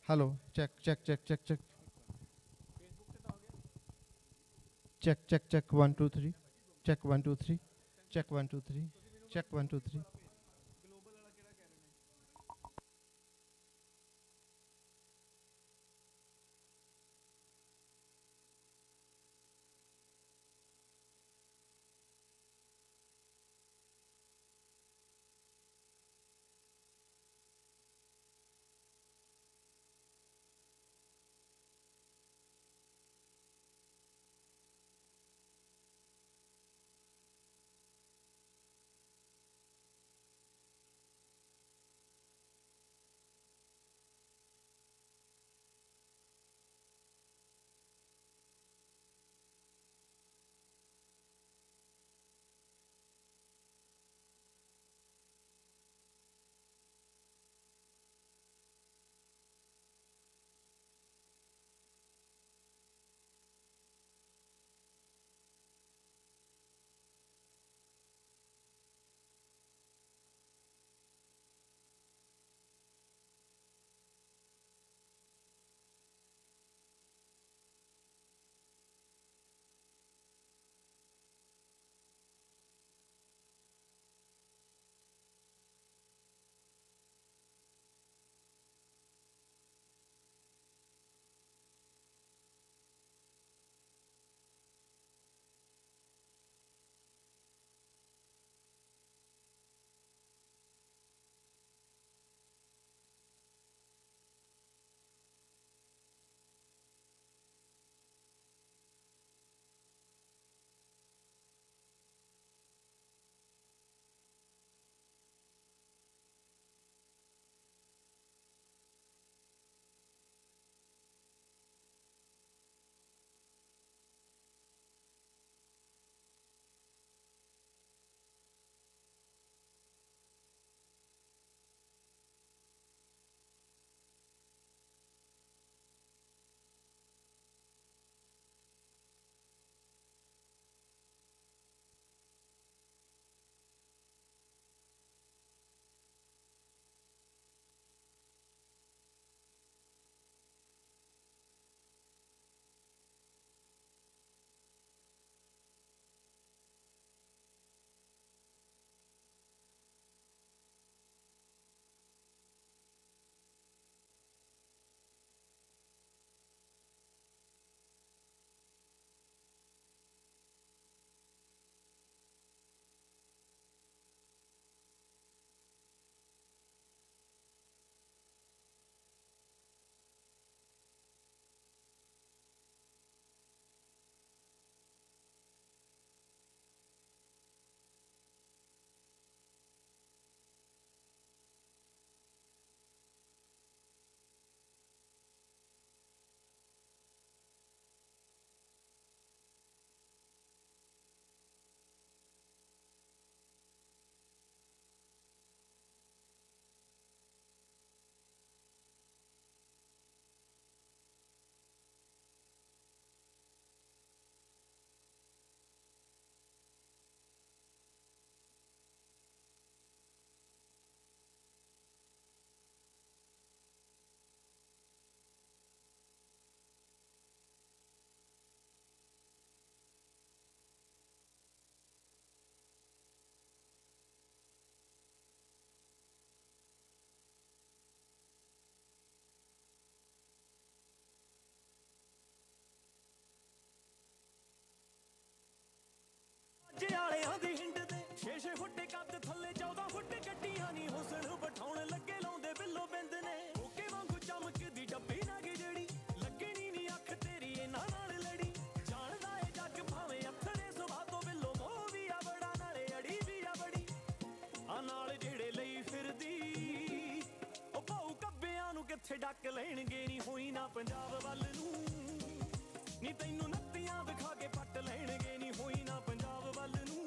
Hello check check check check check check check check 1 2 3 check 1 2 3 check 1 2 3 check 1 2 3 ਡੱਕ ਲੈਣਗੇ ਨੀ ਹੋਈ ਨਾ ਪੰਜਾਬ ਵੱਲ ਨੂੰ ਨੀ ਤੈਨੂੰ ਨੱਤੀਆਂ ਦਿਖਾ ਕੇ ਪੱਟ ਲੈਣਗੇ ਨੀ ਹੋਈ ਨਾ ਪੰਜਾਬ ਵੱਲ ਨੂੰ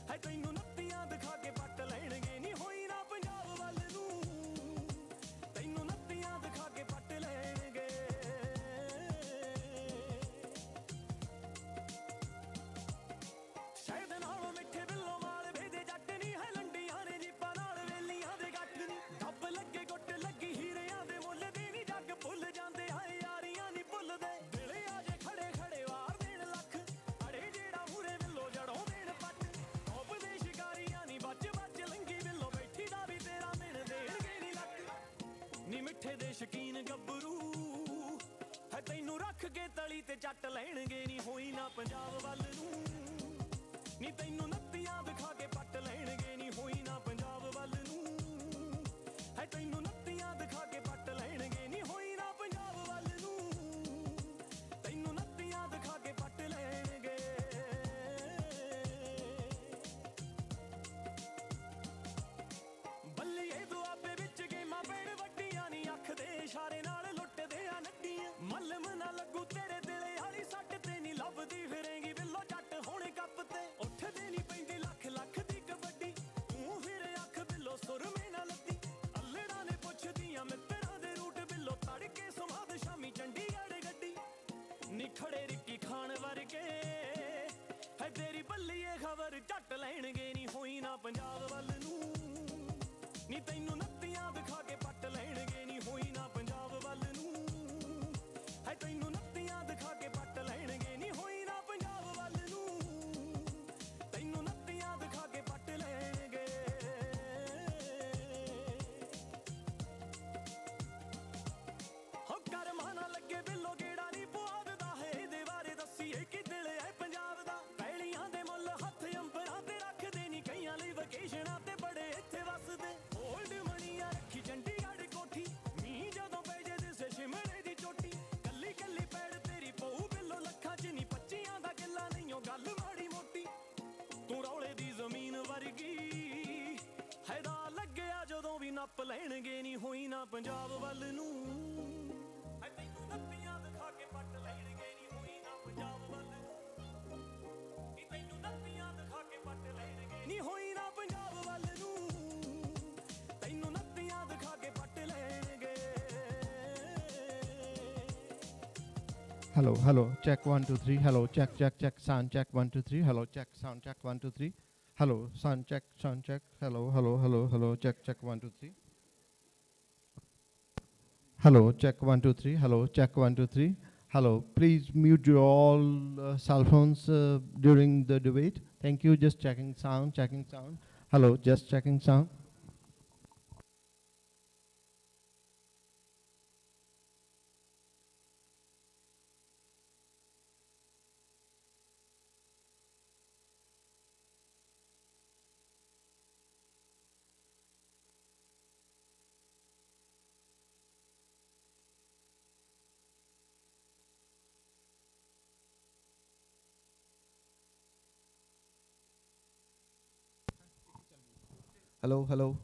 ਹੈ ਤੈਨੂੰ ਨੱਤੀਆਂ ਦਿਖਾ ਕੇ ਪੱਟ ਲੈਣਗੇ ਨੀ ਹੋਈ ਨਾ ਪੰਜਾਬ ਵੱਲ ਨੂੰ ਤੈਨੂੰ ਨੱਤੀਆਂ ਦਿਖਾ ਕੇ ਪੱਟ ਲੈਣਗੇ ਸ਼ਾਇਦ ਨਾਲੋਂ ਮਿੱਠੇ ਬਿੱਲੋਂ ਮਾਲ ਵੇਦੇ ਜੱਟ ਨਹੀਂ ਹੈ ਲੰਡੀਆਂ ਨੇ ਜੀਪਾਂ ਨਾਲ ਨਸ਼ੇ ਦੇ ਸ਼ਕੀਨ ਗੱਭਰੂ ਹੈ ਤੈਨੂੰ ਰੱਖ ਕੇ ਤਲੀ ਤੇ ਚੱਟ ਲੈਣਗੇ ਨੀ ਹੋਈ ਨਾ ਪੰਜਾਬ ਵੱਲ ਨੂੰ ਨੀ ਤੈਨੂੰ ਨੱਤੀਆਂ ਦਿਖਾ ਕੇ ਪੱਟ ਲੈਣਗੇ ਨੀ ਹੋਈ ਨਾ ਪੰਜਾਬ ਵੱਲ ਨੂੰ ਹੈ ਤੈਨੂੰ ਨੱਤੀਆਂ ਦਿਖਾ ਕੇ ਪੱਟ ਲੈਣਗੇ ਨੀ ਹੋਈ ਨਾ ਪੰਜਾਬ ਵੱਲ ਨੂੰ ਤੈਨੂੰ ਨੱਤੀਆਂ ਦਿਖਾ ਕੇ ਪੱਟ ਲੈਣਗੇ ਬੱਲੀਏ ਦੁਆਬੇ ਵਿੱਚ ਗੇਮਾਂ ਪੈਣ ਵੱਡੀਆਂ ਨੀ ਅੱਖ ਦੇ ਇਸ਼ਾਰੇ ਨਾਲ ਲੁੱਟਦੇ ਆ ਨੱਡੀਆਂ ਮੱਲਮ ਨਾ ਲੱਗੂ ਤੇਰੇ ਦਿਲੇ ਵਾਲੀ ਸੱਟ ਤੇ ਨੀ ਲੱਭਦੀ ਫਿਰੇਂਗੀ ਬਿੱਲੋ ਜੱਟ ਹੋਣੇ ਕੱਪ ਤੇ ਉੱਠਦੇ ਨੀ ਪੈਂਦੀ ਲੱਖ ਲੱਖ ਦੀ ਕਬੱਡੀ ਤੂੰ ਫਿਰ ਅੱਖ ਬਿੱਲੋ ਸੁਰਮੇ ਨਾ ਲੱਦੀ ਅੱਲੜਾਂ ਨੇ ਪੁੱਛਦੀਆਂ ਮਿੱਤਰਾਂ ਦੇ ਰੂਟ ਬਿੱਲੋ ਤੜਕੇ ਸਮਾਦ ਸ਼ਾਮੀ ਚੰਡੀਗੜ੍ਹ ਗੱਡੀ ਨਿਖੜੇ ਰਿੱਕੀ ਖਾਨ ਵਰਗੇ ਹੈ ਤੇਰੀ ਬੱਲੀਏ ਖਬਰ ਝੱਟ ਲੈਣਗੇ ਨੀ ਹੋਈ ਨਾ ਪੰਜਾਬ ਵੱਲ ਨੂੰ ਨੀ ਤੈਨੂੰ ਨੱਤੀਆਂ ਦਿਖਾ ਕੇ ਪੱਟ ਲੈਣਗੇ ਨੀ ਹੋਈ ਨਾ ਪੰਜਾਬ ਵੱਲ ਨੂੰ ਹੈ ਤੈਨੂੰ ਨੱਤੀਆਂ ਦਿਖਾ ਕੇ ਪੱਟ ਲੈਣਗੇ ਨੀ ਹੋਈ ਨਾ ਪੰਜਾਬ ਵੱਲ ਨੂੰ ਤੈਨੂੰ ਨੱਤੀਆਂ ਦਿਖਾ ਕੇ ਪੱਟ ਲੈਣਗੇ ਹੋ ਕਰਮਾਂ ਨਾ ਲੱਗੇ ਬਿੱਲੋ ਗੇੜਾ ਨੀ ਪੁਆਧ ਦਾ ਹੈ ਇਹਦੇ ਬਾਰੇ ਦੱਸੀਏ ਕਿ ਦਿਲ ਹੈ ਪੰਜਾਬ ਦਾ ਪੈਲੀਆਂ ਦੇ ਮੁੱਲ ਹੱਥ ਅੰਬਰਾਂ ਤੇ ਰੱਖਦੇ ਨੀ ਕਈਆਂ ਲਈ ਵਕੇਸ਼ਨਾਂ ਤੇ ਬੜੇ ਇੱਥੇ ਵਸਦੇ ਓਲਡ ਮਨੀਆ ਰੱਖੀ ਚੰਡੀਗੜ੍ਹ ਕੋਠੀ ਮੀਂਹ ਜਦੋਂ ਪੈ ਜੇ ਦਿਸੇ ਸ਼ਿਮਲੇ ਦੀ ਚੋਟੀ ਕੱਲੀ ਕੱਲੀ ਪੈੜ ਤੇਰੀ ਪਊ ਬਿੱਲੋ ਲੱਖਾਂ ਚ ਨੀ 25 ਦਾ ਕਿੱਲਾ ਨਹੀਂ ਉਹ ਗੱਲ ਮਾੜੀ ਮੋਟੀ ਤੂੰ ਰੌਲੇ ਦੀ ਜ਼ਮੀਨ ਵਰਗੀ ਹੈਦਾ ਲੱਗਿਆ ਜਦੋਂ ਵੀ ਨੱਪ ਲੈਣਗੇ ਨੀ ਹੋਈ ਨਾ ਪੰਜਾਬ ਵੱਲ ਨੂੰ ਹੈ ਤੈਨੂੰ ਨੱਤੀਆਂ ਦਿਖਾ ਕੇ ਪੱਟ ਲੈਣਗੇ ਨੀ ਹੋਈ ਨਾ ਪੰਜਾਬ ਵੱਲ ਨੂੰ ਨੀ ਤੈਨੂੰ ਨੱਤੀਆਂ ਦਿਖਾ ਕੇ ਪੱਟ ਲੈਣਗੇ ਨੀ ਹੋਈ ਨਾ ਪੰਜਾਬ ਵੱਲ ਨੂੰ ਤੈਨੂੰ ਨੱਤੀਆਂ ਦਿਖਾ ਕੇ ਪੱਟ ਲੈਣਗੇ Hello, hello, check 1 2 3. Hello, check, check, check, sound check 1 2 3. Hello, check, sound check 1 2 3. Hello, sound check, sound check. Hello, hello, hello, hello, check, check 1 2 3. Hello, check 1 2 3. Hello, check 1 2 3. Hello, please mute your all cell phones during the debate. Thank you. Just checking sound, checking sound. Hello, just checking sound. Hello, hello.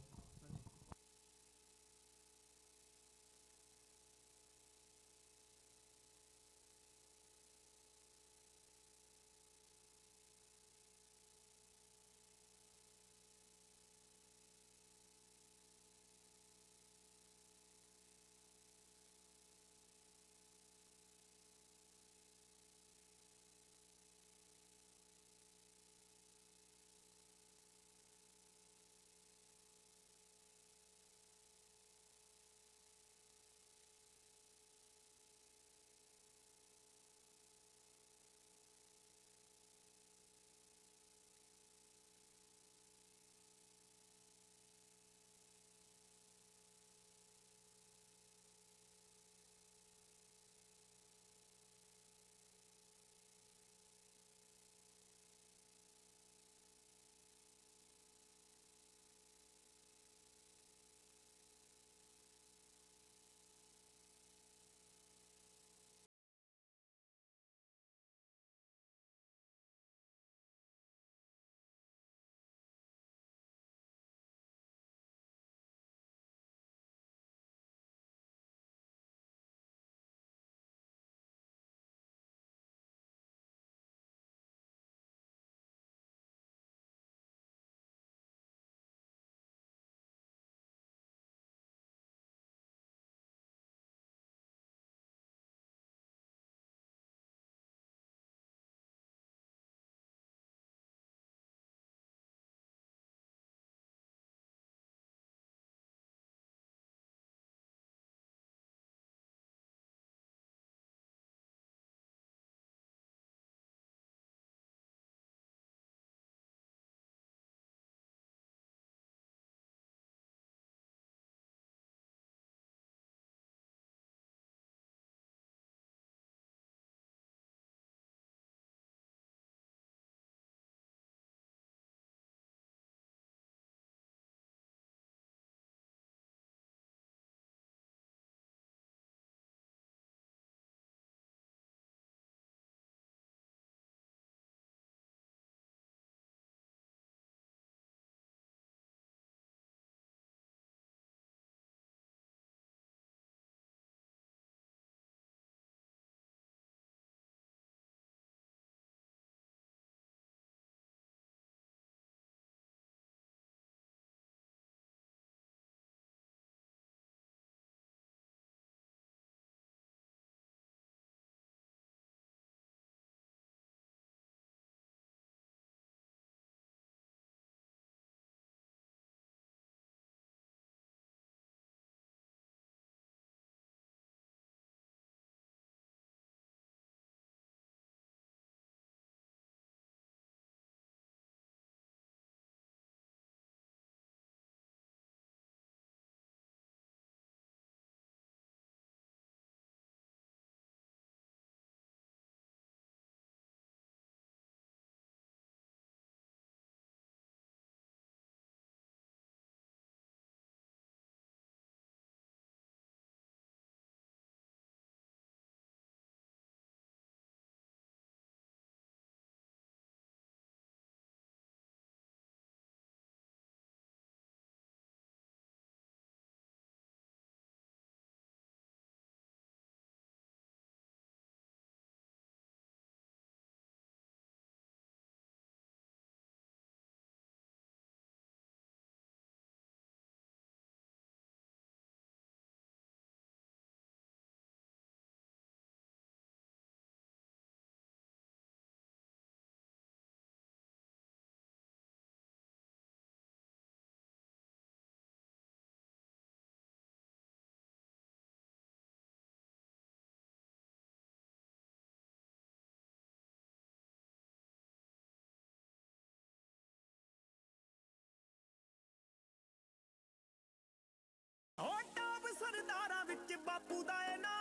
ਯਾਰਾਂ ਵਿੱਚ ਬਾਪੂ ਦਾ ਏ ਨਾ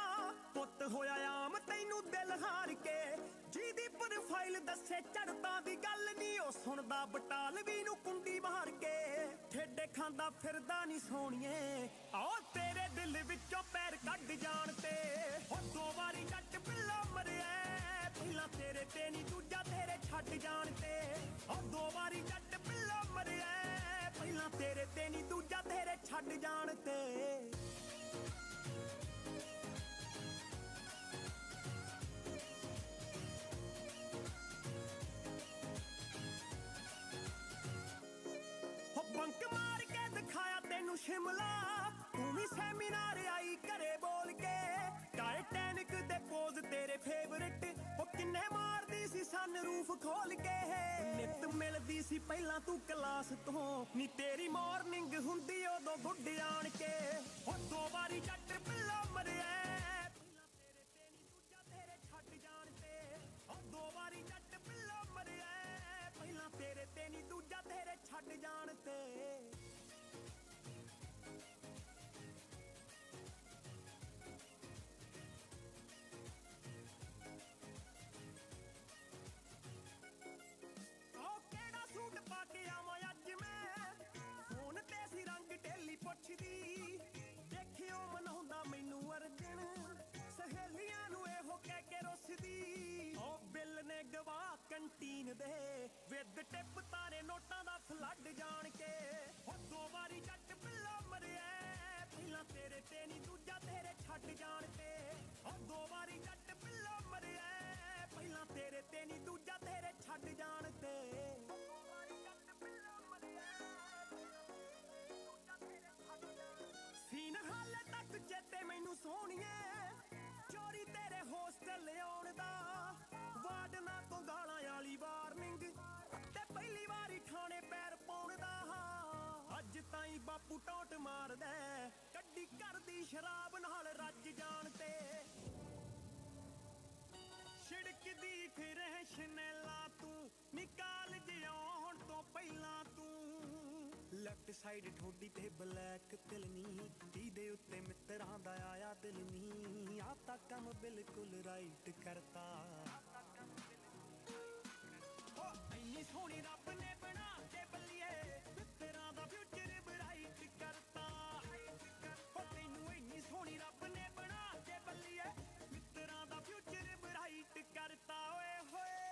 ਪੁੱਤ ਹੋਇਆ ਆਮ ਤੈਨੂੰ ਦਿਲ ਹਾਰ ਕੇ ਜਿਹਦੀ ਪ੍ਰੋਫਾਈਲ ਦੱਸੇ ਚੜ੍ਹਤਾਂ ਦੀ ਗੱਲ ਨਹੀਂ ਉਹ ਸੁਣਦਾ ਬਟਾਲਵੀ ਨੂੰ ਕੁੰਡੀ ਮਾਰ ਕੇ ਠੇਡੇ ਖਾਂਦਾ ਫਿਰਦਾ ਨਹੀਂ ਸੋਹਣੀਏ ਆਓ ਤੇਰੇ ਦਿਲ ਵਿੱਚੋਂ ਪੈਰ ਕੱਢ ਜਾਣ ਤੇ ਉਹ 2 ਵਾਰੀ ਜੱਟ ਪਿੱਲਾ ਮਰਿਆ ਪਹਿਲਾਂ ਤੇਰੇ ਤੇ ਨਹੀਂ ਦੂਜਾ ਤੇਰੇ ਛੱਡ ਜਾਣ ਤੇ ਉਹ 2 ਵਾਰੀ ਜੱਟ ਪਿੱਲਾ ਮਰਿਆ ਪਹਿਲਾਂ ਤੇਰੇ ਤੇ ਨਹੀਂ ਦੂਜਾ ਤੇਰੇ ਛੱਡ ਜਾਣ ਤੇ ਬੰਕ ਮਾਰ ਕੇ ਦਿਖਾਇਆ ਤੈਨੂੰ ਸ਼ਿਮਲਾ ਤੂੰ ਵੀ ਸੈਮੀਨਾਰ ਆਈ ਘਰੇ ਬੋਲ ਕੇ ਟਾਈਟੈਨਿਕ ਦੇ ਪੋਜ਼ ਤੇਰੇ ਫੇਵਰਿਟ ਉਹ ਕਿੰਨੇ ਮਾਰਦੀ ਸੀ ਸਨ ਰੂਫ ਖੋਲ ਕੇ ਨਿੱਤ ਮਿਲਦੀ ਸੀ ਪਹਿਲਾਂ ਤੂੰ ਕਲਾਸ ਤੋਂ ਨੀ ਤੇਰੀ ਮਾਰਨਿੰਗ ਹੁੰਦੀ ਉਦੋਂ ਗੁੱਡ ਆਣ ਕੇ ਉਹ 2 ਵਾਰੀ ਜੱਟ ਪਿੱਲਾ ਮਰਿਆ ਪਹਿਲਾਂ ਤੇਰੇ ਤੇ ਨੀ ਦੂਜਾ ਤੇਰੇ ਛੱਡ ਜਾਣ ਤੇ ਉਹ 2 ਵਾਰੀ ਜੱਟ ਪਿੱਲਾ ਮਰਿਆ ਪਹਿਲਾਂ ਤੇਰੇ ਤੇ ਨੀ ਦੂਜਾ ਤੇਰੇ ਛੱਡ ਜਾਣ ਤੇ ਸੂਟ ਪਾ ਕੇ ਆਵਾਂ ਅੱਜ ਮੈਂ ਫੋਨ ਤੇ ਸੀ ਰੰਗ ਢੇਲੀ ਪੁੱਛਦੀ ਦੇਖਿਓ ਮਨਾਉਂਦਾ ਮੈਨੂੰ ਅਰਜਨ ਸਹੇਲੀਆਂ ਨੂੰ ਇਹੋ ਕਹਿ ਕੇ ਰੁੱਸਦੀ ਉਹ ਬਿੱਲ ਨੇ ਗਵਾ ਕੰਟੀਨ ਦੇ ਵਿਦ ਟਿਪ ਤਾਰੇ ਨੋਟਾਂ ਦਾ ਫਲੱਡ ਜਾਣ ਕੇ ਉਹ 2 ਵਾਰੀ ਜੱਟ ਪਿੱਲਾ ਮਰਿਆ ਪਹਿਲਾਂ ਤੇਰੇ ਤੇ ਨਹੀਂ ਦੂਜਾ ਤੇਰੇ ਛੱਡ ਜਾਣ ਤੇ ਉਹ 2 ਵਾਰੀ ਜੱਟ ਪਿੱਲਾ ਮਰਿਆ ਪਹਿਲਾਂ ਤੇਰੇ ਤੇ ਨਹੀਂ ਦੂਜਾ ਤੇਰੇ ਛੱਡ ਜਾਣ ਤੇ ਸੀਨ ਹਾਲੇ ਤੱਕ ਚੇਤੇ ਮੈਨੂੰ ਸੋਹਣੀਏ ਚੋਰੀ ਤੇਰੇ ਹੋਸਟਲ ਆਉਣ ਦਾ ਵਾਰਡਨਾਂ ਤੋਂ ਗਾਲਾਂ ਵਾਲੀ ਵਾਰਨਿੰਗ ਤੇ ਪਹਿਲੀ ਵਾਰੀ ਥਾਣੇ ਪੈਰ ਪਾਉਣ ਦਾ ਅੱਜ ਤਾਈਂ ਬਾਪੂ ਟੌਟ ਮਾਰਦਾ ਕੱਢੀ ਕਰਦੀ ਸ਼ਰਾਬ ਨਾਲ ਰੱਜ ਜਾਣ ਤੇ ਛਿੜਕਦੀ ਫਿਰੇ ਸ਼ਨੈਲਾ ਤੂੰ ਨਿਕਾਲ ਜਿਉਣ ਤੋਂ ਪਹਿਲਾਂ ਤੂੰ ਲੈਫਟ ਸਾਈਡ ਠੋਡੀ ਤੇ ਬਲੈਕ ਤਿਲ ਨੀ ਇਹਦੇ ਉੱਤੇ ਮਿੱਤਰਾਂ ਦਾ ਆਇਆ ਦਿਲ ਨੀ ਆ ਤਾਂ ਕੰਮ ਬਿਲਕੁਲ ਰਾਈਟ ਕਰਤਾ ਓ ਇੰਨੀ ਸੋਹਣੀ ਰੱਬ ਨੇ ਬਣਾ ਕੇ ਬੱਲੀਏ ਮਿੱਤਰਾਂ ਦਾ ਫਿਊਚਰ ਬਰਾਈਟ ਕਰਤਾ ਓ ਤੈਨੂੰ ਇੰਨੀ ਸੋਹਣੀ ਰੱਬ ਨੇ ਬਣਾ ਕੇ ਬੱਲੀਏ ਮਿੱਤਰਾਂ ਦਾ ਫਿਊਚਰ ਬਰਾਈਟ ਕਰਤਾ ਓਏ ਹੋਏ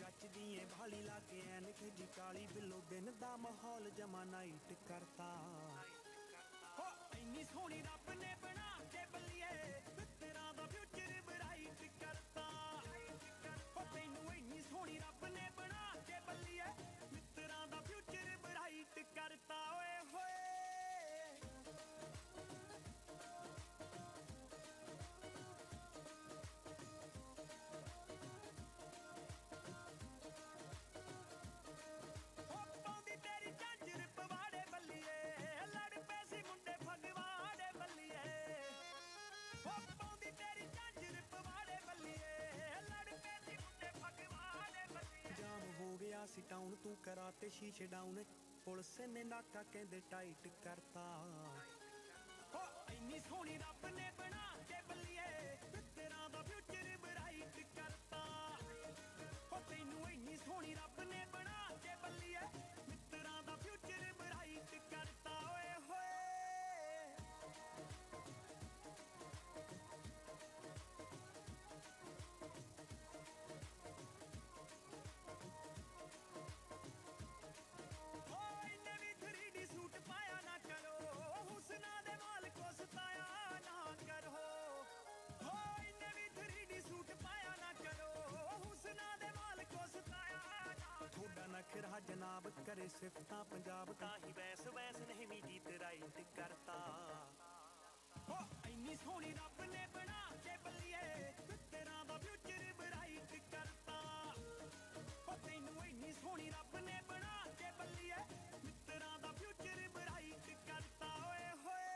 ਜੱਚਦੀ ਭਾਲੀ ਲਾ ਕੇ ਐਨਕ ਜੀ ਕਾਲੀ ਬਿੱਲੋ ਦਿਨ ਦਾ ਮਾਹੌਲ ਜਮਾ ਨਾਈਟ ਕਰਤਾ ਹੋ ਇੰਨੀ ਸੋਹਣੀ ਰੱਬ ਨੇ ਬਣਾ ਕੇ ਬੱਲੀਏ ਮਿੱਤਰਾਂ ਦਾ ਫਿਊਚਰ ਬਰਾਈਟ ਕਰਤਾ ਹੋ ਤੈਨੂੰ ਇੰਨੀ ਸੋਹਣੀ ਰੱਬ ਨੇ ਬਣਾ ਕੇ ਬੱਲੀਏ ਮਿੱਤਰਾਂ ਦਾ ਫਿਊਚਰ ਬਰਾਈਟ ਕਰਤਾ ਓਏ ਹੋਏ ਸੀ ਟਾਊਨ ਤੂੰ ਕਰਾਤੇ ਸ਼ੀਸ਼ੇ ਡਾਊਨ ਪੁਲਿਸ ਨੇ ਨਾਕਾ ਕਹਿੰਦੇ ਟਾਈਟ ਕਰਤਾ ਹੋ ਇੰਨੀ ਸੋਹਣੀ ਰੱਬ ਨੇ ਬਣਾ ਕੇ ਬੱਲੀਏ ਮਿੱਤਰਾਂ ਦਾ ਫਿਊਚਰ ਬਰਾਈਟ ਕਰਤਾ ਹੋ ਤੈਨੂੰ ਇੰਨੀ ਸੋਹਣੀ ਰੱਬ ਨੇ ਬਣਾ ਕੇ ਬੱਲੀਏ ਮਿੱਤਰਾਂ ਦਾ ਫਿਊਚਰ ਬਰਾਈਟ ਕਰਤਾ ਓਏ ਹੋਏ ਨਖਰਾ ਜਨਾਬ ਕਰੇ ਸਿਫਤਾਂ ਪੰਜਾਬ ਤਾਂ ਹੀ ਵੈਸ ਨਹੀਂ ਵੀ ਗੀਤ ਰਾਈਟ ਕਰਤਾ ਹੋ ਇੰਨੀ ਸੋਹਣੀ ਰੱਬ ਨੇ ਬਣਾ ਕੇ ਬੱਲੀਏ ਮਿੱਤਰਾਂ ਦਾ ਫਿਊਚਰ ਬਰਾਈਟ ਕਰਤਾ सोहनी रब ने बना के बल्लीए मित्रां दा फ्यूचर ब्राइट करता ओए होए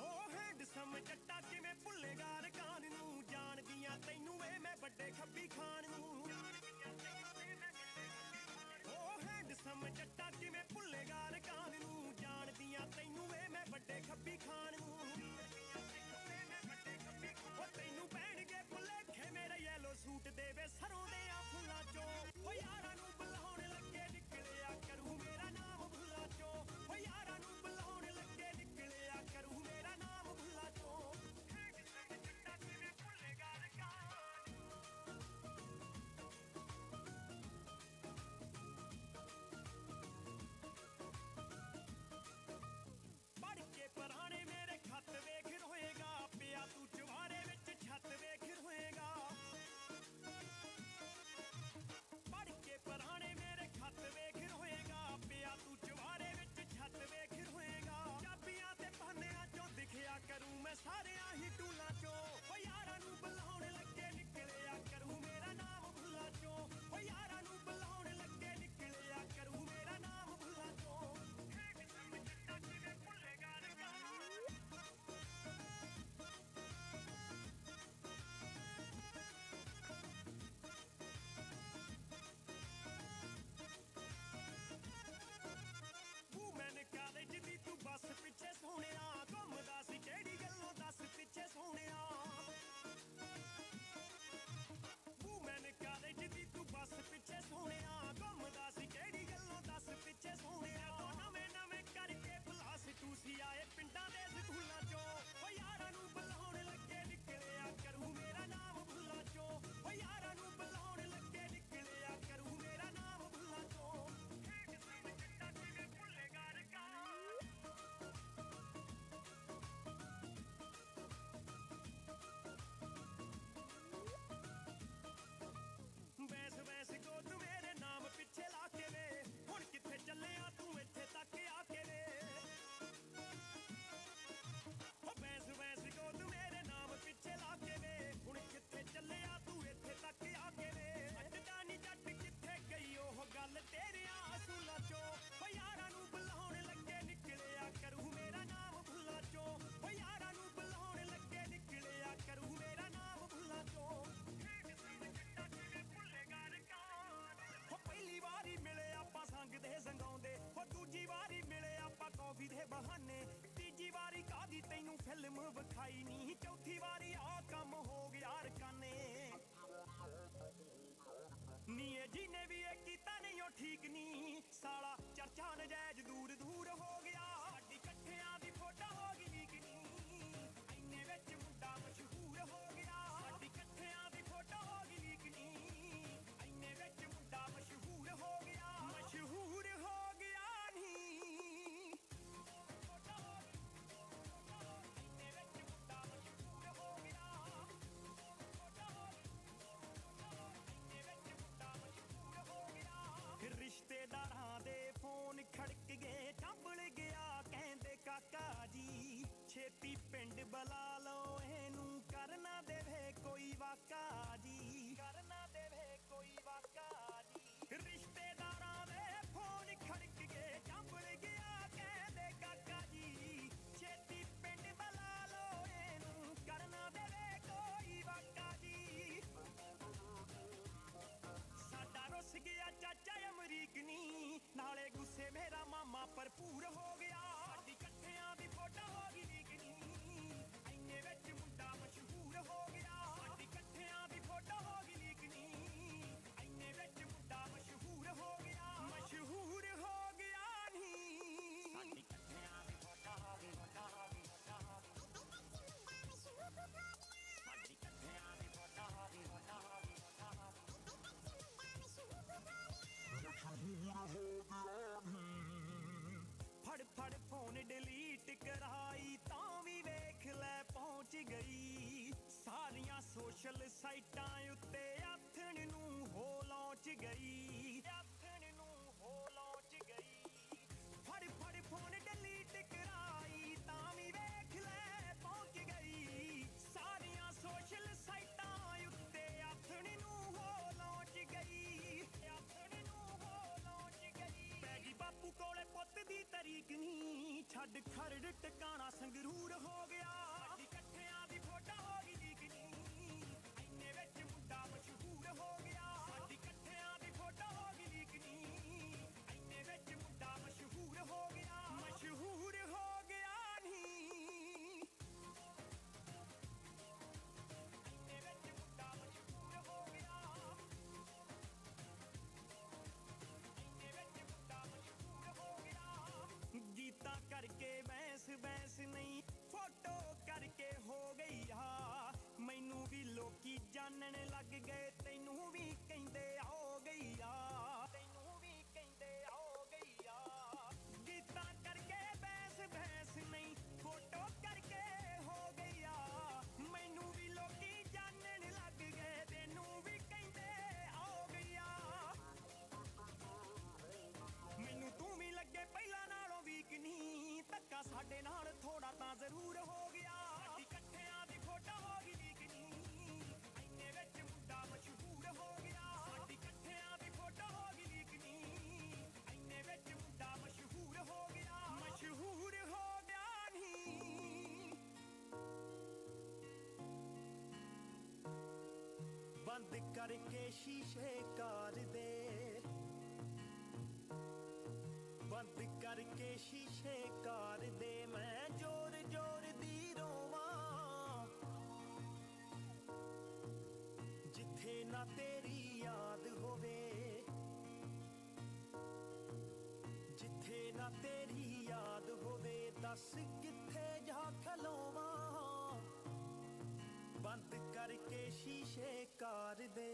ओ हैंडसम जट्टा किवें भुल्लेगा रकान नूं जानदियां तैनूं वे मैं वड्डे खब्बी खान नूं ओ हैंडसम जट्टा किवें भुल्लेगा रकान नूं जानदियां तैनूं वे मैं वड्डे खब्बी खान नूं तैनू पैणगे भुलेखे मेरे येलो सूट देवे सरों दे फुल्लां चों ओ यारां नूं बुलाउण लगे निकलिया करूं मेरा नाम भुल्ला चों ओ यारां नूं बुलाउण लगे निकलिया करूं मेरा नाम भुल्ला चों जट्टा किवें भुल्लेगा रकान पढ़ के पुराने मेरे खत वेख रोएगा पिया तू चवारे विच छत वेख रोएगा पढ़ के पुराने मेरे खत वेख रोएगा पिया तू चवारे विच छत वेख रोएगा चाबियां ते भानियां चों दिखिया करूं मैं सारियां ही टूलां चों ओ यारां नूं बुलाउण लगे निकलिया करूं मेरा नाम भुल्ला चों ओ यारां नूं बुलाउण लगे निकलिया करूं मेरा नाम भुल्ला चों जट्टा किवें भुल्लेगा रकान कालेज दी तू बस पिछे सोहणिया घुमदा सी केड़ी गल्लों दस पिछे सोहणिया वूमैन कालेज दी तू बस पिछे सोहणिया घुमदा सी केड़ी गल्लों दस पिछे सोहणिया तो नवें नवें करके बुलास तू सी आए पिंडां दे स्कूलां चों ओ यारां नूं बुलाउण लगे निकलिया करूं मेरा नाम भुल्ला चों ओ यारां नूं बुलाउण लगे निकलिया करूं मेरा नाम भुल्ला चों जट्टा किवें भुल्लेगा रकान वैस वैस को तू मेरे नाम पिछे ला के वे हुण किथे चलिया तू इत्थे तक आके वे वैस वैस को तू मेरे नाम पिछे ला के वे हुण किथे चलिया तू इत्थे तक आके वे अड्डा नी जट किथे गई ओह गल तेरियां असूलां चों ओ यारां नूं बुलाउण लगे निकलिया करूं मेरा नाम भुल्ला चों ओ यारां नूं बुलाउण लगे निकलिया करूं मेरा नाम भुल्ला चों पहली वारी मिले आपां संग दे संगाउंदे हो दूजी वारी मिले आपां कॉफी दे बहाने तीजी वारी कादी तैनूं फिल्म विखाई नहीं चौथी वारी आ कम हो गया रकाने नीए जीने भी ये कीता नहीं ओ ठीक नहीं साला चर्चा नजायज दूर दूर हो गया साडी कट्ठियां दी फोटो हो गई लीक नहीं इन्ने विच मुंडा मशहूर हो गया साडी कट्ठियां दी फोटो हो गई लीक नहीं इन्ने विच मुंडा मशहूर हो गया नहीं फोटो हो गई इन्ने विच मुंडा मशहूर हो गया फोटो हो गई रिश्तेदारां दे फोन खड़क गए टंबल गया कहंदे काका जी छेती पिंड बुला लो एनूं करना देवे कोई वाका जी करना देवे कोई वाका जी रिश्तेदारां दे फोन खड़क गए टंबल गया कहंदे काका जी छेती पिंड बुला लो एनूं करना देवे कोई वाका जी साडा रुस गया चाचा अमरीक नी नाले गुस्से मेरा मामा भरपूर हो गया साडी कट्ठियां दी फोटो हो गई लीक नी इन्ने विच मुंडा मशहूर हो गया साडी कट्ठियां ਵਕਤ ਦੀ ਤਰੀਕ ਨੀ ਛੱਡ ਖਰੜ ਟਿਕਾਣਾ ਸੰਗਰੂਰ ਹੋ ਗਿਆ ਸਾਡੀ ਇਕੱਠਿਆਂ ਦੀ ਫੋਟੋ ਹੋ ਗਈ ਲੀਕ ਨੀ ਇੰਨੇ ਵਿੱਚ ਮੁੰਡਾ ਮਸ਼ਹੂਰ ਹੋ ਗਿਆ ਸਾਡੀ ਇਕੱਠਿਆਂ ਦੀ ਫੋਟੋ ਹੋ ਗਈ ਲੀਕ ਨੀ ਇੰਨੇ ਵਿੱਚ ਮੁੰਡਾ ਮਸ਼ਹੂਰ ਹੋ ਗਿਆ ਮਸ਼ਹੂਰ ਹੋ ਗਿਆ ਨੀ ਇੰਨੇ ਵਿੱਚ ਮੁੰਡਾ ਮਸ਼ਹੂਰ ਹੋ ਗਿਆ ਇੰਨੇ ਵਿੱਚ ਮੁੰਡਾ ਮਸ਼ਹੂਰ ਹੋ ਗਿਆ ਗੀਤਾਂ ਕਰਕੇ ਬੈਂਸ ਨਹੀਂ ਫੋਟੋ ਕਰਕੇ ਹੋ ਗਈ ਆ ਮੈਨੂੰ ਵੀ ਲੋਕੀ ਜਾਣਨ ਲੱਗ ਗਏ ਤੈਨੂੰ ਵੀ ਕਹਿੰਦੇ ਹੋ ਗਈ ਆ ਤੈਨੂੰ ਵੀ ਕਹਿੰਦੇ ਹੋ ਗਈ ਆ ਗੀਤਾਂ ਕਰਕੇ ਬੈਂਸ ਨਹੀਂ ਫੋਟੋ ਕਰਕੇ ਹੋ ਗਈ ਆ ਮੈਨੂੰ ਵੀ ਲੋਕੀ ਜਾਣਨ ਲੱਗ ਗਏ ਤੈਨੂੰ ਵੀ ਕਹਿੰਦੇ ਹੋ ਗਈ ਆ ਮੈਨੂੰ ਤੂੰ ਵੀ ਲੱਗੇ ਪਹਿਲਾਂ ਨਾਲੋਂ ਵੀਕ ਨਹੀਂ ਧੱਕਾ ਸਾਡੇ ਨਾਲ ਥੋੜਾ ਤਾਂ ਜ਼ਰੂਰ ਹੋ ਗਿਆ ਸਾਡੀ ਇਕੱਠਿਆਂ ਦੀ ਫੋਟੋ ਹੋ ਗਈ ਲੀਕ ਨਹੀਂ ਇੰਨੇ ਵਿੱਚ ਮੁੰਡਾ ਮਸ਼ਹੂਰ ਹੋ ਗਿਆ ਸਾਡੀ ਇਕੱਠਿਆਂ ਦੀ ਫੋਟੋ ਹੋ ਗਈ ਲੀਕ ਨਹੀਂ ਇੰਨੇ ਵਿੱਚ ਮੁੰਡਾ ਮਸ਼ਹੂਰ ਹੋ ਗਿਆ ਮਸ਼ਹੂਰ ਹੋ ਗਿਆ ਨਹੀਂ ਬੰਦ ਕਰਕੇ ਸ਼ੀਸ਼ੇ ਕਾਰ ਦੇ ਬੰਦ ਕਰਕੇ ਸ਼ੀਸ਼ੇ ਕਾਰ ਦੇ ਮੈਂ ਜ਼ੋਰ ਜ਼ੋਰ ਦੀ ਰੋਵਾਂ ਜਿੱਥੇ ਨਾ ਤੇਰੀ ਯਾਦ ਹੋਵੇ ਜਿੱਥੇ ਨਾ ਤੇਰੀ ਯਾਦ ਹੋਵੇ ਦੱਸ ਕਿੱਥੇ ਜਾ ਖਲੋਵਾਂ ਬੰਦ ਕਰਕੇ ਸ਼ੀਸ਼ੇ ਕਾਰ ਦੇ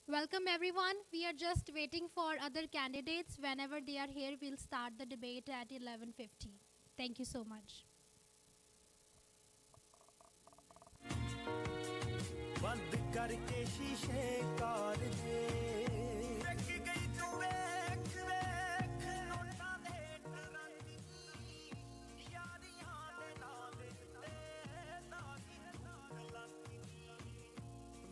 Welcome everyone. We are just waiting for other candidates. Whenever they are here, we'll start the debate at 11:50. Thank you so much. ਬੰਦ ਕਰਕੇ ਸ਼ੀਸ਼ੇ ਕਾਰ ਦੇ ਵੇਖ ਗਈ ਤੂੰ ਵੇਖ ਵੇਖ ਨੋਟਾਂ ਦੇ ਟਰੰਕ ਯਾਰੀਆਂ ਦੇ ਨਾਂ ਦੇ ਉੱਤੇ ਲਾਗੀ ਤੂੰ ਕਲੰਕੀ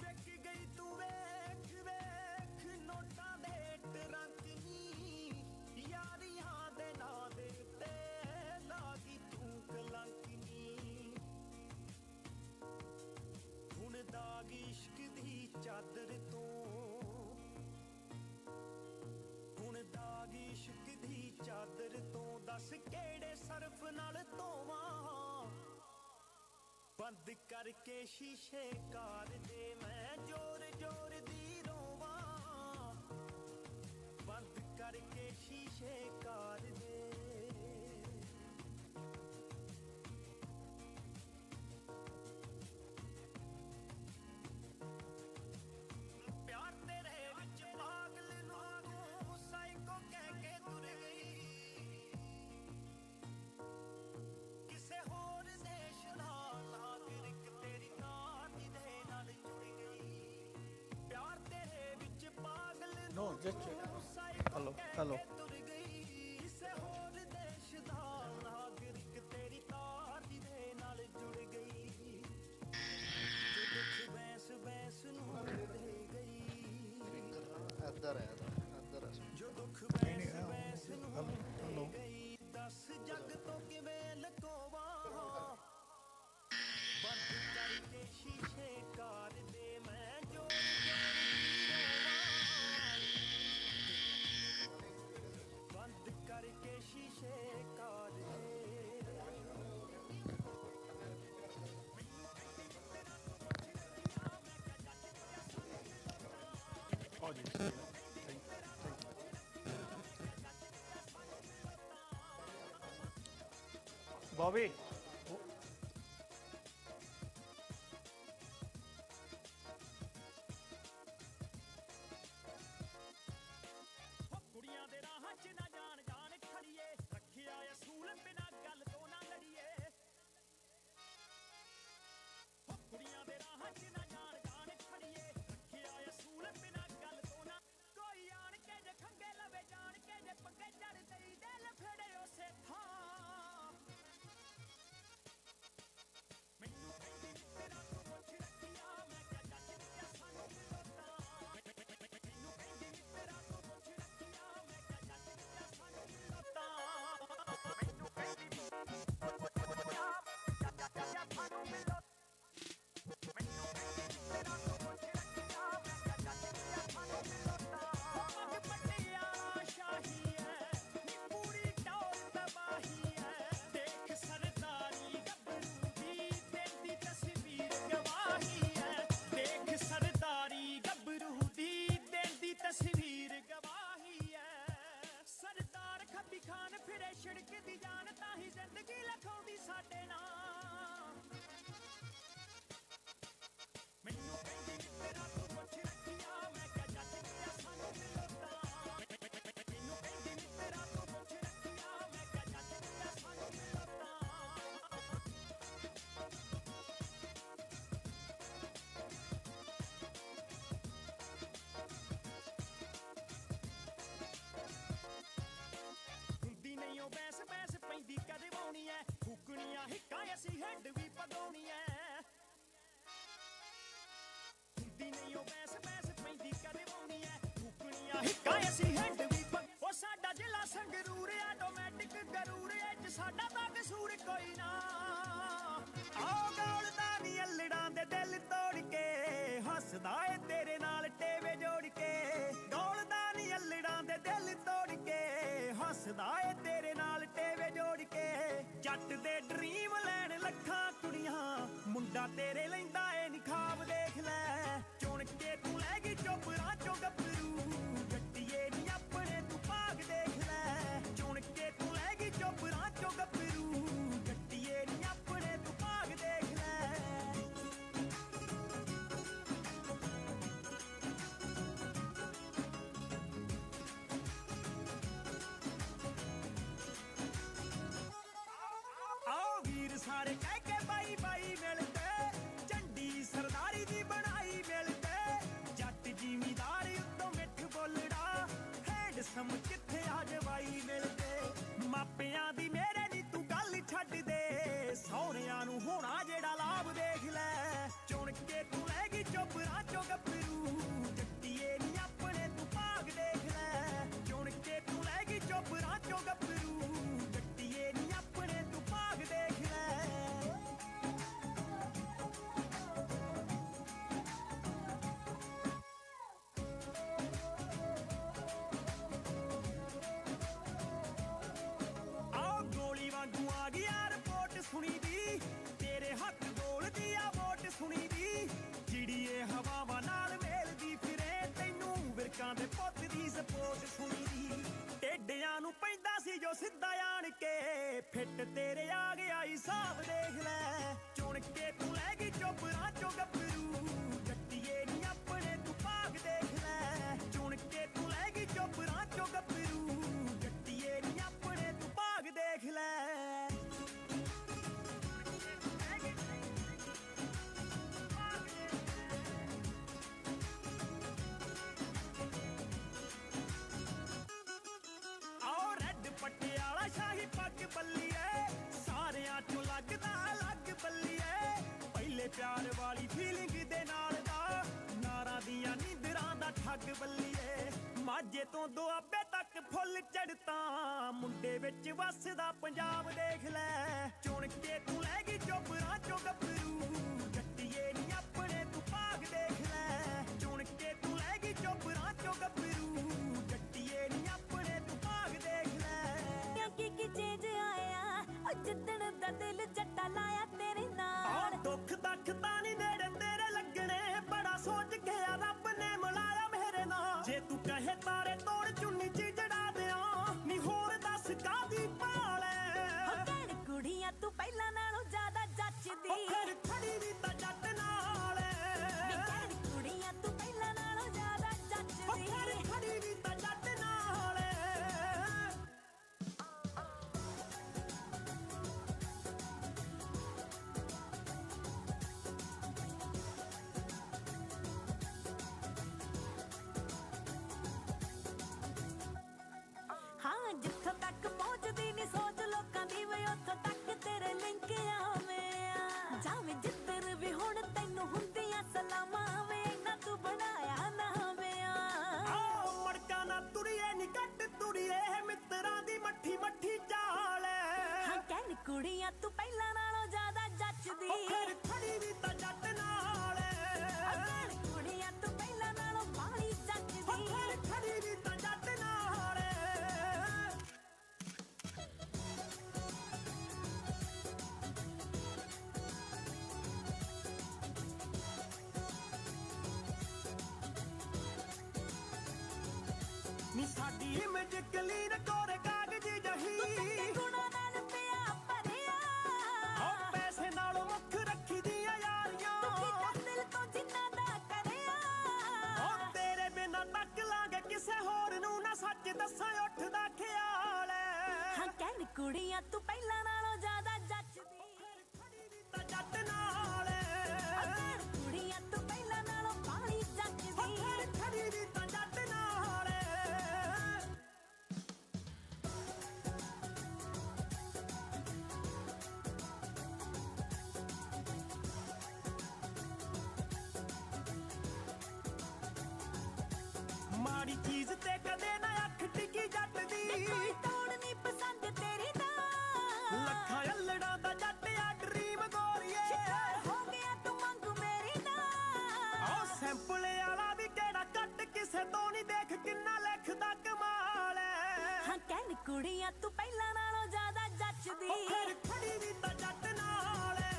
ਵੇਖ ਗਈ ਤੂੰ ਵੇਖ ਵੇਖ ਨੋਟਾਂ ਦੇ ਟਰੰਕ ਯਾਰੀਆਂ ਦੇ ਨਾਂ ਦੇ ਉੱਤੇ ਲਾਗੀ ਤੂੰ ਕਲੰਕੀ ਹੁਣ ਦਾਗ ਇਸ਼ਕ ਦੀ ਚਾਦਰ ਤੋਂ ਹੁਣ ਦਾਗ ਇਸ਼ਕ ਦੀ ਚਾਦਰ ਤੋਂ ਦੱਸ ਕਿਹੜੇ ਸਰਫ ਨਾਲ ਧੋਵਾਂ ਬੰਦ ਕਰਕੇ ਸ਼ੀਸ਼ੇ ਕਾਰ ਦੇ ਮੈਂ ਜ਼ੋਰ ਜ਼ੋਰ ਦੀ ਰੋਵਾਂ ਬੰਦ ਕਰਕੇ ਸ਼ੀਸ਼ੇ ਕਾਰ ਦੇ ਪਿਆਰ ਤੇਰੇ ਵਿੱਚ ਪਾਗਲ ਨੂੰ ਤੂੰ ਸਾਈਕੋ ਕਹਿ ਕੇ ਤੁਰ ਗਈ ਕਿਸੇ ਹੋਰ ਦੇਸ਼ ਨਾਲ ਨਾਗਰਿਕ ਤੇਰੀ ਨਾਤੀ ਦੇ ਨਾਲ ਜੁੜ ਗਈ ਪਿਆਰ ਤੇਰੇ ਵਿੱਚ ਪਾਗਲ No, just hello, hello. ਤੁਰ ਗਈ ਕਿਸੇ ਹੋਰ ਦੇਸ਼ ਦਾ ਨਾਗਰਿਕ ਤੇਰੀ ਨਾਤੀ ਦੇ ਨਾਲ ਜੁੜ ਗਈ ਜੋ ਦੁੱਖ ਬੈਸ ਨੂੰ ਦੇ ਗਈ ਇੱਧਰ ਹੈ ਇੱਧਰ ਹੈ ਜੋ ਦੁੱਖ ਬੈਸ ਨੂੰ ਦੇ ਗਈ ਦੱਸ ਜੱਗ ਤੋਂ ਕਿਵੇਂ ਲਕੋਵਾਂ ਬੰਦ ਕਰਕੇ ਸ਼ੀਸ਼ੇ ਕਾਰ ਦੇ ਮੈਂ ਜ਼ੋਰ ਜ਼ੋਰ ਦੀ ਰੋਵਾਂ ਬੰਦ ਕਰਕੇ ਸ਼ੀਸ਼ੇ ਕਾਰ ਦੇ Bobby. ਗਰੂਰ ਐ ਸਾਡਾ ਤਾਂ ਕਸੂਰ ਕੋਈ ਨਾ ਆਓ ਗੋਲਦਾ ਨੀ ਅਲੜਾਂ ਦੇ ਦਿਲ ਤੋੜ ਕੇ ਹੱਸਦਾ ਏ ਤੇਰੇ ਨਾਲ ਟੇਵੇ ਜੋੜ ਕੇ ਗੋਲਦਾ ਨੀ ਅਲੜਾਂ ਦੇ ਦਿਲ ਤੋੜ ਕੇ ਹੱਸਦਾ ਏ ਤੇਰੇ ਨਾਲ ਟੇਵੇ ਜੋੜ ਕੇ ਜੱਟ ਦੇ ਡ੍ਰੀਮ ਲੈਣ ਲੱਖਾਂ ਕੁੜੀਆਂ ਮੁੰਡਾ ਤੇਰੇ ਲੈਂਦਾ ਏ ਨੀ ਖਾਬ ਦੇਖ ਲੈ ਚੁਣ ਕੇ ਤੂੰ ਲੈ ਗਈ ਚੋਪਰਾਂ ਚੋਂ ਗੱਭਰੂ ਜੱਟੀਏ ਨੀ ਆਪਣੇ ਤੂੰ ਭਾਗ ਦੇਖ ਲੈ ਚੁਣ ਕੇ ਤੂੰ ਲੈ ਗਈ ਚੋਪਰਾਂ ਚੋਂ ਗੱਭਰੂ ਜੱਟੀਏ ਨੀ ਆਪਣੇ ਤੂੰ ਭਾਗ ਦੇਖ ਲੈ ਆਓ ਵੀਰ ਸਾਰੇ ਕਹਿ ਕੇ ਬਾਈ ਬਾਈ ਮਿਲਦੇ ਝੰਡੀ ਸਰਦਾਰੀ ਦੀ ਬਣਾਈ ਮਿਲਦੇ ਜੱਟ ਜ਼ਿਮੀਦਾਰ ਉੱਤੋਂ ਮਿੱਠ ਬੋਲੜਾ ਹੈਂਡਸਮ ਕਿੱਥੇ ਆ ਜਵਾਈ ਮਿਲਦੇ ਮਾਪਿਆਂ ਦੀ ਮੇਰੇ ਨੀ ਤੂੰ ਗੱਲ ਛੱਡ ਦੇ ਸਹੁਰਿਆਂ ਨੂੰ ਹੋਣਾ ਜਿਹੜਾ ਲਾਭ ਦੇਖ ਲੈ ਚੁਣ ਕੇ ਤੂੰ ਲੈ ਗਈ ਚੋਪਰਾਂ ਚੋਂ ਗੱਭਰੂ ਜੱਟੀਏ ਨੀ ਆਪਣੇ ਤੂੰ ਭਾਗ ਦੇਖ ਲੈ ਚੁਣ ਕੇ ਤੂੰ ਲੈ ਗਈ ਚੋਪਰਾਂ ਚੋਂ ਗੱਭਰੂ ਜੱਟੀਏ ਨੀ ਆਪਣੇ ਤੂੰ ਭਾਗ ਦੇਖ ਲੈ ਆਓ ਗੋਲੀ ਵਾਂਗੂ ਆ ਗਿਆ ਰਿਪੋਰਟ ਸੁਣੀ ਦੀ ਤੇਰੇ ਹੱਥ ਬੋਲਦੀ ਆ ਵੋਟ ਸੁਣੀ ਦੀ ਜਿਹੜੀ ਇਹ ਹਵਾਵਾਂ ਨਾਲ ਮੇਲਦੀ ਫਿਰੇ ਤੈਨੂੰ ਵਿਰਕਾਂ ਦੇ ਪੁੱਤ ਦੀ ਸਪੋਰਟ ਸੁਣੀ ਦੀ ਟੇਡਿਆਂ ਨੂੰ ਪੈਂਦਾ ਸੀ ਜੋ ਸਿੱਧਾ ਆਣ ਕੇ ਫਿੱਟ ਤੇਰੇ ਆ ਗਿਆ ਹਿਸਾਬ ਦੇਖ ਲੈ ਚੁਣ ਕੇ ਤੂੰ ਲੈ ਗਈ ਚੋਪਰਾਂ ਚੋਂ ਗੱਭਰੂ ਜੱਟੀਏ ਨੀ ਆਪਣੇ ਤੂੰ ਭਾਗ ਦੇਖ ਲੈ ਚੁਣ ਕੇ ਤੂੰ ਲੈ ਗਈ ਚੋਪਰਾਂ ਚੋਂ ਗੱਭਰੂ ਜੱਟੀਏ ਨੀ ਆਪਣੇ ਤੂੰ ਭਾਗ ਦੇਖ ਲੈ ਆਓ ਰੈੱਡ ਪਟਿਆਲਾ ਸ਼ਾਹੀ ਪੱਗ ਬੱਲੀਏ ਸਾਰਿਆਂ ਚੋਂ ਲੱਗਦਾ ਅਲੱਗ ਬੱਲੀਏ ਪਹਿਲੇ ਪਿਆਰ ਵਾਲੀ ਫੀਲਿੰਗ ਦੇ ਨਾਲ ਦਾ ਨਾਰਾਂ ਦੀਆਂ ਨੀਂਦਰਾਂ ਦਾ ਠੱਗ ਬੱਲੀਏ ਮਾਝੇ ਤੋਂ ਦੁਆਬੇ ਤੱਕ ਫੁੱਲ ਚੜਤਾ ਮੁੰਡੇ ਵਿੱਚ ਵੱਸਦਾ ਪੰਜਾਬ ਦੇਖ ਲੈ ਚੁਣ ਕੇ ਤੂੰ ਲੈ ਗਈ ਚੋਪਰਾਂ ਚੋਂ ਗੱਭਰੂ ਜੱਟੀਏ ਨੀ ਆਪਣੇ ਤੂੰ ਭਾਗ ਦੇਖ ਲੈ ਚੁਣ ਕੇ ਤੂੰ ਲੈ ਗਈ ਚੋਪਰਾਂ ਚੋਂ ਗੱਭਰੂ ਜੱਟੀਏ ਨੀ ਆਪਣੇ ਤੂੰ ਭਾਗ ਦੇਖ ਲੈ ਕੀ ਚੇਂਜ ਆਇਆ ਉਹ ਜਿੱਦਣ ਦਾ ਦਿਲ ਜੱਟਾ ਲਾਇਆ ਤੇਰੇ ਨਾਲ ਦੁੱਖ ਦੱਖ ਤਾਂ ਨਹੀਂ ਨੇੜੇ ਤੇਰੇ ਲੱਗਣੇ ਬੜਾ ਸੋਚ ਕੇ ਆ ਰੱਬ ਨੇ ਮਿਲਾਇਆ ਮੇਰੇ ਨਾਲ ਜੇ ਤੂੰ ਕਹੇ ਤਾਰੇ ਤੋੜ ਚੁੰਨੀ ਚ ਜੜਾ ਦਿਆਂ ਨੀ ਹੋਰ ਦੱਸ ਕਾਦੀ ਭਾਲੇ ਕਹਿਣ ਕੁੜੀਆਂ ਤੂੰ ਪਹਿਲਾਂ ਨਾਲੋਂ ਜ਼ਿਆਦਾ ਜੱਚਦੀ ਫਿਰ ਖੜੀ ਵੀ ਤਾਂ ਜੱਟ ਨਾਲ ਕਹਿਣ ਕੁੜੀਆਂ ਤੂੰ ਪਹਿਲਾਂ ਨਾਲੋਂ ਜ਼ਿਆਦਾ ਜੱਚਦੀ ਫਿਰ ਖੜੀ ਵੀ ਤਾਂ ਜੱਟ ਨਾਲ ਹਾਂ ਜਿੱਥੋਂ ਤੱਕ ਪਹੁੰਚਦੀ ਨੀ ਸੋਚ ਲੋਕਾਂ ਦੀ ਵੇ ਉੱਥੋਂ ਤੱਕ ਤੇਰੇ ਲਿੰਕ ਆਵੇਂ ਜਾਵੇਂ ਜਿੱਧਰ ਵੀ ਹੁਣ ਤੈਨੂੰ ਹੁੰਦੀਆਂ ਸਲਾਮਾਂ ਵੇ ਨਾ ਤੂੰ ਬਣਾਇਆ ਨਾ ਵੇ ਆਓ ਮੜਕਾ ਨਾ ਤੁਰੀਏ ਨੀ ਕੱਟ ਤੁਰੀਏ ਮਿੱਤਰਾਂ ਦੀ ਮੱਠੀ ਮੱਠੀ ਚਾਲ ਹਾਂ ਕਹਿਣ ਕੁੜੀਆਂ ਤੂੰ ਪਹਿਲਾਂ ਨਾਲੋਂ ਜ਼ਿਆਦਾ ਜੱਚਦੀ ਫਿਰ ਖੜੀ ਵੀ ਤਾਂ ਜੱਟ ਨਾਲ ਕਹਿਣ ਕੁੜੀਆਂ ਤੂੰ ਪਹਿਲਾਂ ਨਾਲੋਂ ਬਾਹਲੀ ਜੱਚਦੀ ਫਿਰ ਖੜੀ ਵੀ ਤਾਂ ਜੱਟ ਨਾਲ ਨੀ ਸਾਡੀ ਇਮੇਜ ਕਲੀਨ ਕੋਰੇ ਕਾਗਜ਼ ਜਹੀ ਗੁਣਾਂ ਨਾਲ ਪਿਆ ਭਰਿਆ ਉਹ ਪੈਸੇ ਨਾਲੋਂ ਮੁੱਖ ਰੱਖੀ ਦੀਆਂ ਯਾਰੀਆਂ ਤੂੰ ਕੀਤਾ ਦਿਲ ਤੋਂ ਜਿੰਨਾ ਦਾ ਕਰਿਆ ਉਹ ਤੇਰੇ ਬਿਨਾਂ ਤੱਕ ਲਾਂਗੇ ਕਿਸੇ ਹੋਰ ਨੂੰ ਨਾ ਸੱਚ ਦੱਸਾਂ ਉੱਠਦਾ ਖਿਆਲ ਹਾਂ ਕਹਿਣ ਕੁੜੀਆਂ ਤੂੰ ਪਹਿਲਾਂ ਨਾਲੋਂ ਜ਼ਿਆਦਾ ਜੱਚਦੀ ਖੜੀ ਵੀ ਤਾਂ ਜੱਟ ਨਾਲ ਕਹਿਣ ਕੁੜੀਆਂ ਤੂੰ ਪਹਿਲਾਂ ਨਾਲੋਂ ਬਾਹਲੀ ਜੱਚਦੀ ਫਿਰ ਖੜੀ ਵੀ ਤਾਂ ਜੱਟ ਨਾਲ ਮਾੜੀ ਚੀਜ਼ ਤੇ ਕਦੇ ਨਾ ਅੱਖ ਟਿਕੀ ਜੱਟ ਦੀ ਕੋਈ ਤੋੜ ਨਹੀਂ ਪਸੰਦ ਤੇਰੀ ਦਾ ਲੱਖਾਂ ਅਲੜਾਂ ਦਾ ਜੱਟ ਆ ਡਰੀਮ ਗੋਰੀਏ ਸ਼ਿਕਾਰ ਹੋ ਗਿਆ ਤੂੰ ਮੰਗ ਮੇਰੀ ਨਾ ਉਹ ਸੈਂਪਲ ਵਾਲਾ ਵੀ ਕਿਹੜਾ ਕੱਟ ਕਿਸੇ ਤੋਂ ਨਹੀਂ ਦੇਖ ਕਿੰਨਾ ਲਿਖਦਾ ਕਮਾਲ ਐ ਹਾਂ ਕਹਿਣ ਕੁੜੀਆਂ ਤੂੰ ਪਹਿਲਾਂ ਨਾਲੋਂ ਜ਼ਿਆਦਾ ਜੱਚਦੀ ਉਹ ਫਿਰ ਖੜੀ ਵੀ ਤਾਂ ਜੱਟ ਨਾਲ ਐ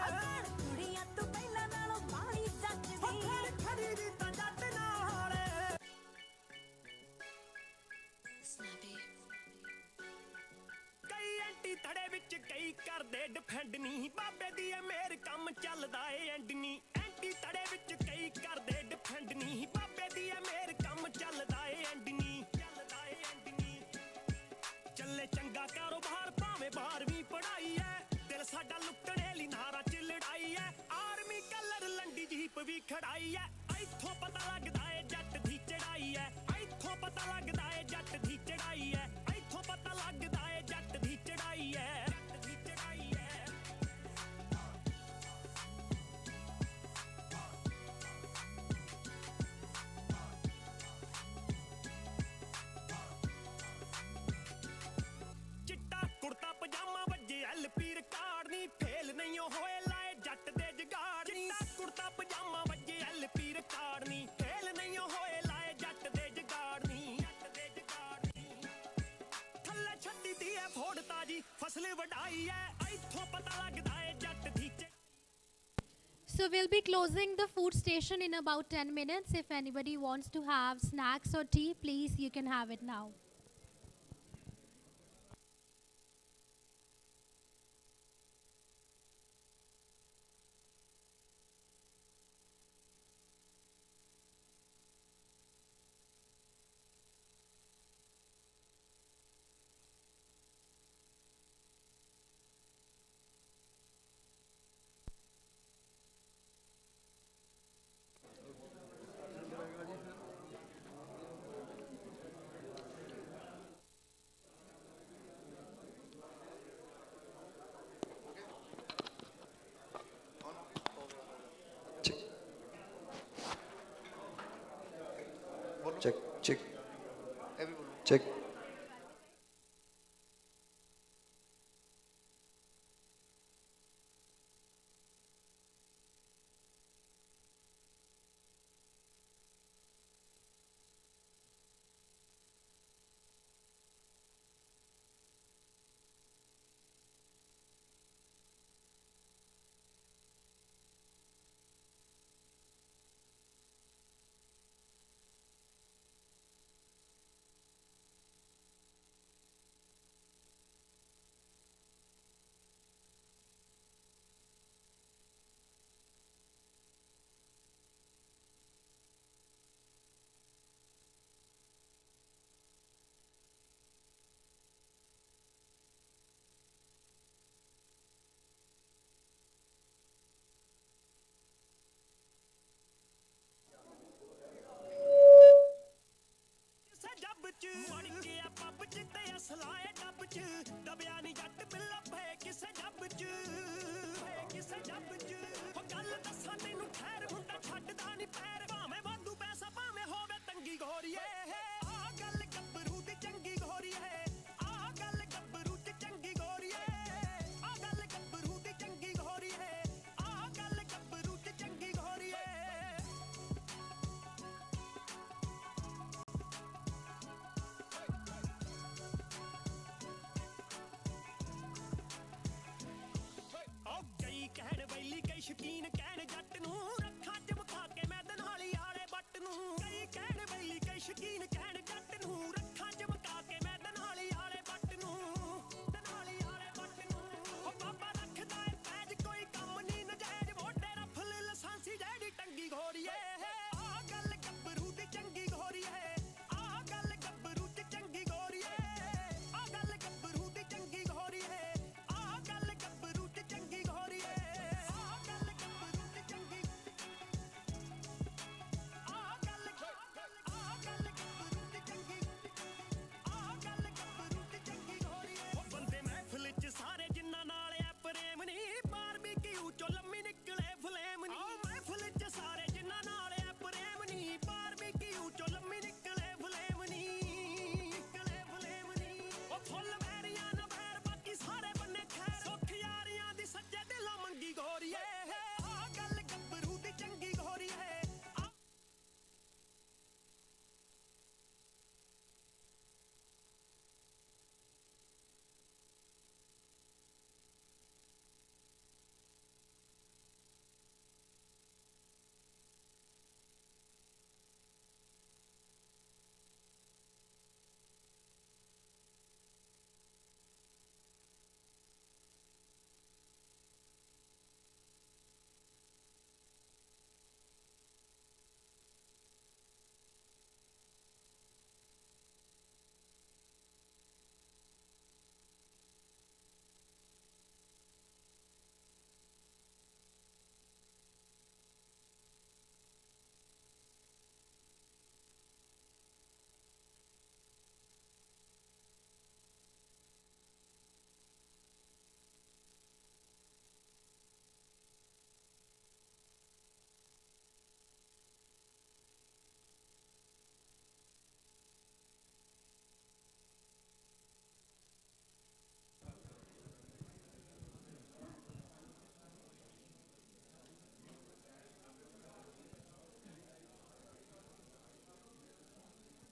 ਕਹਿਣ ਕੁੜੀਆਂ ਤੂੰ ਪਹਿਲਾਂ ਨਾਲੋਂ ਬਾਹਲੀ ਜੱਚਦੀ ਉਹ ਫਿਰ ਖੜੀ ਵੀ ਤਾਂ ਜੱਟ ਨਾਲ ਐ ਕਈ ਐਂਟੀ ਧੜੇ ਵਿੱਚ ਕਈ ਕਰਦੇ ਡਿਫੈਂਡ ਨਹੀਂ ਬਾਬੇ ਦੀ ਐ ਮੇਰ ਕੰਮ ਚੱਲਦਾ ਏ ਐਂਡ ਨਹੀਂ ਐਂਟੀ ਧੜੇ ਵਿੱਚ ਕਈ ਕਰਦੇ ਡਿਫੈਂਡ ਨਹੀਂ ਬਾਬੇ ਦੀ ਐ ਮੇਰ ਕੰਮ ਚੱਲਦਾ ਏ ਐਂਡ ਨਹੀਂ ਚੱਲਦਾ ਏ ਐਂਡ ਨਹੀਂ ਚੱਲੇ ਚੰਗਾ ਕਾਰੋਬਾਰ ਭਾਵੇਂ 12ਵੀਂ ਪੜਾਈ ਐ ਦਿਲ ਸਾਡਾ ਲੁੱਟਣੇ ਲਈ ਨਾਰਾ ਚ ਲੜਾਈ ਐ ਆਰਮੀ ਕਲਰ ਲੰਡੀ ਜੀਪ ਵੀ ਖੜਾਈ ਐ ਇੱਥੋਂ ਪਤਾ ਲੱਗਦਾ ਏ ਜੱਟ ਦੀ ਚੜਾਈ ਐ ਇੱਥੋਂ ਪਤਾ ਲੱਗਦਾ ਏ ਜੱਟ ਦੀ ਚੜਾਈ ਐ ਇੱਥੋਂ ਪਤਾ ਲੱਗਦਾ ਏ ਜੱਟ ਦੀ ਚੜਾਈ ਐ ਜੱਟ ਦੀ ਚੜਾਈ ਐ ਚਿੱਟਾ ਕੁੜਤਾ ਪਜਾਮਾ ਵੱਜੇ ਐਲਪੀ ਰਿਕਾਰਡ ਨਹੀਂ ਫੇਲ ਨਹੀਂ ਹੋਏ ਲਾਏ ਜੱਟ ਦੇ ਜਗਾੜ ਚਿੱਟਾ ਕੁੜਤਾ ਪਜਾਮਾ ਵੱਜੇ ਐਲਪੀ ਰਿਕਾਰਡ ਨਹੀਂ ਫੇਲ ਨਹੀਂ ਹੋਏ ਲਾਏ ਜੱਟ ਦੇ ਜਗਾੜ ਨਹੀਂ ਜੱਟ ਦੇ ਜਗਾੜ ਨਹੀਂ ਥੱਲੇ ਛੱਡੀ ਦੀ ਐ ਫੋੜ ਤਾਜੀ ਫਸਲ ਵਢਾਈ ਐ ਇੱਥੋਂ ਪਤਾ ਲੱਗਦਾ ਏ ਜੱਟ ਦੀ So we'll be closing the food station in about 10 minutes. If anybody wants to have snacks or tea, please, you can have it now. Check, check, check. ਕਿਸੇ ਜੱਬ ਚ ਵੜ ਕੇ ਆ ਪੱਬ ਚ ਤੇ ਅਸਲਾਏ ਡੱਬ ਚ ਦਬਿਆ ਨੀ ਜੱਟ ਬਿੱਲਾ ਪਏ ਕਿਸੇ ਜੱਬ ਚ ਪਏ ਕਿਸੇ ਜੱਬ ਚ ਉਹ ਗੱਲ ਦੱਸਾਂ ਤੈਨੂੰ ਖੈਰ ਹੁੰਦਾ ਛੱਡਦਾ ਨੀ ਪੈਰ ਭਾਵੇਂ ਵਾਧੂ ਪੈਸਾ ਭਾਵੇਂ ਹੋਵੇ ਤੰਗੀ ਗੋਰੀਏ ਆਹ ਗੱਲ ਗੱਭਰੂ ਦੀ ਚੰਗੀ ਗੋਰੀਏ ਆਹ ਗੱਲ ਗੱਭਰੂ ਦੀ ਚੰਗੀ ਗੋਰੀਏ ਆਹ ਗੱਲ ਗੱਭਰੂ ਦੀ ਚੰਗੀ ਗੋਰੀਏ ਆਹ ਗੱਲ ਗੱਭਰੂ ਦੀ ਚੰਗੀ ਗੋਰੀਏ ਉਹ ਕਈ ਕਹਿਣ ਬੈਲੀ ਕਈ ਸ਼ਕੀਨ ਕਹਿਣ ਜੱਟ ਨੂੰ ਰੱਖਾਂ ਚਮਕਾ ਕੇ ਮੈਂ ਦਨਾਲੀ ਵਾਲੇ ਬੱਟ ਨੂੰ ਕਈ ਕਹਿਣ ਬੈਲੀ ਕਈ ਸ਼ਕੀਨ ਕਹਿਣ ਜੱਟ ਨੂੰ ਰੱਖਾਂ ਚਮਕਾ ਕੇ ਮੈਂ ਦਨਾਲੀ ਵਾਲੇ ਬੱਟ ਨੂੰ ਦਨਾਲੀ ਵਾਲੇ ਬੱਟ ਨੂੰ ਉਹ ਬਾਬਾ ਰੱਖਦਾ ਏ ਪੈਜ ਕੋਈ ਕੰਮ ਨਹੀਂ ਨਜਾਇਜ਼ ਵੋਟੇ ਰਫਲ ਲਸਾਂਸੀ ਜਿਹੜੀ ਟੰਗੀ ਘੋੜੀਏ ਆਹ ਗੱਲ ਗੱਭਰੂ ਦੀ ਚੰਗੀ ਘੋੜੀਏ ਆਹ ਗੱਲ ਗੱਭਰੂ ਦੀ ਚੰਗੀ ਘੋੜੀਏ ਆਹ ਗੱਲ ਗੱਭਰੂ ਦੀ ਚੰਗੀ ਘੋੜੀਏ ਆਹ ਗੱਲ ਗੱਭਰੂ ਦੀ ਚੰਗੀ ਘੋੜੀਏ ਆਹ ਗੱਲ ਗੱਭਰੂ ਦੀ ਚੰਗੀ ਆਹ ਗੱਲ ਗੱਭਰੂ ਦੀ ਚੰਗੀ ਆਹ ਗੱਲ ਗੱਭਰੂ ਦੀ ਚੰਗੀ ਘੋੜੀਏ ਉਹ ਬੰਦੇ ਮਹਿਫਿਲ ਚ ਸਾਰੇ ਜਿੰਨਾ ਨਾਲ ਐ ਪ੍ਰੇਮ ਨਹੀਂ ਬਾਰਬੀਕਿਊ ਚੋਂ ਲੰਮੀ ਨਿਕਲੇ ਫਲੇਮ ਨਹੀਂ ਮਹਿਫਿਲ ਚ ਸਾਰੇ ਜਿੰਨਾ ਨਾਲ ਐ ਪ੍ਰੇਮ ਨਹੀਂ ਬਾਰਬੀਕਿਊ ਚੋਂ ਲੰਮੀ ਨਿਕਲੇ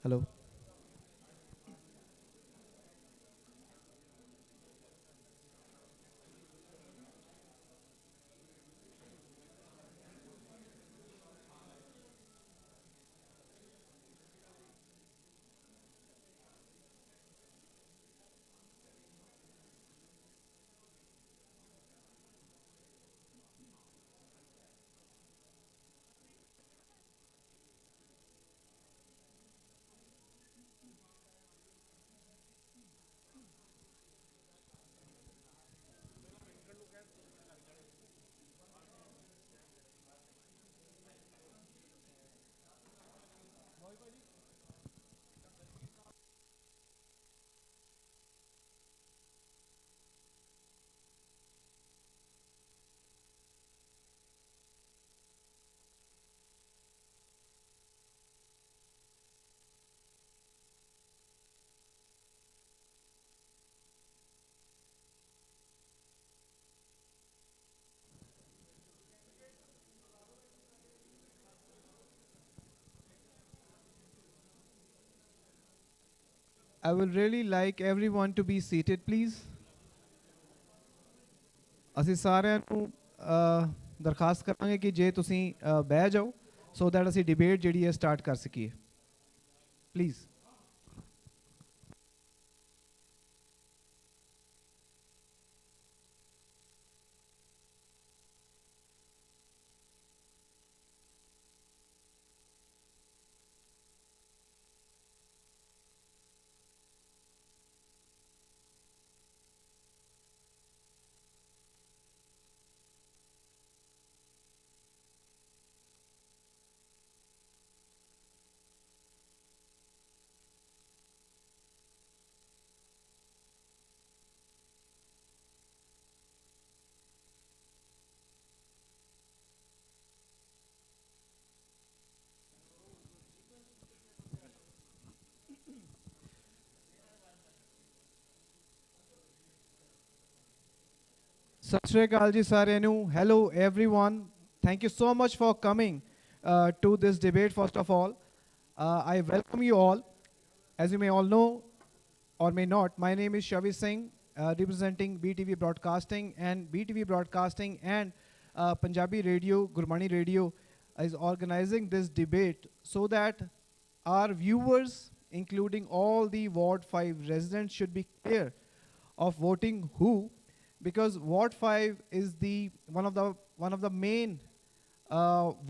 Hello. I would really like everyone to be seated, please. ਅਸੀਂ ਸਾਰਿਆਂ ਨੂੰ ਦਰਖਾਸਤ ਕਰਾਂਗੇ ਕਿ ਜੇ ਤੁਸੀਂ ਬਹਿ ਜਾਓ ਸੋ ਦੈਟ ਅਸੀਂ ਡਿਬੇਟ ਜਿਹੜੀ ਹੈ ਸਟਾਰਟ ਕਰ ਸਕੀਏ ਪਲੀਜ਼ ਸਤਿ ਸ਼੍ਰੀ ਅਕਾਲ ਜੀ ਸਾਰਿਆਂ ਨੂੰ hello everyone thank you so much for coming to this debate first of all I welcome you all as you may all know or may not my name is Shavi Singh representing BTV Broadcasting and BTV Broadcasting and Punjabi Radio Gurmani Radio is organizing this debate so that our viewers including all the Ward 5 residents should be clear of voting who because Ward 5 is the one of the main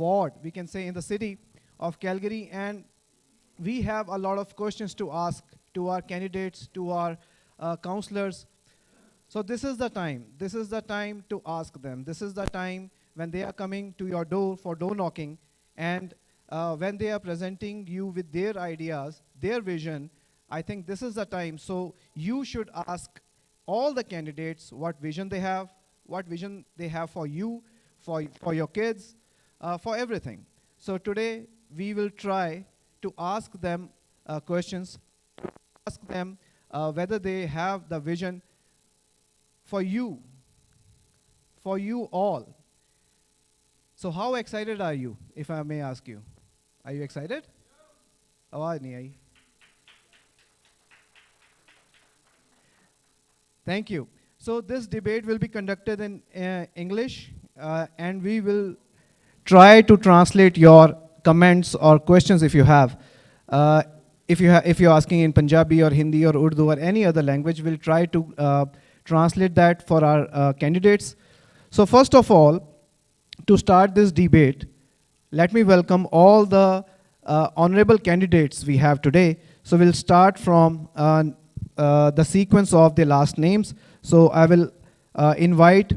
ward we can say in the city of Calgary and we have a lot of questions to ask to our candidates to our councillors so this is the time to ask them this is the time when they are coming to your door for door knocking and when they are presenting you with their ideas their vision I think this is the time so you should ask all the candidates what vision they have for you for your kids for everything so today we will try to ask them questions ask them whether they have the vision for you all so how excited are you if I may ask you are you excited आवाज नहीं आई Thank you. So this debate will be conducted in English and we will try to translate your comments or questions if you have. If you're asking in Punjabi or Hindi or Urdu or any other language, we'll try to translate that for our candidates. So first of all, to start this debate, let me welcome all the honorable candidates we have today. So we'll start from the sequence of the last names. So I will invite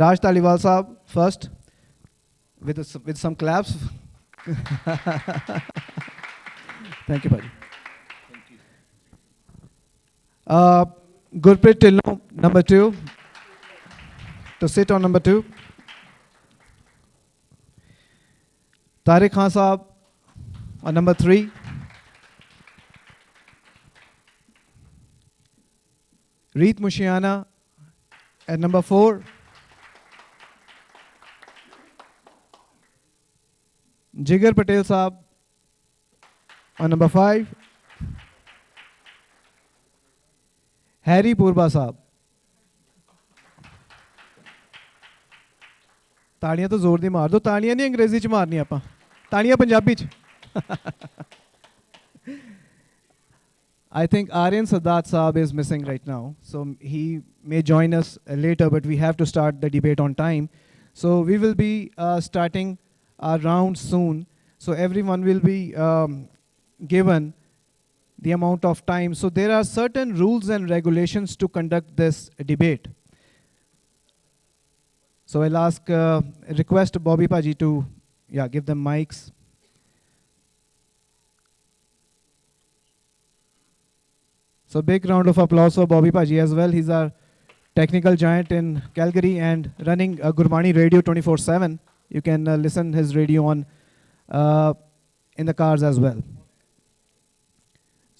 Raj Taliwal Saab first with some claps. Thank you, buddy. Thank you. Gurpreet Tilno, number 2, to sit on number 2. Tariq Khan Saab on number 3. Reet Mushiana at number 4. Jigar Patel Saab on number 5. Harry पूर्वा साहब। तालियां तो जोर दी मार दो, तालियां नहीं अंग्रेजी च मारनी आपां, तालियां पंजाबी च। I think Aryan Sadat Saab is missing right now, so he may join us later, but we have to start the debate on time. So we will be starting our round soon. So everyone will be given the amount of time. So there are certain rules and regulations to conduct this debate. So I'll ask, request Bobby Paji to give them mics. So big round of applause for Bobby Paji as well. He's our technical giant in Calgary and running Gurbani Radio 24/7. You can listen his radio on in the cars as well.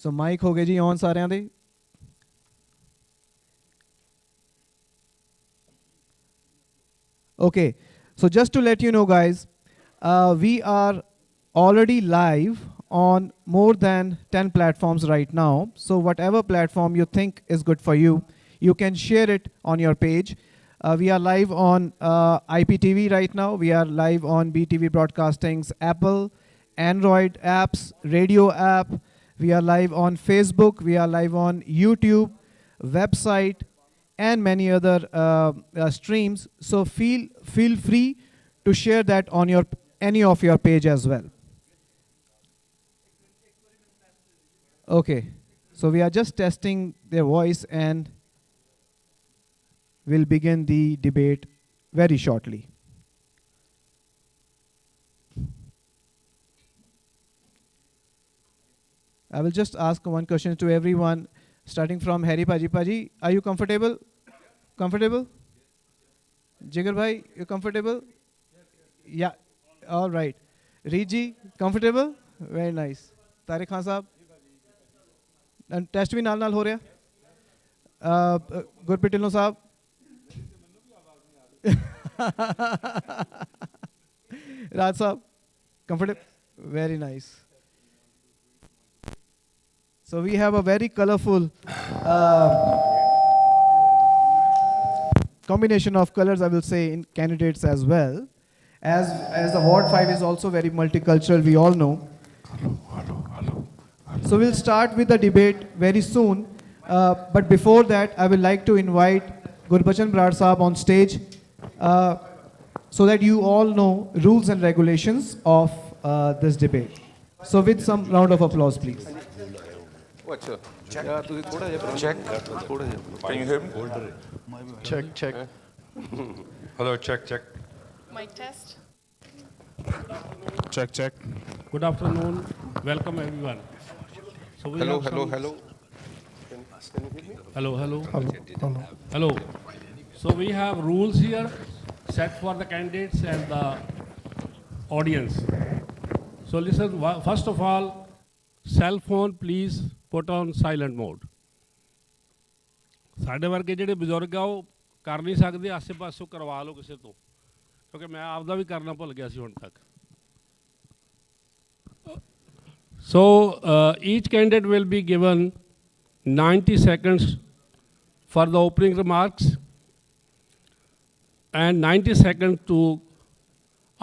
So mic ho gaye ji on sareyan de. Okay, so just to let you know guys, we are already live on more than 10 platforms right now. So whatever platform you think is good for you, you can share it on your page. We are live on IPTV right now. We are live on BTV Broadcasting's Apple, Android apps, radio app. We are live on Facebook. We are live on YouTube, website, and many other streams. So feel free to share that on your any of your page as well. Okay, so we are just testing their voice and we'll begin the debate very shortly. I will just ask one question to everyone, starting from Harry Paji. Paji, are you comfortable? Comfortable? Jigar bhai, you comfortable? Yeah, all right. Riji, comfortable? Very nice. Tariq Khan Saab? And test भी नाल हो रहा गुरप्रीत ढिल्लों साहब राज साहब comfortable? Very nice. So we have a very colorful combination of colors, I will say, in candidates as well. As the Ward 5 is also very multicultural, we all know. So we'll start with the debate very soon. But before that, I would like to invite Gurbachan Brar Saab on stage so that you all know rules and regulations of this debate. So with some round of applause, please. Check. Can you hear me? Check. Hello, check. Mic test. Check. Good afternoon. Welcome everyone. So we Hello. have some- Can you hear me? Hello. So we have rules here set for the candidates and the audience. So listen, first of all, cell phone please put on silent mode. ਸਾਡੇ ਵਰਗੇ ਜਿਹੜੇ ਬਜ਼ੁਰਗ ਆ ਉਹ ਕਰ ਨਹੀਂ ਸਕਦੇ, ਆਸੇ ਪਾਸੋਂ ਕਰਵਾ ਲਓ ਕਿਸੇ ਤੋਂ, ਕਿਉਂਕਿ ਮੈਂ ਆਪਦਾ ਵੀ ਕਰਨਾ ਭੁੱਲ ਗਿਆ ਸੀ ਹੁਣ ਤੱਕ. So each candidate will be given 90 seconds for the opening remarks and 90 seconds to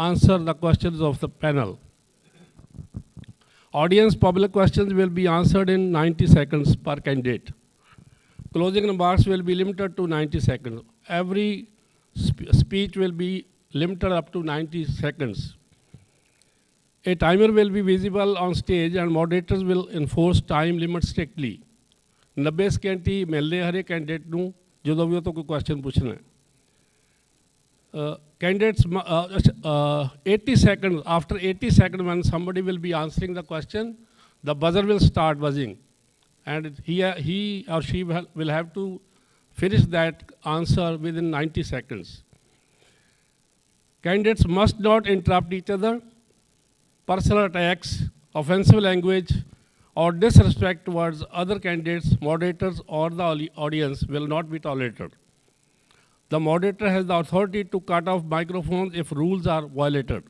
answer the questions of the panel. Audience public questions will be answered in 90 seconds per candidate. Closing remarks will be limited to 90 seconds. Every speech will be limited up to 90 seconds. A timer will be visible on stage and moderators will enforce time limit strictly. 90 second ਹੀ ਮਿਲਦੇ ਹਰੇ candidate ਨੂੰ ਜਦੋਂ ਵੀ ਉਹ ਤੋਂ ਕੋਈ question ਪੁੱਛਣਾ ਹੈ. Candidates 80 seconds, after 80 seconds when somebody will be answering the question, the buzzer will start buzzing and he or she will have to finish that answer within 90 seconds. Candidates must not interrupt each other. Personal attacks, offensive language, or disrespect towards other candidates, moderators, or the audience will not be tolerated. The moderator has the authority to cut off microphones if rules are violated.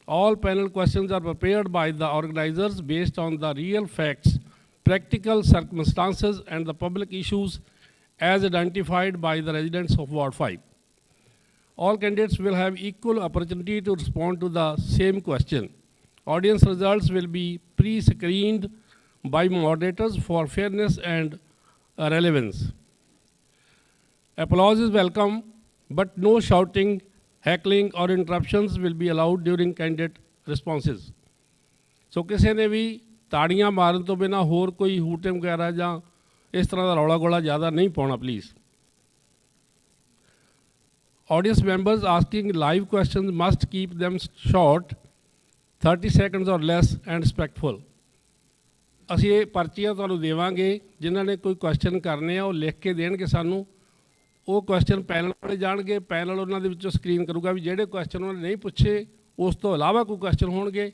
All panel questions are prepared by the organizers based on the real facts, practical circumstances, and the public issues as identified by the residents of Ward 5. All candidates will have equal opportunity to respond to the same question. Audience results will be pre-screened by moderators for fairness and relevance. Applause is welcome, but no shouting, heckling or interruptions will be allowed during candidate responses. So ਕਿਸੇ ਨੇ ਵੀ ਤਾੜੀਆਂ ਮਾਰਨ ਤੋਂ ਬਿਨਾਂ ਹੋਰ ਕੋਈ ਹੂਟਮ ਵਗੈਰਾ ਜਾਂ ਇਸ ਤਰ੍ਹਾਂ ਦਾ ਰੌਲਾ ਗੋਲਾ ਜ਼ਿਆਦਾ ਨਹੀਂ ਪਾਉਣਾ please. Audience members asking live questions must keep them short, 30 seconds or less and respectful. ਅਸੀਂ ਇਹ ਪਰਚੀਆਂ ਤੁਹਾਨੂੰ ਦੇਵਾਂਗੇ ਜਿਨ੍ਹਾਂ ਨੇ ਕੋਈ ਕੁਐਸਚਨ ਕਰਨੇ ਆ ਉਹ ਲਿਖ ਕੇ ਦੇਣਗੇ ਸਾਨੂੰ ਉਹ ਕੁਐਸਚਨ ਪੈਨਲ ਵਾਲੇ ਜਾਣਗੇ ਪੈਨਲ ਉਹਨਾਂ ਦੇ ਵਿੱਚੋਂ ਸਕਰੀਨ ਕਰੂਗਾ ਵੀ ਜਿਹੜੇ ਕੁਐਸਚਨ ਉਹਨਾਂ ਨੇ ਨਹੀਂ ਪੁੱਛੇ ਉਸ ਤੋਂ ਇਲਾਵਾ ਕੋਈ ਕੁਐਸਚਨ ਹੋਣਗੇ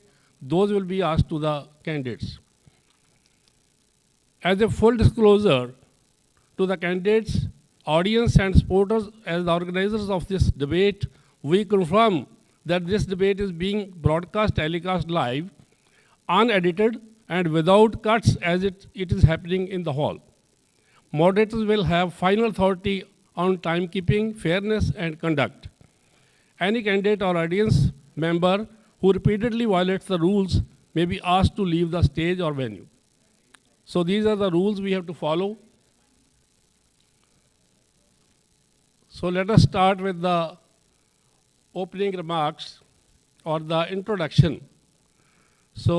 those will be asked to the candidates. As a full disclosure to the candidates, audience and supporters, as the organizers of this debate, we confirm that this debate is being broadcast, telecast live, unedited and without cuts as it is happening in the hall. Moderators will have final authority on timekeeping, fairness and conduct. Any candidate or audience member who repeatedly violates the rules may be asked to leave the stage or venue. So these are the rules we have to follow. So let us start with the opening remarks or the introduction. So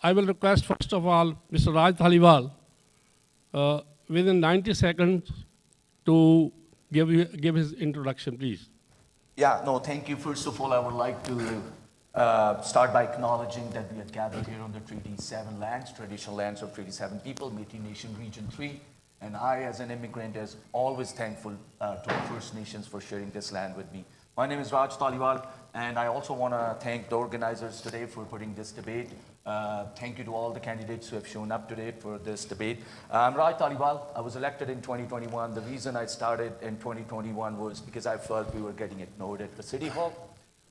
I will request first of all Mr. Raj Thaliwal within 90 seconds to give his introduction, please. Yeah, no, thank you. First of all, I would like to start by acknowledging that we are gathered here on the Treaty 7 lands, traditional lands of Treaty 7 people, Métis Nation Region 3. And I, as an immigrant, is always thankful to the First Nations for sharing this land with me. My name is Raj Thaliwal, and I also want to thank the organizers today for putting this debate. Thank you to all the candidates who have shown up today for this debate. I'm Raj Thaliwal. I was elected in 2021. The reason I started in 2021 was because I felt we were getting ignored at the City Hall.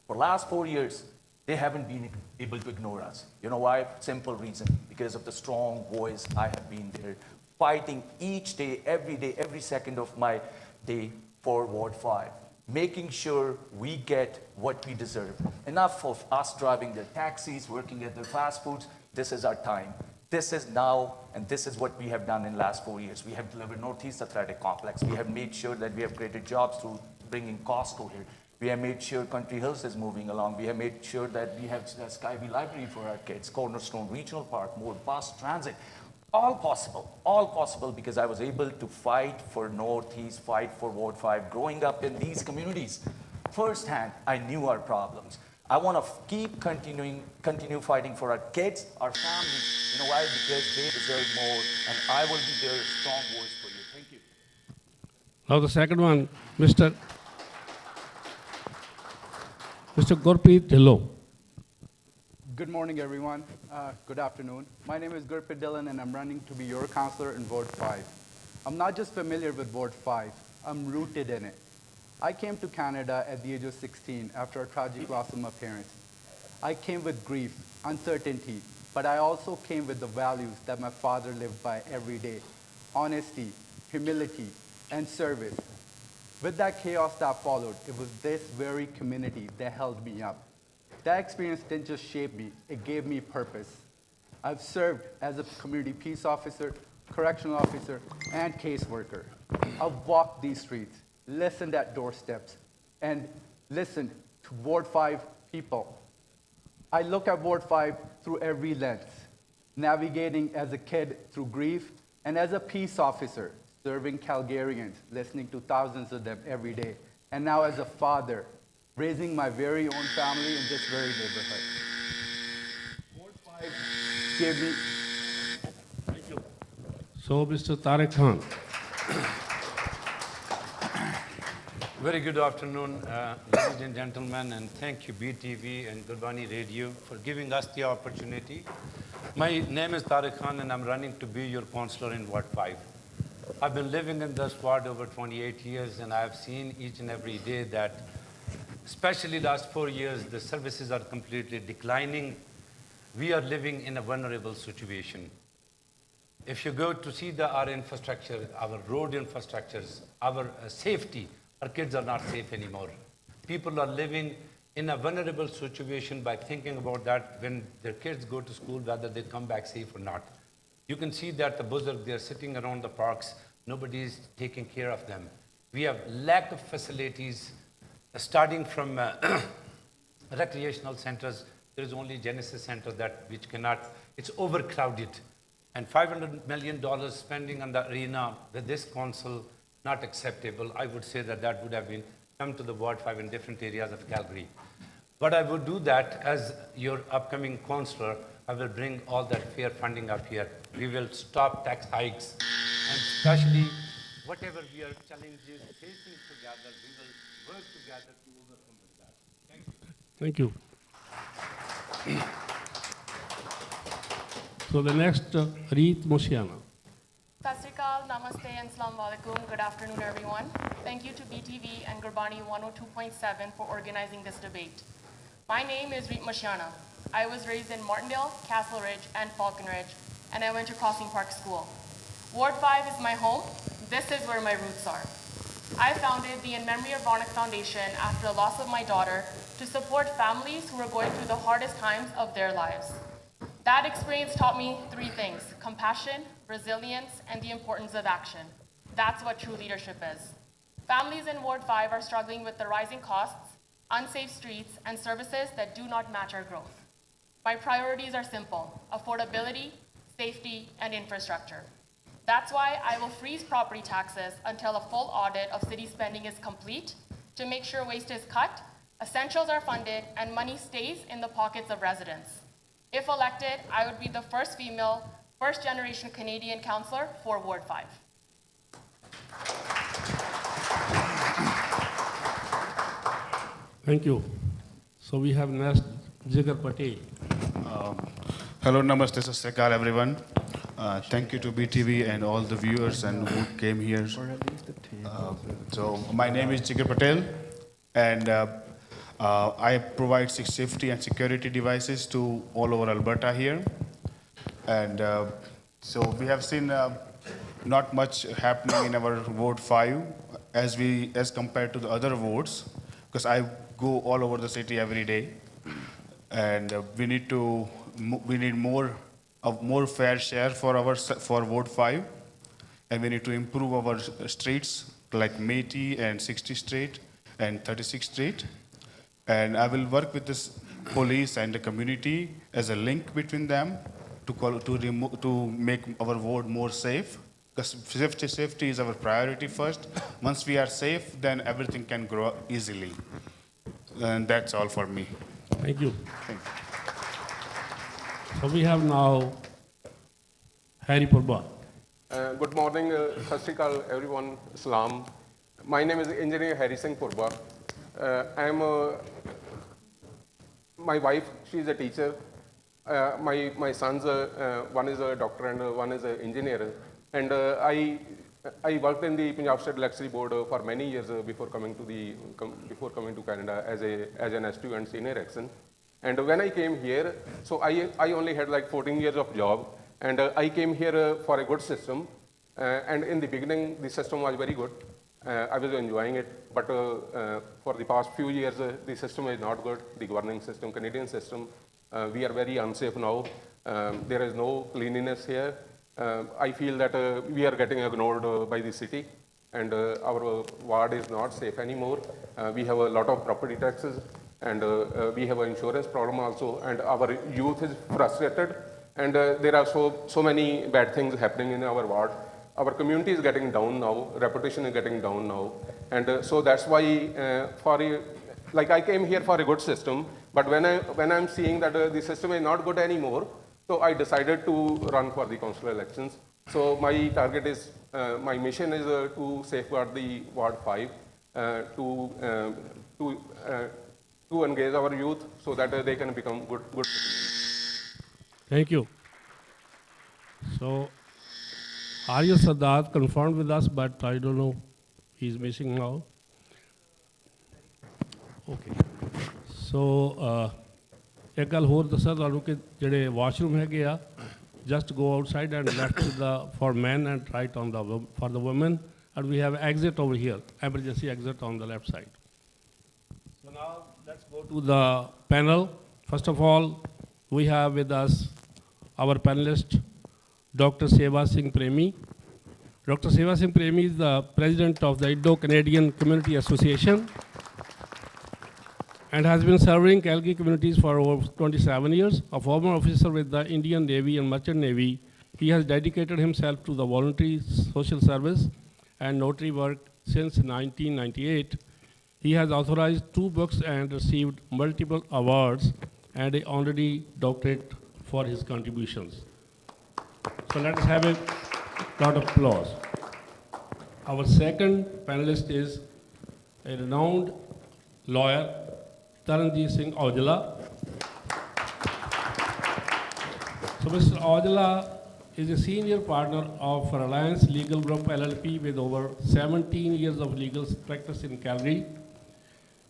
For the last 4 years, they haven't been able to ignore us. You know why? Simple reason. Because of the strong voice I have been there, fighting each day, every second of my day for Ward 5. Making sure we get what we deserve. Enough of us driving their taxis, working at their fast foods. This is our time. This is now, and this is what we have done in the last 4 years. We have delivered Northeast Athletic Complex. We have made sure that we have created jobs through bringing Costco here. We have made sure Country Hills is moving along. We have made sure that we have a Skyview Library for our kids, Cornerstone Regional Park, more bus transit. All possible because I was able to fight for Northeast, fight for Ward 5, growing up in these communities. Firsthand, I knew our problems. I want to continue fighting for our kids, our families. You know why? Because they deserve more, and I will be their strong voice for you. Thank you. Now the second one, Mr. Gurpreet Dhillon. Good morning, everyone. Good afternoon. My name is Gurpreet Dhillon, and I'm running to be your councillor in Ward 5. I'm not just familiar with Ward 5, I'm rooted in it. I came to Canada at the age of 16 after a tragic loss of my parents. I came with grief, uncertainty, but I also came with the values that my father lived by every day: honesty, humility, and service. With that chaos that followed, it was this very community that held me up. That experience didn't just shape me, it gave me purpose. I've served as a community peace officer, correctional officer, and caseworker. I've walked these streets, listened at doorsteps, and listened to Ward 5 people. I look at Ward 5 through every lens, navigating as a kid through grief, and as a peace officer, serving Calgarians, listening to thousands of them every day, and now as a father, raising my very own family in this very neighborhood. Ward 5 gave me... Thank you. So, Mr. Tariq Khan. Very good afternoon, ladies and gentlemen, and thank you, BTV and Gurbani Radio, for giving us the opportunity. My name is Tariq Khan, and I'm running to be your councillor in Ward 5. I've been living in this ward over 28 years, and I've seen each and every day that, especially last 4 years, the services are completely declining. We are living in a vulnerable situation. If you go to see our infrastructure, our road infrastructures, our safety, our kids are not safe anymore. People are living in a vulnerable situation by thinking about that when their kids go to school, whether they come back safe or not. You can see that the Buzurg, they're sitting around the parks, nobody is taking care of them. We have lack of facilities, starting from recreational centers. There is only Genesis Center which cannot, it's overcrowded. And $500 million spending on the arena with this council, not acceptable. I would say that would have been come to the Ward 5 in different areas of Calgary. But I would do that as your upcoming councillor. I will bring all that fair funding up here. We will stop tax hikes, and especially whatever we are challenges facing together, we will work together to overcome with that. Thank you. Thank you. So the next, Reet Moshiana. Sat Sri Akal, Namaste and Assalamu Alaikum. Good afternoon, everyone. Thank you to BTV and Gurbani 102.7 for organizing this debate. My name is Reet Moshiana. I was raised in Martindale, Castle Ridge, and Falcon Ridge, and I went to Crossing Park School. Ward 5 is my home. This is where my roots are. I founded the In Memory of Ronak Foundation after the loss of my daughter to support families who were going through the hardest times of their lives. That experience taught me three things: compassion, resilience, and the importance of action. That's what true leadership is. Families in Ward 5 are struggling with the rising costs, unsafe streets, and services that do not match our growth. My priorities are simple: affordability, safety, and infrastructure. That's why I will freeze property taxes until a full audit of city spending is complete to make sure waste is cut, essentials are funded, and money stays in the pockets of residents. If elected, I would be the first female, first-generation Canadian councillor for Ward 5. Thank you. So we have next Jigar Patel. Hello, namaste, Sat Sri Akal, everyone. Thank you to BTV and all the viewers and who came here. So my name is Jigar Patel, and I provide safety and security devices to all over Alberta here. And so we have seen not much happening in our Ward 5 as compared to the other wards, because I go all over the city every day, and we need more fair share for Ward 5, and we need to improve our streets like Métis and 60th Street and 36th Street. And I will work with this police and the community as a link between them to make our ward more safe. Because safety is our priority first. Once we are safe, then everything can grow easily. And that's all for me. Thank you. So we have now Harry Purba. Good morning, Sat Sri Akal, everyone. Salam. My name is Engineer Harry Singh Purba. My wife, she is a teacher. My sons, one is a doctor and one is an engineer. And I worked in the Punjab State Electricity Board for many years before coming to Canada as an S2 and senior exon. And when I came here, so I only had like 14 years of job, and I came here for a good system. And in the beginning, the system was very good. I was enjoying it, but for the past few years, the system is not good. The governing system, Canadian system, we are very unsafe now. There is no cleanliness here. I feel that we are getting ignored by the city, and our ward is not safe anymore. We have a lot of property taxes, and we have an insurance problem also, and our youth is frustrated, and there are so many bad things happening in our ward. Our community is getting down now, reputation is getting down now, and so that's why I came here for a good system, but when I'm seeing that the system is not good anymore, so I decided to run for the council elections. So my target is, my mission is to safeguard the Ward 5, to engage our youth so that they can become good citizens. Thank you. So Arya Sadat confirmed with us, but I don't know, he's missing now. Okay. So, एक गल होर दसा तुहानू कि जिहड़े washroom हैगे आ just go outside and left for men and right on for the women. And we have exit over here, emergency exit on the left side. So now let's go to the panel. First of all, we have with us our panelist, Dr. Seva Singh Premi. Dr. Seva Singh Premi is the president of the Indo-Canadian Community Association and has been serving Calgary communities for over 27 years. A former officer with the Indian Navy and Merchant Navy, he has dedicated himself to the voluntary social service and notary work since 1998. He has authorized 2 books and received multiple awards and an honorary doctorate for his contributions. So let us have a lot of applause. Our second panelist is a renowned lawyer, Taranjit Singh Aujla. So Mr. Aujla is a senior partner of Reliance Legal Group LLP with over 17 years of legal practice in Calgary.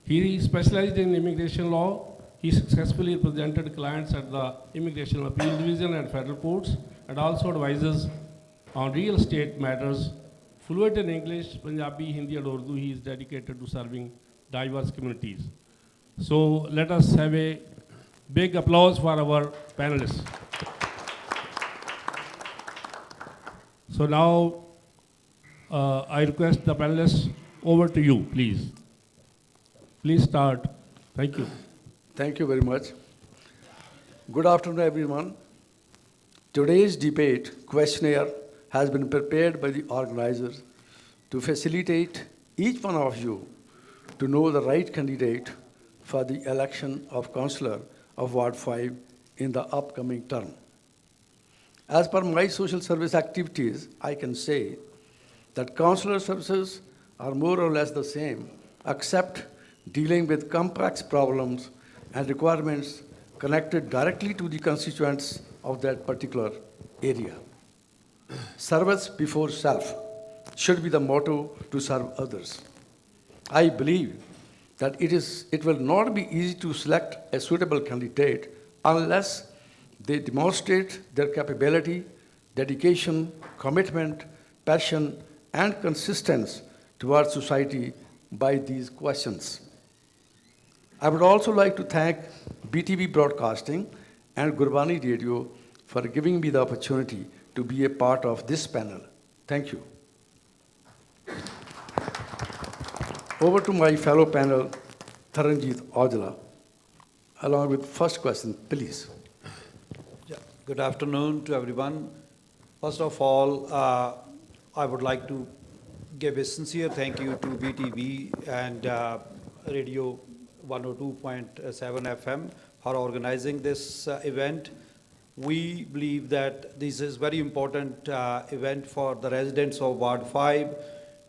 He specialized in immigration law. He successfully represented clients at the Immigration Appeal Division and federal courts, and also advises on real estate matters. Fluent in English, Punjabi, Hindi, and Urdu, he is dedicated to serving diverse communities. So let us have a big applause for our panelists. So now I request the panelists, over to you, please. Please start. Thank you. Thank you very much. Good afternoon, everyone. Today's debate questionnaire has been prepared by the organizers to facilitate each one of you to know the right candidate for the election of Councillor of Ward 5 in the upcoming term. As per my social service activities, I can say that councillor services are more or less the same, except dealing with complex problems and requirements connected directly to the constituents of that particular area. Service before self should be the motto to serve others. I believe that it will not be easy to select a suitable candidate unless they demonstrate their capability, dedication, commitment, passion, and consistency towards society by these questions. I would also like to thank BTV Broadcasting and Gurbani Radio for giving me the opportunity to be a part of this panel. Thank you. Over to my fellow panel, Taranjit Aujla, along with first question, please. Yeah. Good afternoon to everyone. First of all, I would like to give a sincere thank you to BTV and Radio 102.7 FM for organizing this event. We believe that this is very important event for the residents of Ward 5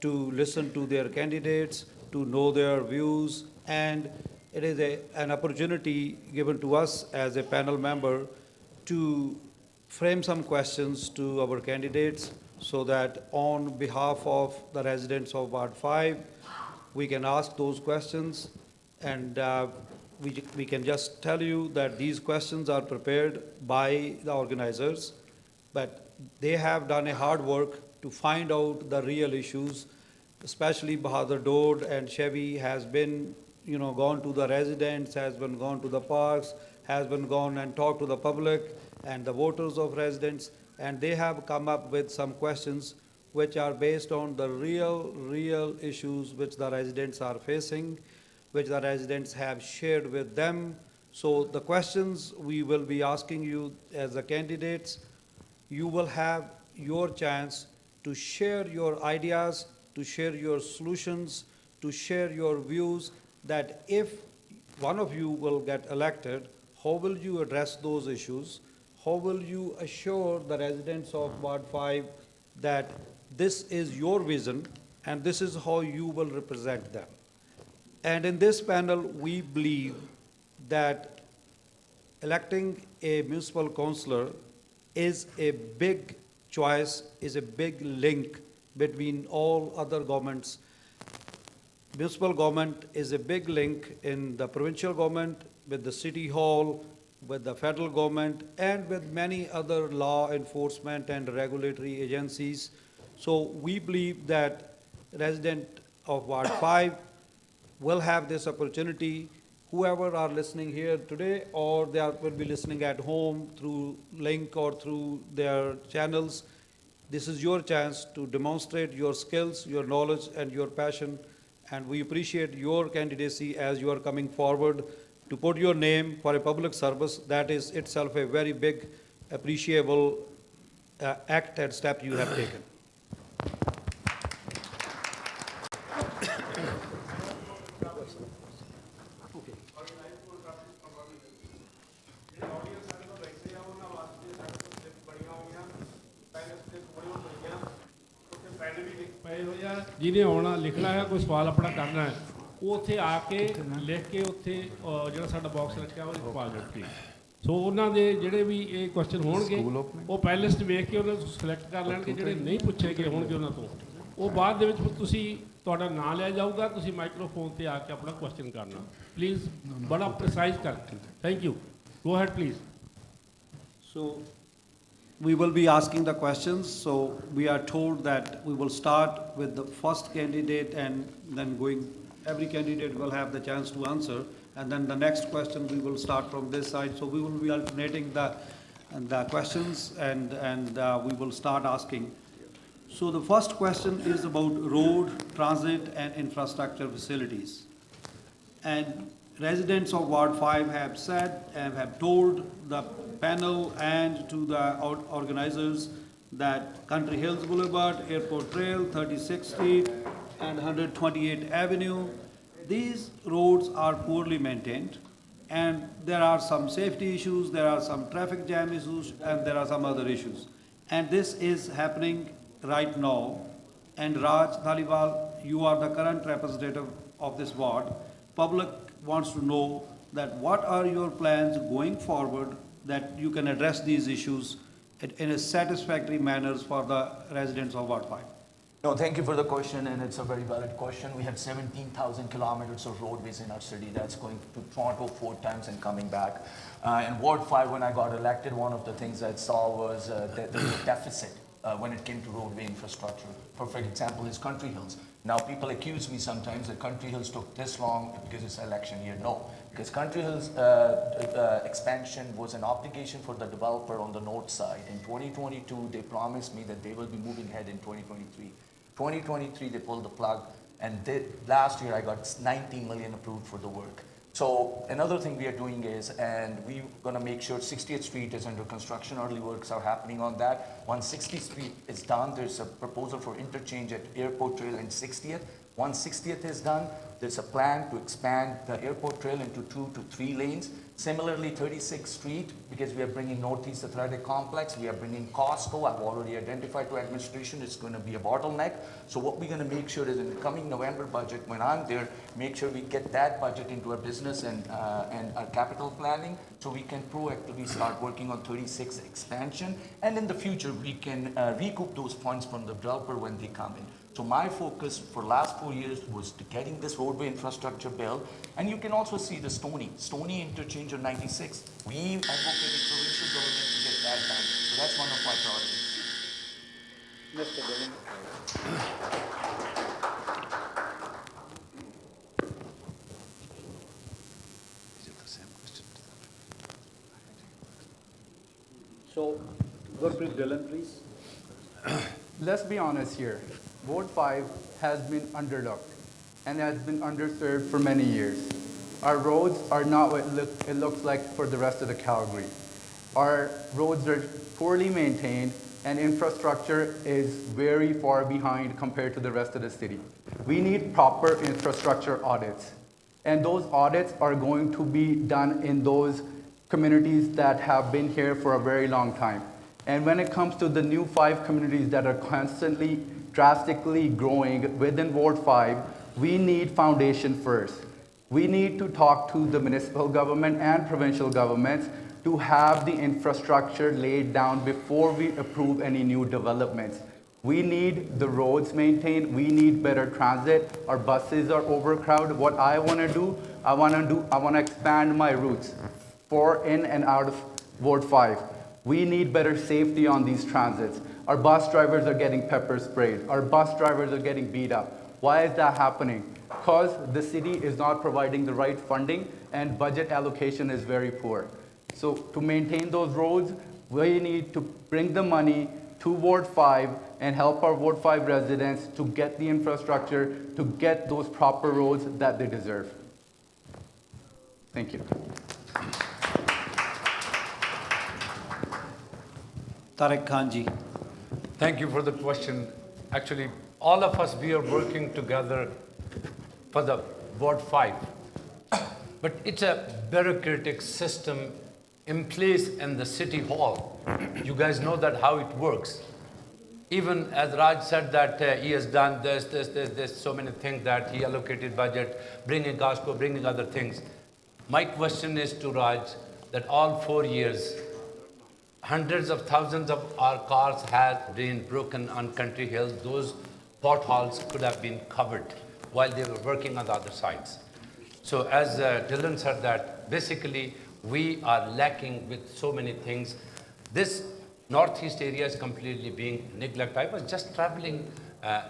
to listen to their candidates, to know their views, and it is an opportunity given to us as a panel member to frame some questions to our candidates so that on behalf of the residents of Ward 5, we can ask those questions, and we can just tell you that these questions are prepared by the organizers, but they have done a hard work to find out the real issues, especially Bahadur Dode and Chevy has been, gone to the residents, has been gone to the parks, has been gone and talked to the public and the voters of residents, and they have come up with some questions which are based on the real issues which the residents are facing, which the residents have shared with them. So the questions we will be asking you as the candidates, you will have your chance to share your ideas, to share your solutions, to share your views, that if one of you will get elected, how will you address those issues? How will you assure the residents of Ward 5 that this is your vision and this is how you will represent them? And in this panel, we believe that electing a municipal councillor is a big choice, is a big link between all other governments. Municipal government is a big link in the provincial government with the city hall, with the federal government, and with many other law enforcement and regulatory agencies. So we believe that resident of Ward 5 will have this opportunity. Whoever are listening here today, or will be listening at home through link or through their channels, this is your chance to demonstrate your skills, your knowledge, and your passion. And we appreciate your candidacy as you are coming forward to put your name for a public service. That is itself a very big, appreciable act and step you have taken. ਜਿਹਨੇ ਆਉਣਾ ਲਿਖਣਾ ਹੈ ਕੋਈ ਸਵਾਲ ਆਪਣਾ ਕਰਨਾ ਹੈ ਉਹ ਉੱਥੇ ਆ ਕੇ ਲਿਖ ਕੇ ਉੱਥੇ ਜਿਹੜਾ ਸਾਡਾ ਬਾਕਸ ਰੱਖਿਆ ਉਹ ਪਾ ਦਿਓ ਪਲੀਜ਼। ਸੋ ਉਹਨਾਂ ਦੇ ਜਿਹੜੇ ਵੀ ਇਹ ਕੁਐਸਚਨ ਹੋਣਗੇ ਉਹ ਪਹਿਲਿਸਟ ਵੇਖ ਕੇ ਉਹਨਾਂ ਨੂੰ ਸਿਲੈਕਟ ਕਰ ਲੈਣਗੇ, ਜਿਹੜੇ ਨਹੀਂ ਪੁੱਛੇ ਗਏ ਹੋਣਗੇ ਉਹਨਾਂ ਤੋਂ ਉਹ ਬਾਅਦ ਦੇ ਵਿੱਚ ਤੁਸੀਂ ਤੁਹਾਡਾ ਨਾਂ ਲਿਆ ਜਾਊਗਾ, ਤੁਸੀਂ ਮਾਈਕ੍ਰੋਫੋਨ ਤੇ ਆ ਕੇ ਆਪਣਾ ਕੁਐਸਚਨ ਕਰਨਾ ਪਲੀਜ਼, ਬੜਾ ਪ੍ਰੀਸਾਈਜ਼ ਕਰਕੇ। Thank you, go ahead please. So we will be asking the questions. So we are told that we will start with the first candidate and then every candidate will have the chance to answer. And then the next question we will start from this side. So we will be alternating the questions and we will start asking. So the first question is about road, transit and infrastructure facilities. And residents of Ward 5 have said and have told the panel and to the organizers that Country Hills Boulevard, Airport Trail, 36th Street and 128th Avenue, these roads are poorly maintained and there are some safety issues, there are some traffic jam issues and there are some other issues. And this is happening right now. And Raj Dhaliwal, you are the current representative of this ward. Public wants to know that what are your plans going forward that you can address these issues in a satisfactory manner for the residents of Ward 5? No, thank you for the question, and it's a very valid question. We have 17,000 kilometers of roadways in our city. That's going to Toronto 4 times and coming back. In Ward 5, when I got elected, one of the things I saw was that there was a deficit when it came to roadway infrastructure. Perfect example is Country Hills. Now, people accuse me sometimes that Country Hills took this long because it's election year. No, because Country Hills expansion was an obligation for the developer on the north side. In 2022, they promised me that they will be moving ahead in 2023. 2023, they pulled the plug, and last year I got 19 million approved for the work. So another thing we are doing is, and we're going to make sure 60th Street is under construction, early works are happening on that. Once 60th Street is done, there's a proposal for interchange at Airport Trail and 60th. Once 60th is done, there's a plan to expand the Airport Trail into 2 to 3 lanes. Similarly, 36th Street, because we are bringing Northeast Athletic Complex, we are bringing Costco. I've already identified to administration it's going to be a bottleneck. So what we're going to make sure is in the coming November budget, when I'm there, make sure we get that budget into our business and our capital planning, so we can proactively start working on 36 expansion. And in the future, we can recoup those funds from the developer when they come in. So my focus for last 4 years was to getting this roadway infrastructure bill. And you can also see the Stony interchange on 96. We advocated provincial government to get that done. So that's one of my priorities. Mr. Dillon. So, Gurpreet Dillon, please. Let's be honest here. Ward 5 has been underlooked and has been underserved for many years. Our roads are not what it looks like for the rest of the Calgary. Our roads are poorly maintained and infrastructure is very far behind compared to the rest of the city. We need proper infrastructure audits. And those audits are going to be done in those communities that have been here for a very long time. And when it comes to the new 5 communities that are constantly, drastically growing within Ward 5, we need foundation first. We need to talk to the municipal government and provincial governments to have the infrastructure laid down before we approve any new developments. We need the roads maintained. We need better transit. Our buses are overcrowded. What I want to do, I want to expand my routes. for in and out of Ward 5. We need better safety on these transits. Our bus drivers are getting pepper sprayed. Our bus drivers are getting beat up. Why is that happening? Because the city is not providing the right funding and budget allocation is very poor. So to maintain those roads, we need to bring the money to Ward 5 and help our Ward 5 residents to get the infrastructure, to get those proper roads that they deserve. Thank you. Tariq Khanji. Thank you for the question. Actually, all of us, we are working together for the Ward 5. But it's a bureaucratic system in place in the city hall. You guys know that how it works. Even as Raj said that he has done this, so many things that he allocated budget, bringing Gasco, bringing other things. My question is to Raj that all 4 years, hundreds of thousands of our cars have been broken on Country Hills. Those potholes could have been covered while they were working on the other sides. So as Dylan said that, basically we are lacking with so many things. This northeast area is completely being neglected. I was just traveling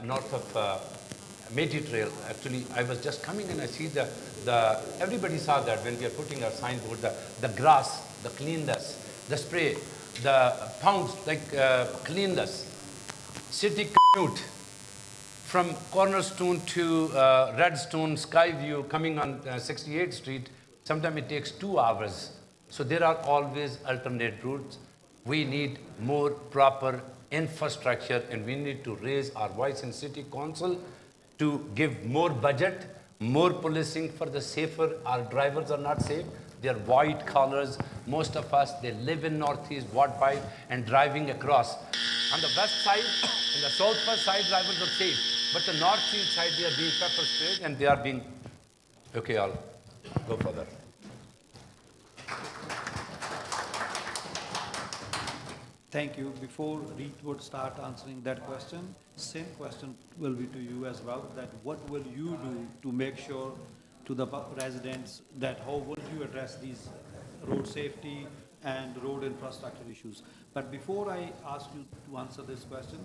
north of Métis Trail. Actually, I was just coming and I see everybody saw that when we are putting our signboard, the grass, the cleanness, the spray, the pounds, like cleanness, city commute from Cornerstone to Redstone, Skyview, coming on 68th Street, sometimes it takes 2 hours. So there are always alternate routes. We need more proper infrastructure and we need to raise our voice in City Council to give more budget, more policing for the safer. Our drivers are not safe. They're white collars. Most of us, they live in Northeast, Ward 5, and driving across. On the west side and the southwest side, drivers are safe. But the northeast side, they are being pepper sprayed and they are being... Okay, I'll go further. Thank you. Before Reet would start answering that question, same question will be to you as well, that what will you do to make sure to the residents that how will you address these road safety and road infrastructure issues? But before I ask you to answer this question,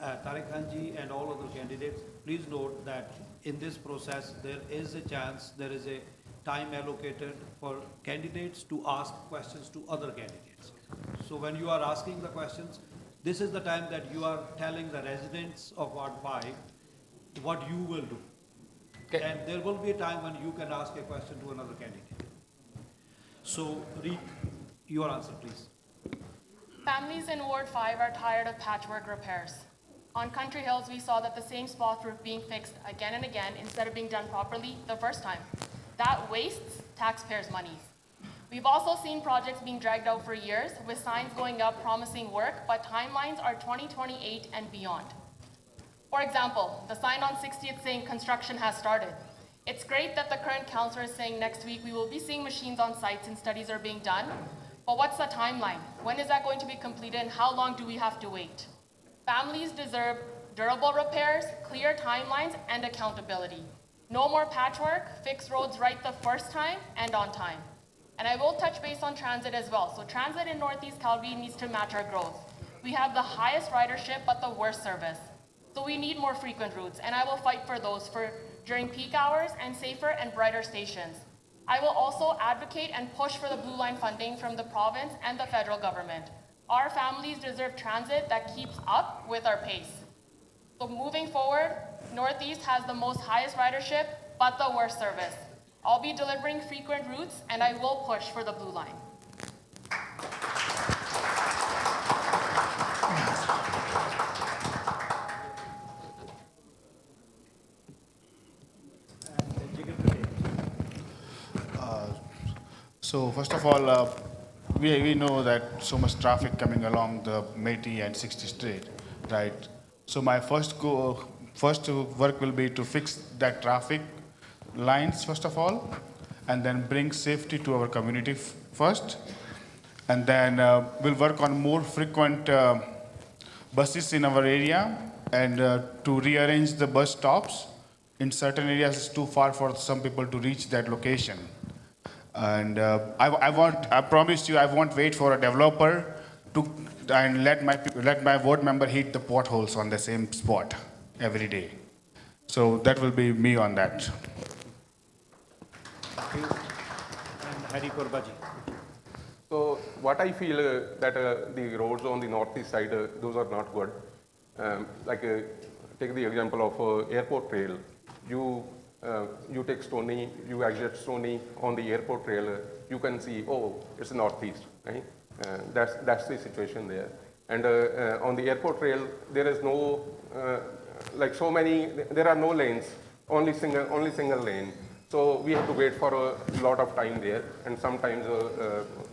Tariq Khanji and all other candidates, please note that in this process, there is a chance, there is a time allocated for candidates to ask questions to other candidates. So when you are asking the questions, this is the time that you are telling the residents of Ward 5 what you will do. Okay. And there will be a time when you can ask a question to another candidate. So, Reet, your answer, please. Families in Ward 5 are tired of patchwork repairs. On Country Hills, we saw that the same spots were being fixed again and again instead of being done properly the first time. That wastes taxpayers' money. We've also seen projects being dragged out for years with signs going up promising work, but timelines are 2028 and beyond. For example, the sign on 60th saying construction has started. It's great that the current councillor is saying next week we will be seeing machines on sites and studies are being done, but what's the timeline? When is that going to be completed and how long do we have to wait? Families deserve durable repairs, clear timelines, and accountability. No more patchwork, fix roads right the first time and on time. And I will touch base on transit as well. So transit in Northeast Calgary needs to match our growth. We have the highest ridership, but the worst service. So we need more frequent routes, and I will fight for those during peak hours and safer and brighter stations. I will also advocate and push for the Blue Line funding from the province and the federal government. Our families deserve transit that keeps up with our pace. So moving forward, Northeast has the most highest ridership, but the worst service. I'll be delivering frequent routes, and I will push for the Blue Line. So first of all, we know that so much traffic coming along the Métis and 60th Street, right? So my first work will be to fix that traffic lines first of all, and then bring safety to our community first, and then we'll work on more frequent buses in our area and to rearrange the bus stops. In certain areas, it's too far for some people to reach that location. And I promised you I won't wait for a developer to and let my ward member hit the potholes on the same spot every day. So that will be me on that. And Hari Korbaji. So what I feel that the roads on the northeast side, those are not good. Take the example of airport trail. You take Stony, you exit Stony on the airport trail, you can see, oh, it's northeast, right? That's the situation there. And on the airport trail, there is no, there are no lanes, only single lane. So we have to wait for a lot of time there, and sometimes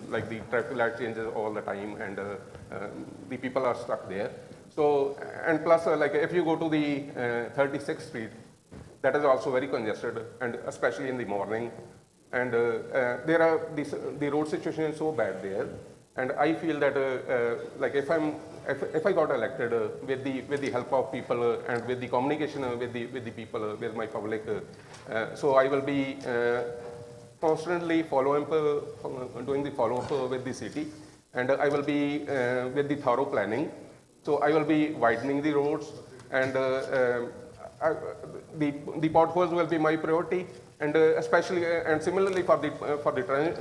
like the traffic light changes all the time, and the people are stuck there. So, and plus, like if you go to the 36th Street, that is also very congested, and especially in the morning. And there are the road situation is so bad there, and I feel that like if I got elected with the help of people and with the communication with the people, with my public, so I will be constantly doing the follow-up with the city, and I will be with the thorough planning. So I will be widening the roads, and the potholes will be my priority, and especially and similarly for the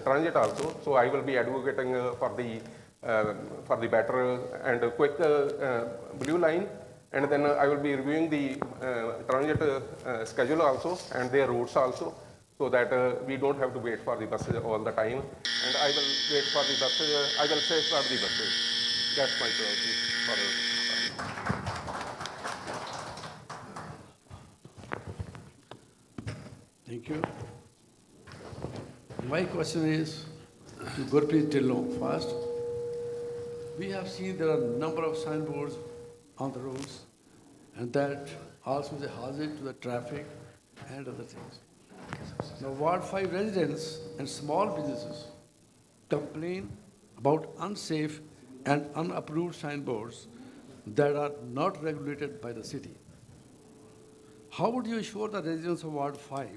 transit also. So I will be advocating for the better and quick blue line, and then I will be reviewing the transit schedule also and their routes also, so that we don't have to wait for the buses all the time. And I will wait for the buses. I will safeguard the buses. That's my priority for Thank you. My question is to Gurpreet Dhillon first. We have seen there are a number of signboards on the roads, and that also is a hazard to the traffic and other things. Now, Ward 5 residents and small businesses complain about unsafe and unapproved signboards that are not regulated by the city. How would you assure the residents of Ward 5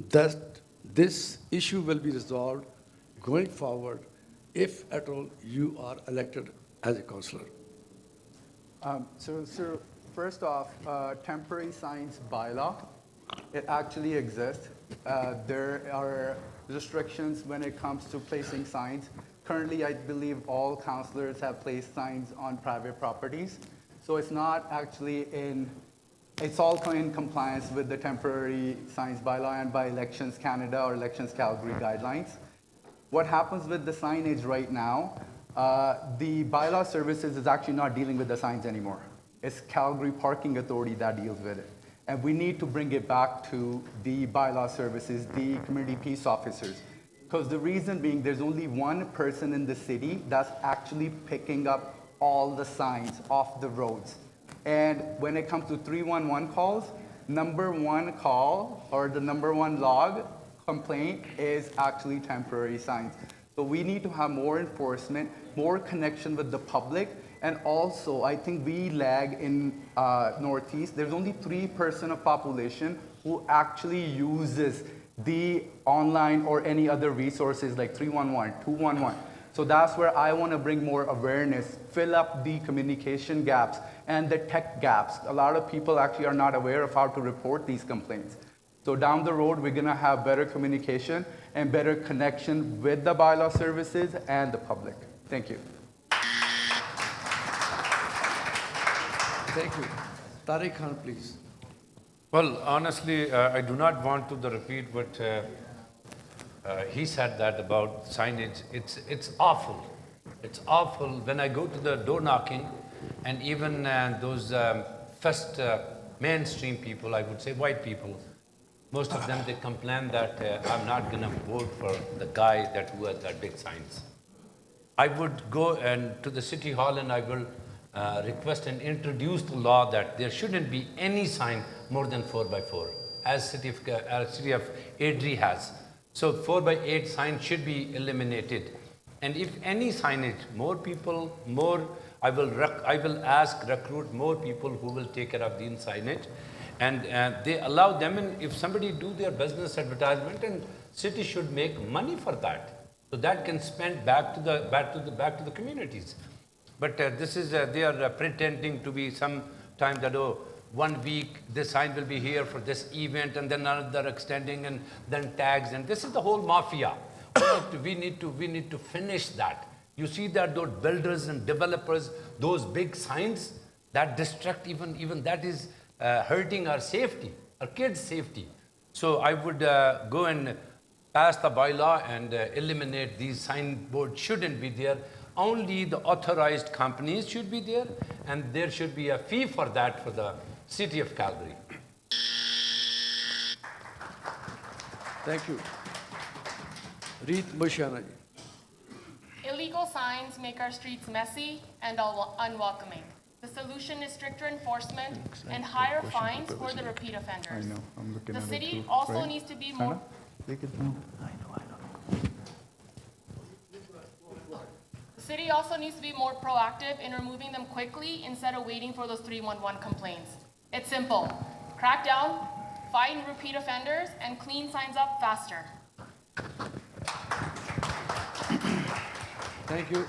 that this issue will be resolved going forward if at all you are elected as a councillor? So first off, temporary signs bylaw, it actually exists. There are restrictions when it comes to placing signs. Currently, I believe all councillors have placed signs on private properties. So it's not actually it's all in compliance with the temporary signs bylaw and by Elections Canada or Elections Calgary guidelines. What happens with the signage right now, the bylaw services is actually not dealing with the signs anymore. It's Calgary Parking Authority that deals with it. And we need to bring it back to the bylaw services, the community peace officers. Because the reason being, there's only one person in the city that's actually picking up all the signs off the roads. And when it comes to 311 calls, number one call or the number one log complaint is actually temporary signs. So we need to have more enforcement, more connection with the public, and also I think we lag in Northeast. There's only 3% of population who actually uses the online or any other resources like 311, 211. So that's where I want to bring more awareness, fill up the communication gaps and the tech gaps. A lot of people actually are not aware of how to report these complaints. So down the road, we're going to have better communication and better connection with the bylaw services and the public. Thank you. Thank you. Tariq Khan, please. Well, honestly, I do not want to repeat what he said that about signage. It's awful. It's awful when I go to the door knocking, and even those first mainstream people, I would say white people, most of them, they complain that I'm not going to vote for the guy who has that big signs. I would go to the city hall and I will request and introduce the law that there shouldn't be any sign more than 4x4, as city of Airdrie has. So 4x8 sign should be eliminated. And if any signage, more people, I will recruit more people who will take care of the signage. And they allow them, and if somebody do their business advertisement and City should make money for that, so that can spend back to the communities. But this is they are pretending to be some time that 1 week this sign will be here for this event, and then another extending, and then tags, and this is the whole mafia. We need to finish that. You see that those builders and developers, those big signs that distract, even that is hurting our safety, our kids' safety. So I would go and pass the bylaw and eliminate these signboards. Shouldn't be there. Only the authorized companies should be there, and there should be a fee for that for the city of Calgary. Thank you. Reet Mushana. Illegal signs make our streets messy and unwelcoming. The solution is stricter enforcement and higher fines for the repeat offenders. I know, I'm looking the at it city too, also right? needs to be more. The city also needs to be more proactive in removing them quickly instead of waiting for those 311 complaints. It's simple. Crack down, fine repeat offenders, and clean signs up faster. Thank you.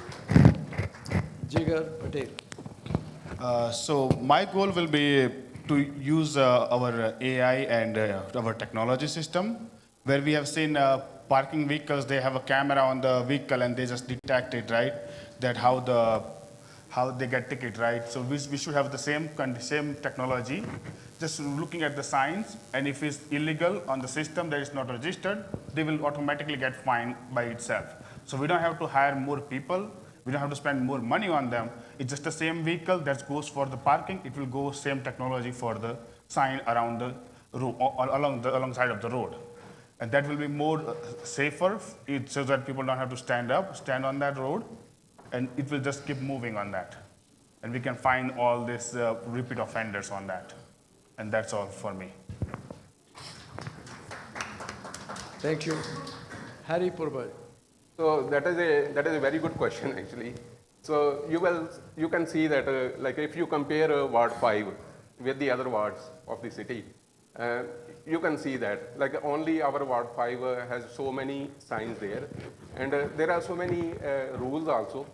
Jigar Patel. So my goal will be to use our AI and our technology system, where we have seen parking vehicles, they have a camera on the vehicle and they just detect it, right? That how they get ticket, right? So we should have the same technology, just looking at the signs, and if it's illegal on the system that is not registered, they will automatically get fined by itself. So we don't have to hire more people, we don't have to spend more money on them. It's just the same vehicle that goes for the parking, it will go same technology for the sign around the road, alongside of the road. And that will be more safer, so that people don't have to stand on that road, and it will just keep moving on that. And we can find all these repeat offenders on that. And that's all for me. Thank you. Harry Purbai. So that is a very good question actually. So you can see that like if you compare Ward 5 with the other wards of the city, you can see that like only our Ward 5 has so many signs there, and there are so many rules also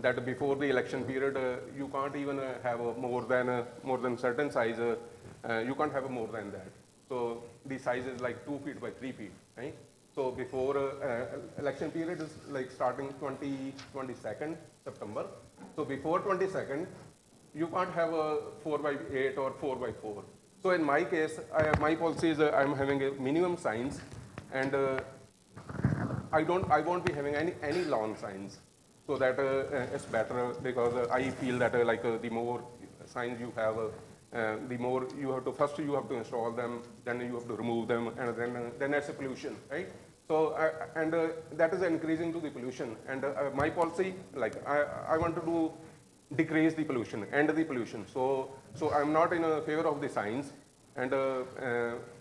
that before the election period you can't even have more than certain size. You can't have more than that. So the size is like 2 feet by 3 feet, right? So before election period is like starting 22nd September. So before 22nd, you can't have a 4 by 8 or 4 by 4. So in my case, my policy is I'm having a minimum signs, and I won't be having any lawn signs. So that it's better, because I feel that the more signs you have, the more you have to, first you have to install them, then you have to remove them, and then that's a pollution, right? So, that is increasing to the pollution. And my policy, like I want to decrease the pollution, end the pollution. So I'm not in favor of the signs. And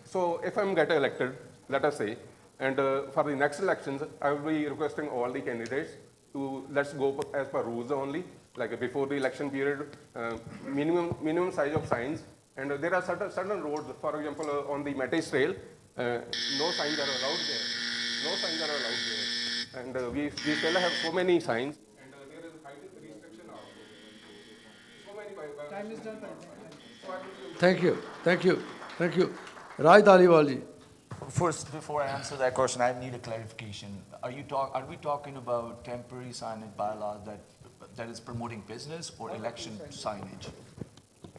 so if I'm get elected, let us say, and for the next elections, I will be requesting all the candidates to, let's go as per rules only, like before the election period, minimum size of signs. And there are certain roads, for example, on the Mattis Trail, no signs are allowed there. No signs are allowed there. And we still have so many signs. And there is height restriction also. So many time is done. Thank you. Thank you. Thank you. Rai Daliwalji. First, before I answer that question, I need a clarification. Are we talking about temporary signage bylaw that is promoting business or election signage?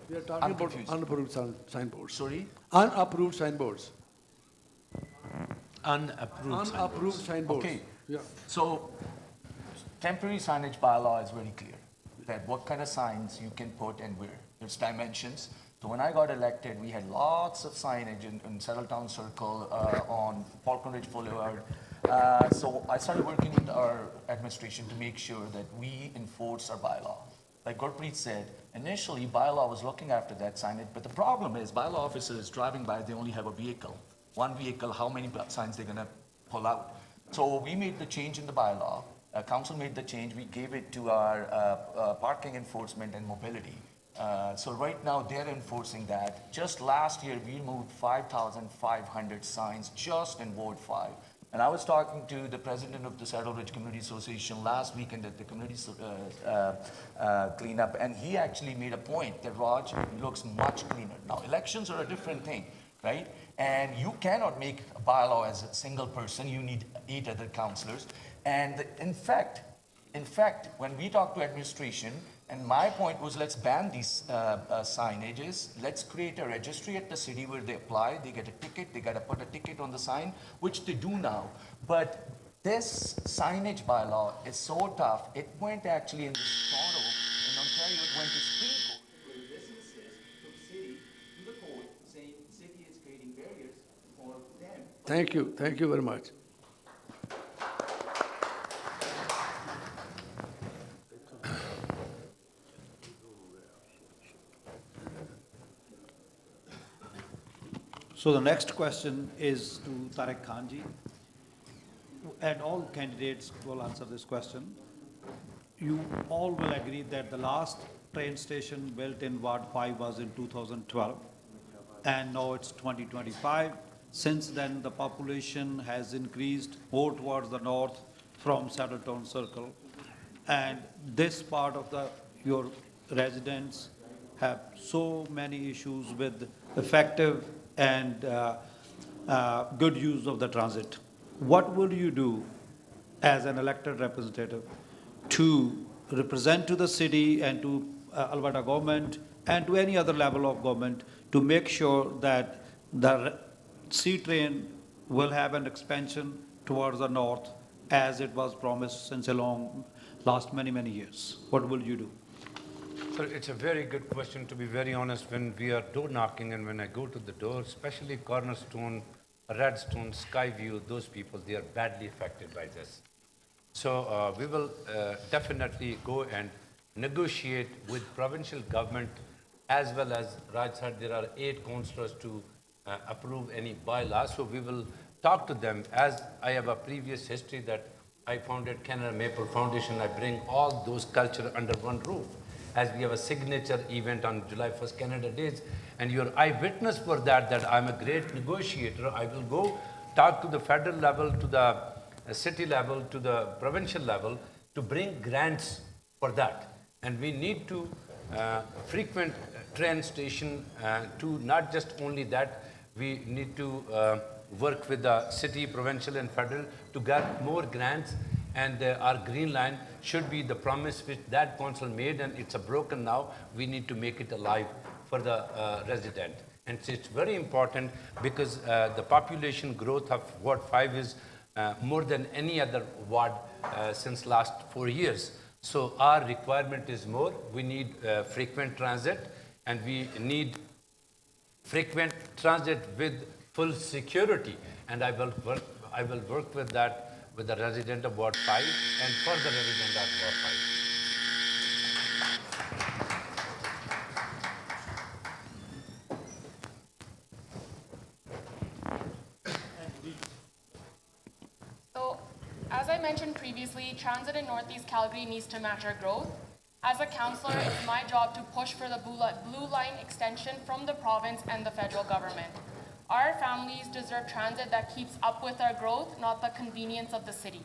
We are talking about unapproved signboards. Sorry? Unapproved signboards. Unapproved signboards. Okay. Yeah. So, temporary signage bylaw is very clear that what kind of signs you can put and where. There's dimensions. So when I got elected, we had lots of signage in Settletown Circle, on Falcon Ridge Boulevard. So I started working with our administration to make sure that we enforce our bylaw. Like Gurpreet said, initially bylaw was looking after that signage, but the problem is bylaw officers driving by, they only have a vehicle. One vehicle, how many signs they're gonna pull out. So we made the change in the bylaw. Council made the change. We gave it to our parking enforcement and mobility. So right now they're enforcing that. Just last year we moved 5,500 signs just in Ward 5. And I was talking to the president of the Saddle Ridge Community Association last weekend at the community cleanup, and he actually made a point that Raj looks much cleaner. Now, elections are a different thing, right? And you cannot make a bylaw as a single person. You need 8 other councillors. And in fact, when we talk to administration, and my point was, let's ban these signages. Let's create a registry at the city where they apply. They get a ticket. They got to put a ticket on the sign, which they do now. But this signage bylaw is so tough. It went actually in Toronto, in Ontario, it went to Supreme Court, where businesses took city to the court saying city is creating barriers for them. Thank you. Thank you very much. So the next question is to Tariq Khanji, and all candidates will answer this question. You all will agree that the last train station built in Ward 5 was in 2012, and now it's 2025. Since then, the population has increased more towards the north from Saddletown Circle, and this part of your residents have so many issues with effective and good use of the transit. What will you do as an elected representative to represent to the city and to Alberta government and to any other level of government to make sure that the sea train will have an expansion towards the north as it was promised since a last many, many years? What will you do? So it's a very good question. To be very honest, when we are door knocking and when I go to the door, especially Cornerstone, Redstone, Skyview, those people, they are badly affected by this. So we will definitely go and negotiate with provincial government, as well as Raj said, there are 8 councillors to approve any bylaws. So we will talk to them. As I have a previous history that I founded Canada Maple Foundation, I bring all those culture under one roof. As we have a signature event on July 1st, Canada Days, and you're eyewitness for that, that I'm a great negotiator. I will go talk to the federal level, to the city level, to the provincial level, to bring grants for that. And we need to frequent train station to not just only that, we need to work with the city, provincial and federal to get more grants. And our green line should be the promise which that council made, and it's a broken now. We need to make it alive for the resident. And it's very important because the population growth of Ward 5 is more than any other ward since last 4 years. So our requirement is more. We need frequent transit, and we need frequent transit with full security. And I will work with that with the resident of Ward 5 and for the resident of Ward 5. So, as I mentioned previously, transit in Northeast Calgary needs to match our growth. As a councillor, it's my job to push for the blue line extension from the province and the federal government. Our families deserve transit that keeps up with our growth, not the convenience of the city.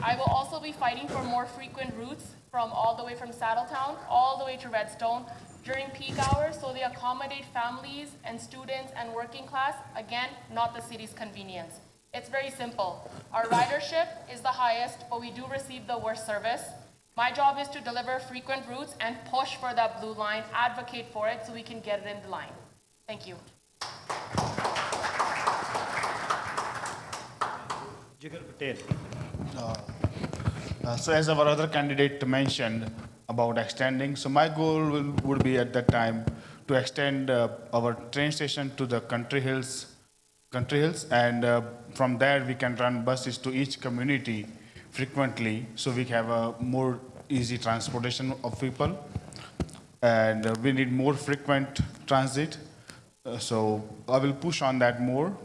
I will also be fighting for more frequent routes from all the way from Saddletown, all the way to Redstone during peak hours so they accommodate families and students and working class, again, not the city's convenience. It's very simple. Our ridership is the highest, but we do receive the worst service. My job is to deliver frequent routes and push for that blue line, advocate for it so we can get it in the line. Thank you. So as our other candidate mentioned about extending, so my goal would be at that time to extend our train station to the country hills, and from there we can run buses to each community frequently, so we have a more easy transportation of people, and we need more frequent transit. So I will push on that more.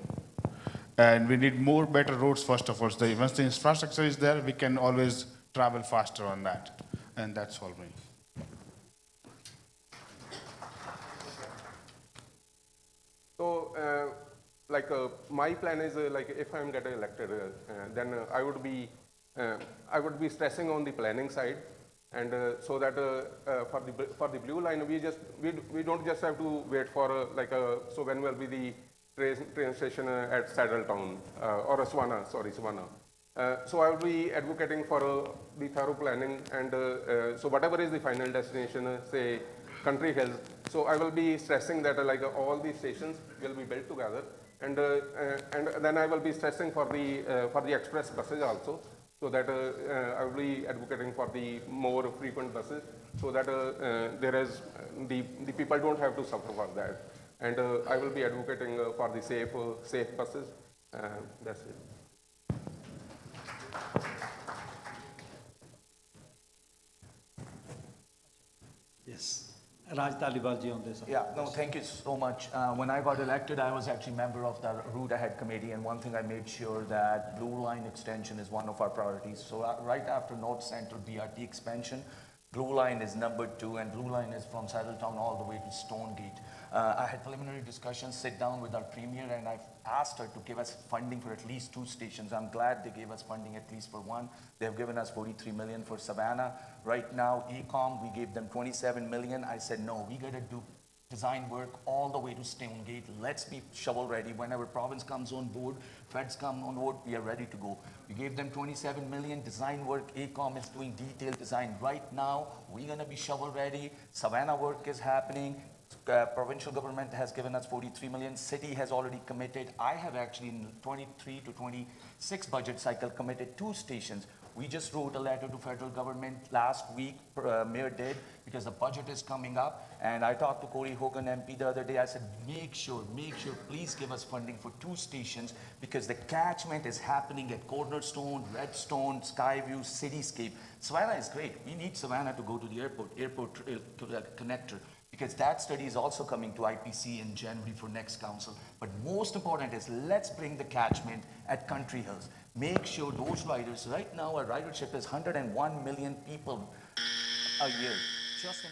And we need more better roads, first of all. So once the infrastructure is there, we can always travel faster on that. And that's all me. So my plan is like if I'm getting elected, then I would be stressing on the planning side, and so that for the blue line we don't just have to wait for so when will be the train station at Saddletown or Savannah. So I will be advocating for the thorough planning, and so whatever is the final destination, say Country Hills. So I will be stressing that all these stations will be built together, and then I will be stressing for the express buses also, so that I will be advocating for the more frequent buses, so that the people don't have to suffer for that, and I will be advocating for the safe buses. That's it. Yes. Raj Taliban ji on this. Yeah, no, thank you so much. When I got elected, I was actually member of the Route Ahead Committee, and one thing I made sure that Blue Line extension is one of our priorities. So right after North Central BRT expansion, Blue Line is number 2, and Blue Line is from Saddletown all the way to Stonegate. I had preliminary discussions, sit down with our Premier, and I've asked her to give us funding for at least 2 stations. I'm glad they gave us funding at least for one. They've given us 43 million for Savannah. Right now, ECOM, we gave them 27 million. I said, no, we gotta do design work all the way to Stonegate. Let's be shovel ready. Whenever province comes on board, feds come on board, we are ready to go. We gave them 27 million design work. ACOM is doing detailed design right now. We're gonna be shovel ready. Savannah work is happening. Provincial government has given us 43 million. City has already committed. I have actually in 23 to 26 budget cycle committed 2 stations. We just wrote a letter to federal government last week, Mayor did, because the budget is coming up. And I talked to Corey Hogan MP the other day. I said, make sure, please give us funding for 2 stations, because the catchment is happening at Cornerstone, Redstone, Skyview, Cityscape. Savannah is great. We need Savannah to go to the airport connector, because that study is also coming to IPC in January for next council. But most important is, let's bring the catchment at Country Hills. Make sure those riders, right now our ridership is 101 million people a year. Just in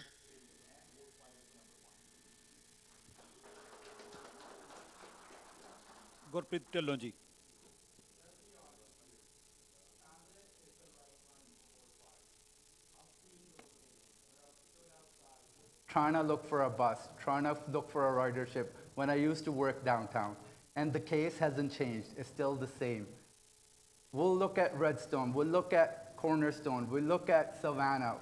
Gurpreet Dhillon ji. Trying to look for a bus, trying to look for a ridership when I used to work downtown. And the case hasn't changed, it's still the same. We'll look at Redstone, we'll look at Cornerstone, we'll look at Savannah.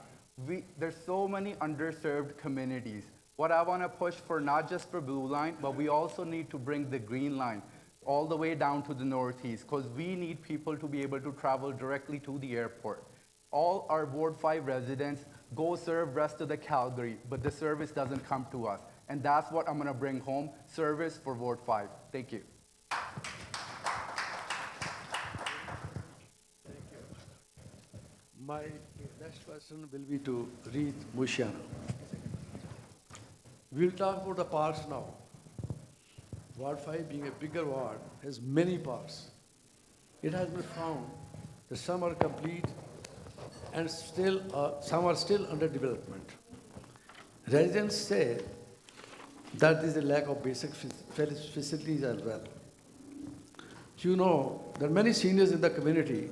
There's so many underserved communities. What I want to push for, not just for Blue Line, but we also need to bring the Green Line all the way down to the northeast, because we need people to be able to travel directly to the airport. All our Ward 5 residents go serve rest of the Calgary, but the service doesn't come to us. And that's what I'm going to bring home, service for Ward 5. Thank you. My next question will be to Reed Mushiana. We'll talk about the parks now. Ward 5, being a bigger ward, has many parks. It has been found that some are complete and some are still under development. Residents say that there is a lack of basic facilities as well. You know that many seniors in the community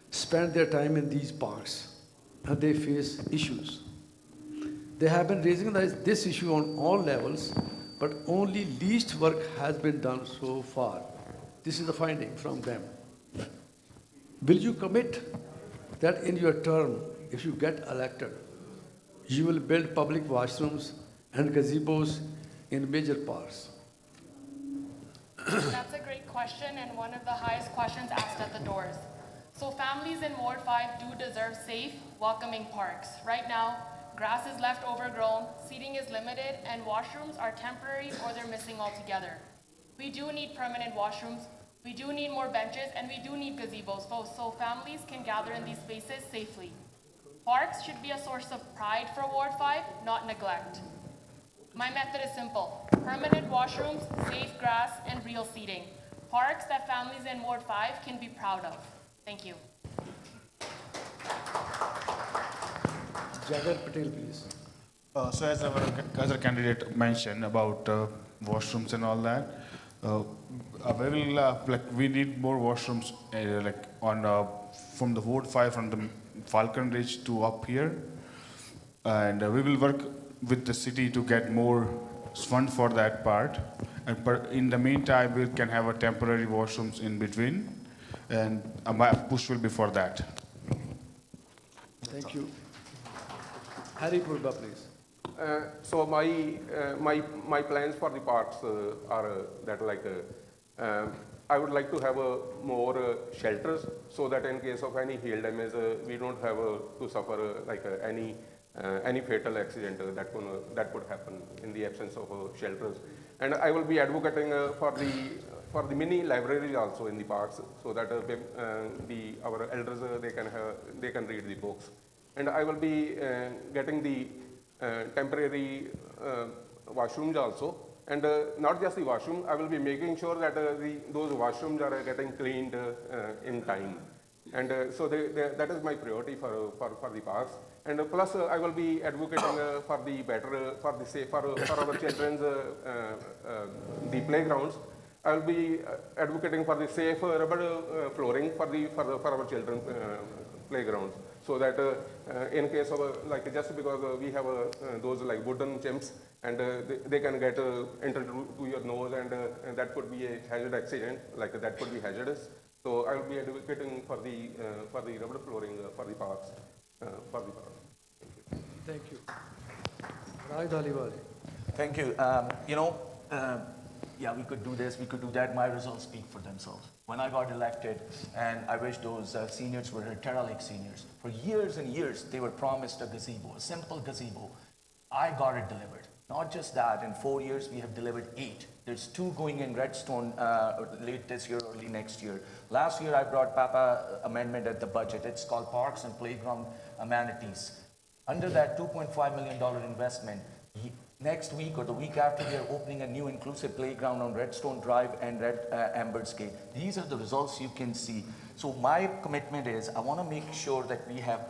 spend their time in these parks and they face issues. They have been raising this issue on all levels, but only least work has been done so far. This is the finding from them. Will you commit that in your term, if you get elected, you will build public washrooms and gazebos in major parks? That's a great question, and one of the highest questions asked at the doors. So families in Ward 5 do deserve safe, welcoming parks. Right now, grass is left overgrown, seating is limited, and washrooms are temporary or they're missing altogether. We do need permanent washrooms, we do need more benches, and we do need gazebos so families can gather in these spaces safely. Parks should be a source of pride for Ward 5, not neglect. My method is simple: permanent washrooms, safe grass, and real seating. Parks that families in Ward 5 can be proud of. Thank you. Jagar Patel, please. So as our candidate mentioned about washrooms and all that, we will we need more washrooms like on from the Ward 5 from the Falcon Ridge to up here, and we will work with the city to get more fund for that part. And in the meantime, we can have a temporary washrooms in between, and my push will be for that. Thank you. Harry Purba, please. So my plans for the parks are that like I would like to have more shelters so that in case of any hail damage we don't have to suffer like any fatal accident that could happen in the absence of shelters. And I will be advocating for the mini libraries also in the parks so that our elders they can read the books. And I will be getting the temporary washrooms also. And not just the washroom, I will be making sure that those washrooms are getting cleaned in time. And so that is my priority for the parks. And plus, I will be advocating for our children's the playgrounds. I will be advocating for the safe rubber flooring for our children's playgrounds, so that in case of like just because we have those like wooden chimps and they can get entered to your nose and that could be a hazard accident, like that could be hazardous. So I will be advocating for the rubber flooring for the parks. Thank you. Rai Dhaliwal. Thank you. Yeah, we could do this, we could do that. My results speak for themselves. When I got elected, and I wish those seniors were here, Terra Lake seniors, for years and years, they were promised a gazebo, a simple gazebo. I got it delivered. Not just that, in 4 years, we have delivered 8. There's 2 going in Redstone late this year, early next year. Last year, I brought Papa amendment at the budget. It's called Parks and Playground Amenities. Under that $2.5 million investment, next week or the week after, we are opening a new inclusive playground on Redstone Drive and Amber's Gate. These are the results you can see. So my commitment is I want to make sure that we have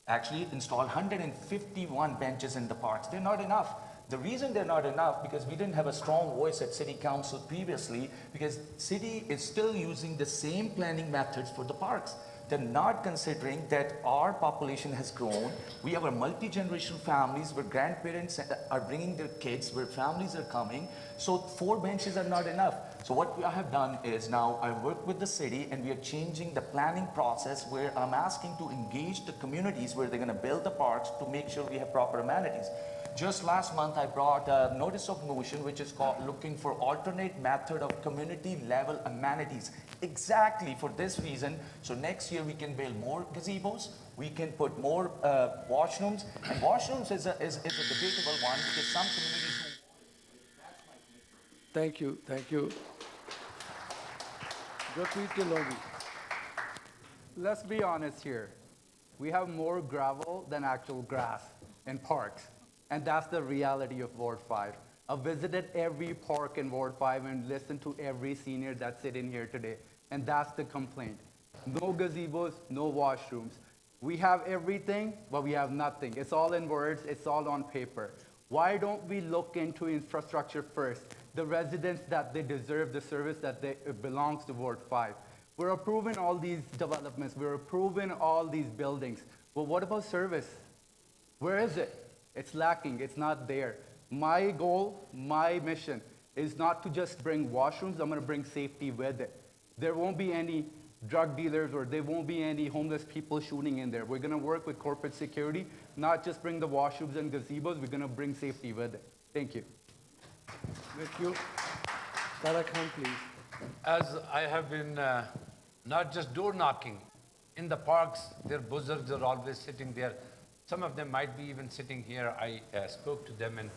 actually installed 151 benches in the parks. They're not enough. The reason they're not enough because we didn't have a strong voice at City Council previously, because City is still using the same planning methods for the parks. They're not considering that our population has grown. We have a multi-generational families where grandparents are bringing their kids, where families are coming. So 4 benches are not enough. So what I have done is now I work with the city and we are changing the planning process where I'm asking to engage the communities where they're going to build the parks to make sure we have proper amenities. Just last month, I brought a notice of motion, which is called looking for alternate method of community level amenities. Exactly for this reason. So next year we can build more gazebos. We can put more washrooms. And washrooms is a debatable one because some communities. Thank you. Thank you. Let's be honest here. We have more gravel than actual grass in parks. And that's the reality of Ward 5. I've visited every park in Ward 5 and listened to every senior that's sitting here today. And that's the complaint. No gazebos, no washrooms. We have everything, but we have nothing. It's all in words, it's all on paper. Why don't we look into infrastructure first? The residents that they deserve, the service that belongs to Ward 5. We're approving all these developments, we're approving all these buildings. But what about service? Where is it? It's lacking, it's not there. My goal, my mission is not to just bring washrooms, I'm gonna bring safety with it. There won't be any drug dealers or there won't be any homeless people shooting in there. We're gonna work with corporate security, not just bring the washrooms and gazebos, we're gonna bring safety with it. Thank you. Thank you. Tara Khan, please. As I have been not just door knocking, in the parks, their buzzards are always sitting there. Some of them might be even sitting here. I spoke to them, and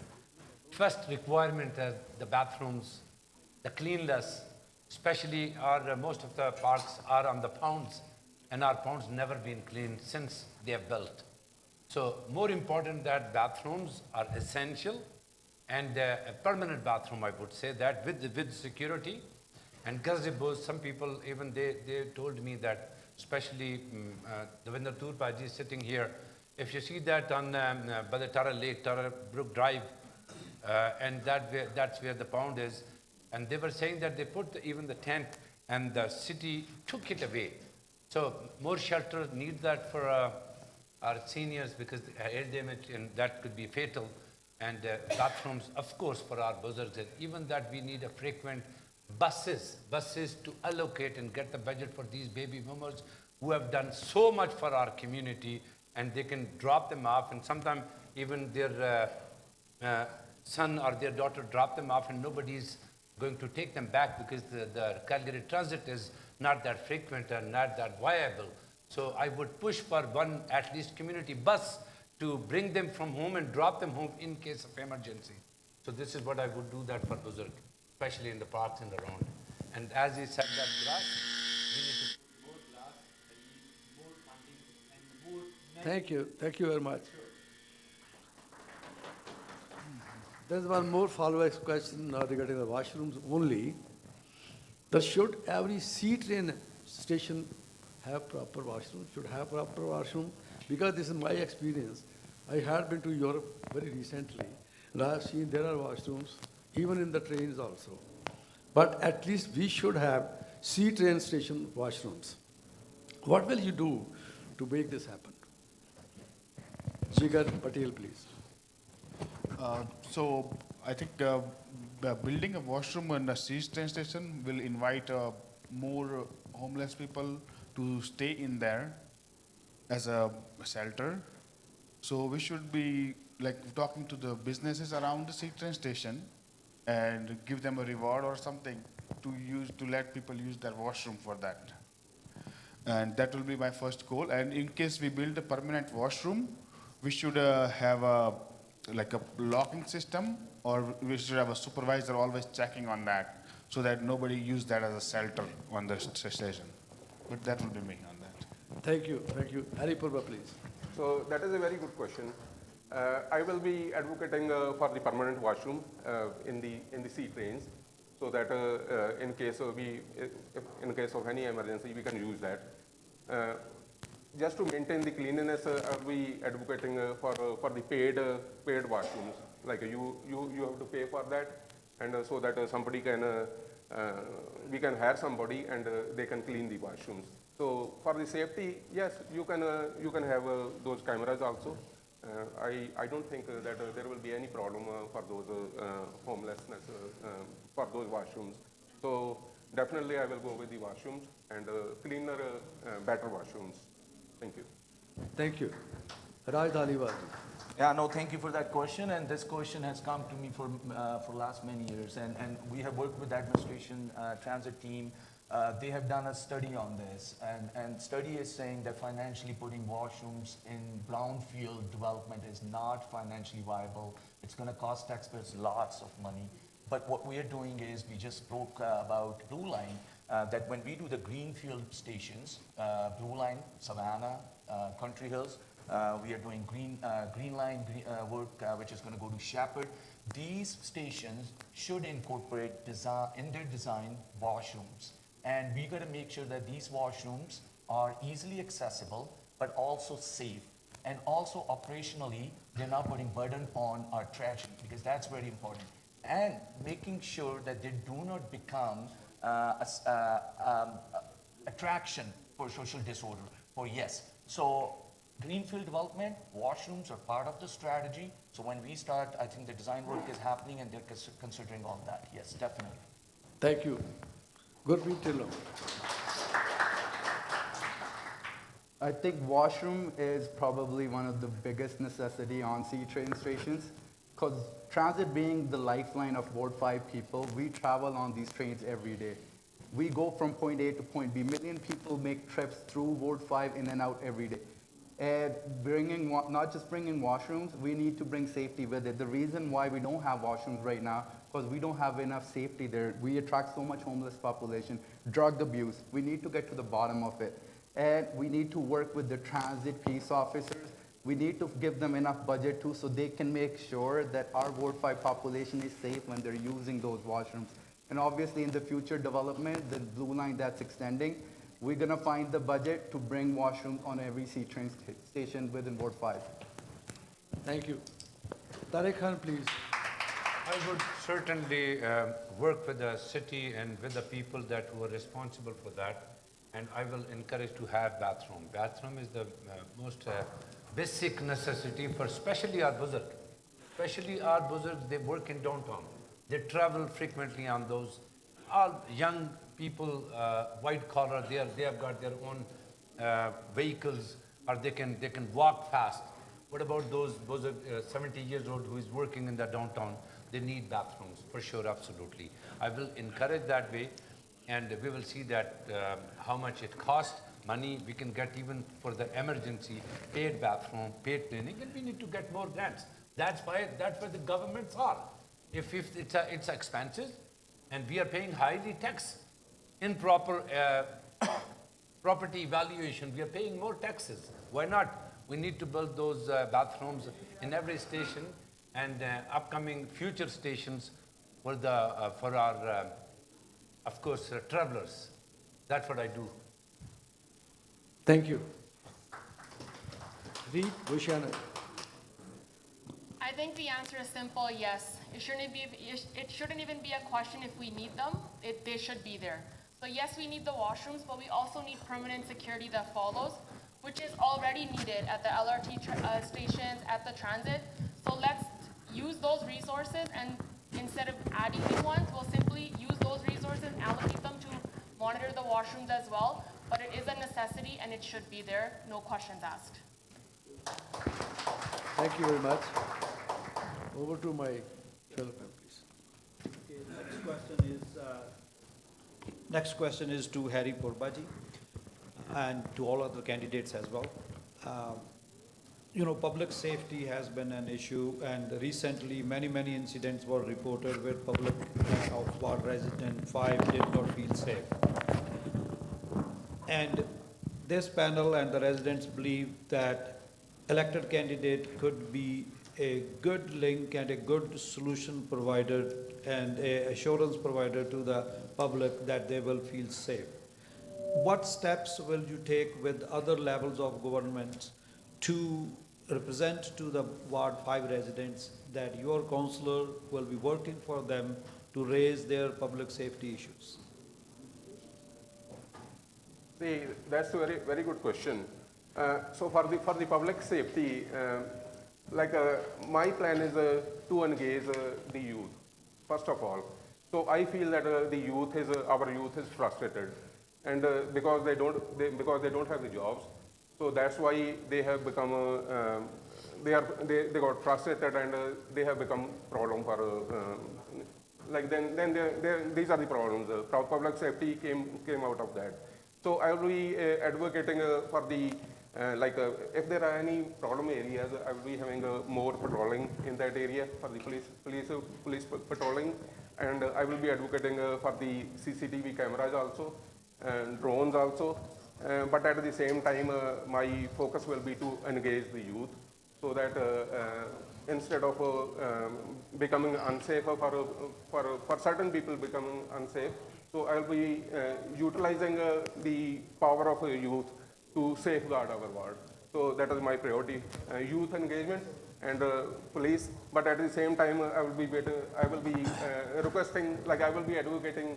first requirement is the bathrooms, the cleanliness, especially most of the parks are on the ponds, and our ponds never been cleaned since they have built. So more important that bathrooms are essential, and a permanent bathroom, I would say that, with security. And gazebos, some people, even they told me that, especially Devinder Turpaji is sitting here, if you see that on by the Tara Lake, Tara Brook Drive, and that's where the pond is, And they were saying that they put even the tent and the city took it away. So more shelter need that for our seniors because the air damage and that could be fatal. And bathrooms, of course, for our buzzards. And even that we need a frequent buses to allocate and get the budget for these baby boomers who have done so much for our community, and they can drop them off, and sometimes even their son or their daughter drop them off and nobody's going to take them back because the Calgary transit is not that frequent and not that viable. So I would push for one at least community bus to bring them from home and drop them home in case of emergency. So this is what I would do that for Buzurg, especially in the parks and around. And as he said that grass, we need to put more grass and more funding and more... Thank you very much. There's one more follow-up question regarding the washrooms only. Should every sea train station have proper washroom? Should have proper washroom? Because this is my experience. I had been to Europe very recently, and I have seen there are washrooms, even in the trains also. But at least we should have sea train station washrooms. What will you do to make this happen? Jigar Patel, please. So I think building a washroom in a sea train station will invite more homeless people to stay in there as a shelter. So we should be like talking to the businesses around the sea train station and give them a reward or something to let people use their washroom for that. And that will be my first goal. And in case we build a permanent washroom, we should have a locking system, or we should have a supervisor always checking on that so that nobody use that as a shelter on the station. But that will be me on that. Thank you. Hari Purva, please. So that is a very good question. I will be advocating for the permanent washroom in the sea trains, so that in case of any emergency, we can use that. Just to maintain the cleanliness, I'll be advocating for the paid washrooms. Like you have to pay for that, and so that somebody can we can hire somebody and they can clean the washrooms. So for the safety, yes, you can have those cameras also. I don't think that there will be any problem for those homelessness for those washrooms. So definitely I will go with the washrooms and cleaner, better washrooms. Thank you. Thank you. Raj Dhaliwal. Yeah, no, thank you for that question. And this question has come to me for last many years. And we have worked with the administration transit team. They have done a study on this. And study is saying that financially putting washrooms in brownfield development is not financially viable. It's going to cost taxpayers lots of money. But what we are doing is we just spoke about Blue Line, that when we do the greenfield stations, Blue Line, Savannah, Country Hills, we are doing green line work, which is going to go to Shepherd. These stations should incorporate in their design washrooms. And we got to make sure that these washrooms are easily accessible, but also safe. And also operationally, they're not putting burden on our trash, because that's very important. And making sure that they do not become attraction for social disorder, for yes. So greenfield development, washrooms are part of the strategy. So when we start, I think the design work is happening and they're considering all that. Yes, definitely. Thank you. Gurpreet Dhillon. I think washroom is probably one of the biggest necessity on sea train stations, because transit being the lifeline of Ward 5 people, we travel on these trains every day. We go from point A to point B. Million people make trips through Ward 5 in and out every day. And not just bringing washrooms, we need to bring safety with it. The reason why we don't have washrooms right now, because we don't have enough safety there. We attract so much homeless population, drug abuse. We need to get to the bottom of it. And we need to work with the transit peace officers. We need to give them enough budget too, so they can make sure that our Ward 5 population is safe when they're using those washrooms. And obviously in the future development, the Blue Line that's extending, we're gonna find the budget to bring washrooms on every sea train station within Ward 5. Thank you. Tariq Khan, please. I would certainly work with the city and with the people that who are responsible for that, and I will encourage to have bathroom. Bathroom is the most basic necessity for especially our Buzurg. Especially our Buzurgs, they work in downtown. They travel frequently on those. All young people, white collar, they have got their own vehicles, or they can walk fast. What about those 70 years old who is working in the downtown? They need bathrooms, for sure, absolutely. I will encourage that way, and we will see that how much it costs. Money we can get even for the emergency, paid bathroom, paid cleaning, and we need to get more grants. That's where the governments are. If it's expenses, and we are paying highly tax, improper property valuation, we are paying more taxes. Why not? We need to build those bathrooms in every station, and upcoming future stations for our, of course, travelers. That's what I do. Thank you. Reed Bushanan. I think the answer is simple, yes. It shouldn't even be a question if we need them. They should be there. So yes, we need the washrooms, but we also need permanent security that follows, which is already needed at the LRT stations, at the transit. So let's use those resources, and instead of adding new ones, we'll simply use those resources, allocate them to monitor the washrooms as well. But it is a necessity, and it should be there, no questions asked. Thank you very much. Over to my fellow members. Okay, next question is to Harry Purbaji and to all other candidates as well. Public safety has been an issue, and recently many incidents were reported where public of ward resident 5 did not feel safe. And this panel and the residents believe that elected candidate could be a good link and a good solution provider and a assurance provider to the public that they will feel safe. What steps will you take with other levels of government to represent to the Ward 5 residents that your councillor will be working for them to raise their public safety issues? See, that's a very good question. So for the public safety, my plan is to engage the youth, first of all. So I feel that our youth is frustrated, and because they don't have the jobs, so that's why they have become they got frustrated, and they have become problem for these are the problems. Public safety came out of that. So I will be advocating for the if there are any problem areas, I will be having more patrolling in that area for the police patrolling, and I will be advocating for the CCTV cameras also, and drones also. But at the same time, my focus will be to engage the youth, so that instead of becoming unsafe for certain people becoming unsafe, so I will be utilizing the power of youth to safeguard our ward. So that is my priority, youth engagement and police. But at the same time, I will be requesting, I will be advocating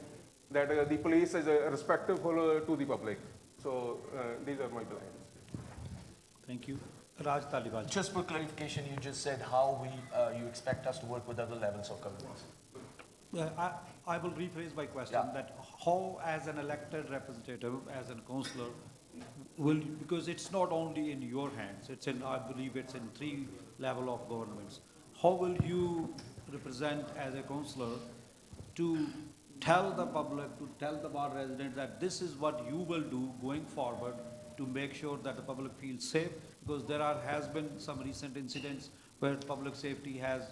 that the police is respectful to the public. So these are my plans. Thank you. Raj Taliban. Just for clarification, you just said how you expect us to work with other levels of government. I will rephrase my question, that how, as an elected representative, as a councillor, because it's not only in your hands, I believe it's in 3 levels of governments. How will you represent as a councillor to tell the public, to tell the ward residents that this is what you will do going forward to make sure that the public feels safe? Because there has been some recent incidents where public safety has,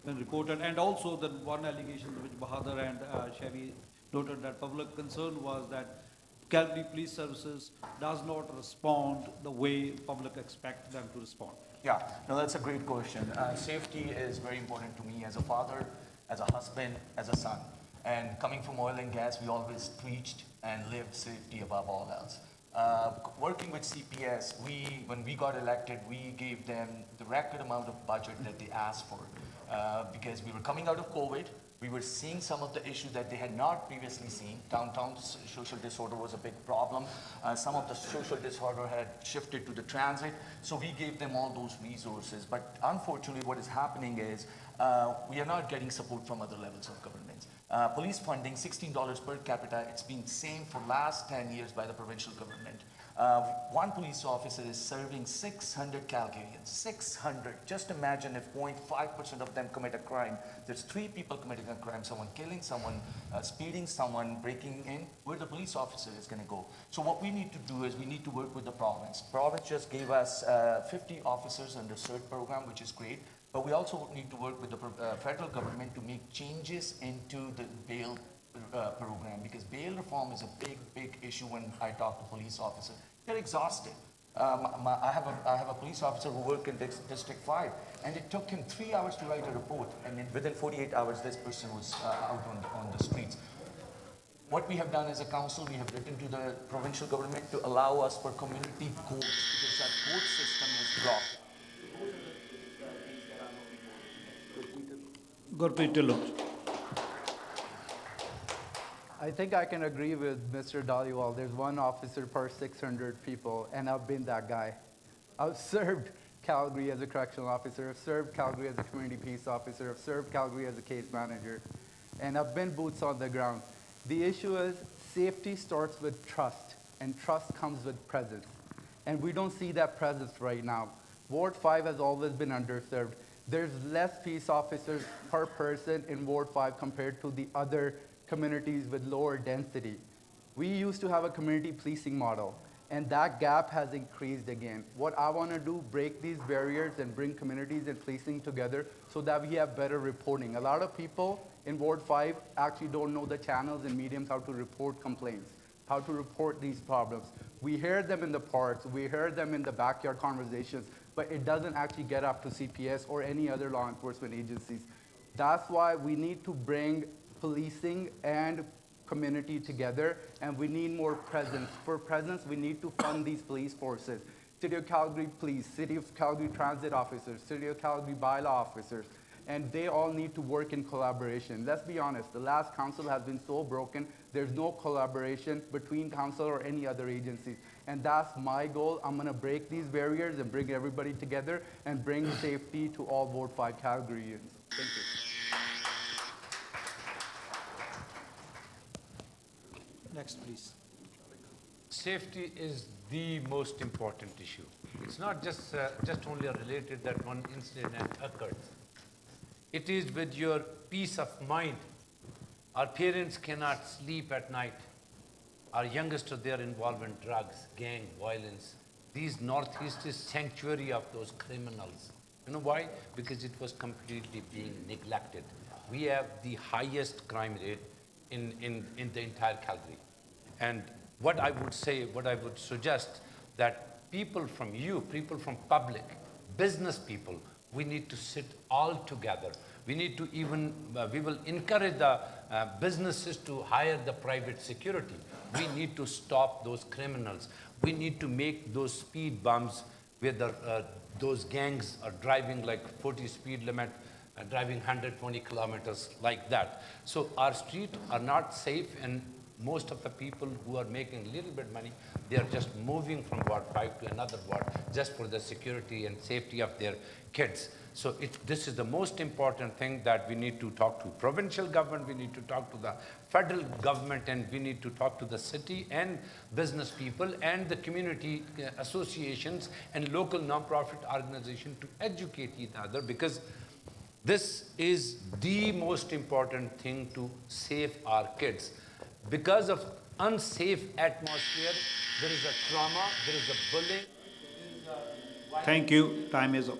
been reported, and also the one allegation which Bahadur and Chevy noted, that public concern was that Calgary Police Services does not respond the way public expect them to respond. Yeah, no, that's a great question. Safety is very important to me as a father, as a husband, as a son. And coming from oil and gas, we always preached and lived safety above all else. Working with CPS, when we got elected, we gave them the record amount of budget that they asked for. because we were coming out of COVID. We were seeing some of the issues that they had not previously seen. Downtown social disorder was a big problem. Some of the social disorder had shifted to the transit, so we gave them all those resources. But unfortunately, what is happening is we are not getting support from other levels of government. Police funding, $16 per capita, it's been same for last 10 years by the provincial government. One police officer is serving 600 Calgarians, 600. Just imagine if 0.5% of them commit a crime. There's 3 people committing a crime, someone killing, someone speeding, someone breaking in. Where the police officer is going to go? So what we need to do is we need to work with the province. Province just gave us 50 officers under CERT program, which is great. But we also need to work with the federal government to make changes into the bail program, because bail reform is a big issue when I talk to police officers. They're exhausted. I have a police officer who worked in District 5, and it took him 3 hours to write a report, and within 48 hours, this person was out on the streets. What we have done as a council, we have written to the provincial government to allow us for community courts, because that court system is blocked. Gurpreet Dhillon. I think I can agree with Mr. Dhaliwal. There's one officer per 600 people, and I've been that guy. I've served Calgary as a correctional officer, I've served Calgary as a community peace officer, I've served Calgary as a case manager, and I've been boots on the ground. The issue is safety starts with trust, and trust comes with presence. And we don't see that presence right now. Ward 5 has always been underserved. There's less peace officers per person in Ward 5 compared to the other communities with lower density. We used to have a community policing model, and that gap has increased again. What I want to do, break these barriers and bring communities and policing together so that we have better reporting. A lot of people in Ward 5 actually don't know the channels and mediums how to report complaints, how to report these problems. We hear them in the parks, we hear them in the backyard conversations, but it doesn't actually get up to CPS or any other law enforcement agencies. That's why we need to bring policing and community together, and we need more presence. For presence, we need to fund these police forces. City of Calgary Police, City of Calgary Transit Officers, City of Calgary Bylaw Officers, and they all need to work in collaboration. Let's be honest, the last council has been so broken, there's no collaboration between council or any other agencies. And that's my goal. I'm gonna break these barriers and bring everybody together and bring safety to all Ward 5 Calgarians. Thank you. Next, please. Safety is the most important issue. It's not just only related that one incident occurred. It is with your peace of mind. Our parents cannot sleep at night. Our youngest are there involved in drugs, gang, violence. These Northeast is sanctuary of those criminals. You know why? Because it was completely being neglected. We have the highest crime rate in the entire Calgary. And what I would say, what I would suggest, that people from people from public, business people, we need to sit all together. We need to even, we will encourage the businesses to hire the private security. We need to stop those criminals. We need to make those speed bumps where those gangs are driving like 40 speed limit, driving 120 kilometers like that. So our streets are not safe, and most of the people who are making a little bit money, they are just moving from Ward 5 to another ward just for the security and safety of their kids. So this is the most important thing that we need to talk to provincial government, we need to talk to the federal government, and we need to talk to the city and business people and the community associations and local non-profit organizations to educate each other, because this is the most important thing to save our kids. Because of unsafe atmosphere, there is a trauma, there is a bullying. Thank you. Time is up.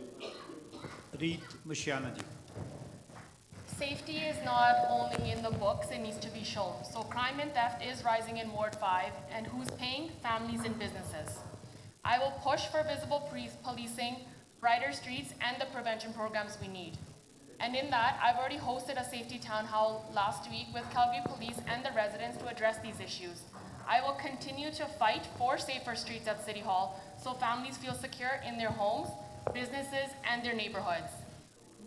Reet Mushiana ji. Safety is not only in the books, it needs to be shown. So crime and theft is rising in Ward 5, and who's paying? Families and businesses. I will push for visible policing, brighter streets, and the prevention programs we need. And in that, I've already hosted a safety town hall last week with Calgary Police and the residents to address these issues. I will continue to fight for safer streets at City Hall so families feel secure in their homes, businesses, and their neighborhoods.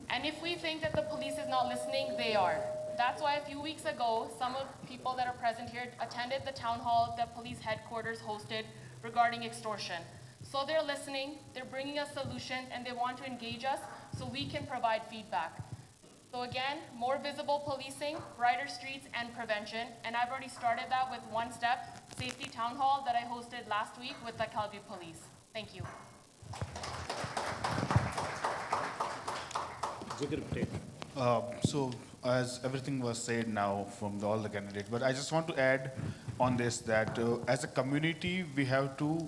And if we think that the police is not listening, they are. That's why a few weeks ago, some of the people that are present here attended the town hall that police headquarters hosted regarding extortion. So they're listening, they're bringing us solutions, and they want to engage us so we can provide feedback. So again, more visible policing, brighter streets, and prevention. And I've already started that with one step, Safety Town Hall that I hosted last week with the Calgary Police. Thank you. So as everything was said now from all the candidates, but I just want to add on this that as a community, we have to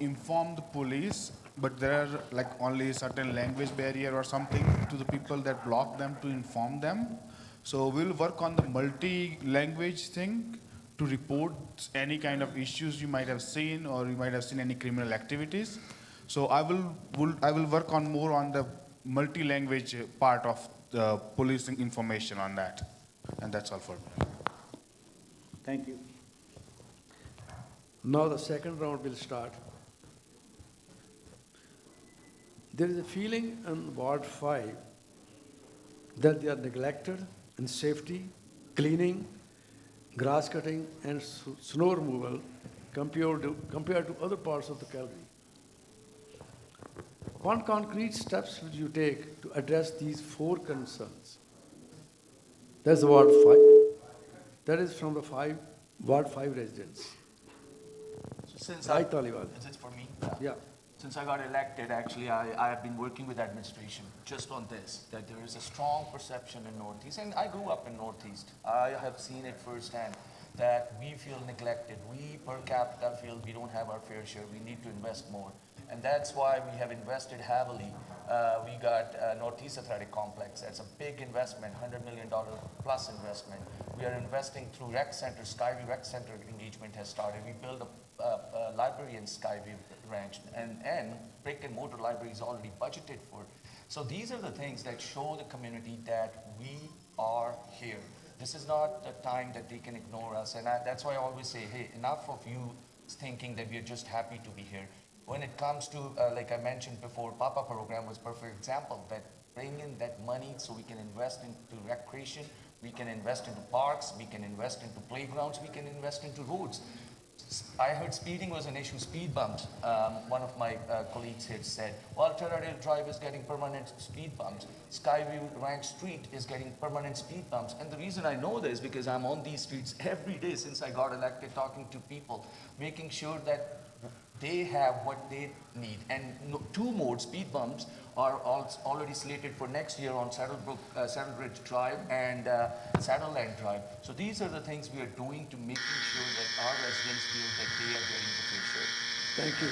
inform the police, but there are like only certain language barrier or something to the people that block them to inform them. So we'll work on the multi-language thing to report any kind of issues you might have seen, or you might have seen any criminal activities. So I will work on more on the multi-language part of the policing information on that. And that's all for me. Thank you. Now the second round will start. There is a feeling in Ward 5 that they are neglected in safety, cleaning, grass cutting, and snow removal compared to other parts of the Calgary. What concrete steps will you take to address these 4 concerns? That's Ward 5. That is from the Ward 5 residents. So since Right, Taliban. Is it for me? Yeah. Since I got elected, actually, I have been working with administration just on this, that there is a strong perception in Northeast, and I grew up in Northeast. I have seen it firsthand, that we feel neglected. We, per capita, feel we don't have our fair share. We need to invest more. And that's why we have invested heavily. We got Northeast Athletic Complex. That's a big investment, $100 million plus investment. We are investing through Rec Center. Skyview Rec Center engagement has started. We built a library in Skyview Ranch, and brick and mortar library is already budgeted for. So these are the things that show the community that we are here. This is not the time that they can ignore us. And that's why I always say, hey, enough of you thinking that we're just happy to be here. When it comes to, like I mentioned before, Papa program was a perfect example, that bring in that money so we can invest into recreation, we can invest into parks, we can invest into playgrounds, we can invest into roads. I heard speeding was an issue, speed bumps. One of my colleagues had said, well, Terradale Drive is getting permanent speed bumps. Skyview Ranch Street is getting permanent speed bumps. And the reason I know this is because I'm on these streets every day since I got elected, talking to people, making sure that they have what they need. And 2 more speed bumps are already slated for next year on Saddlebridge Drive and Saddleland Drive. So these are the things we are doing to making sure that our residents feel that they are getting the fair share. Thank you.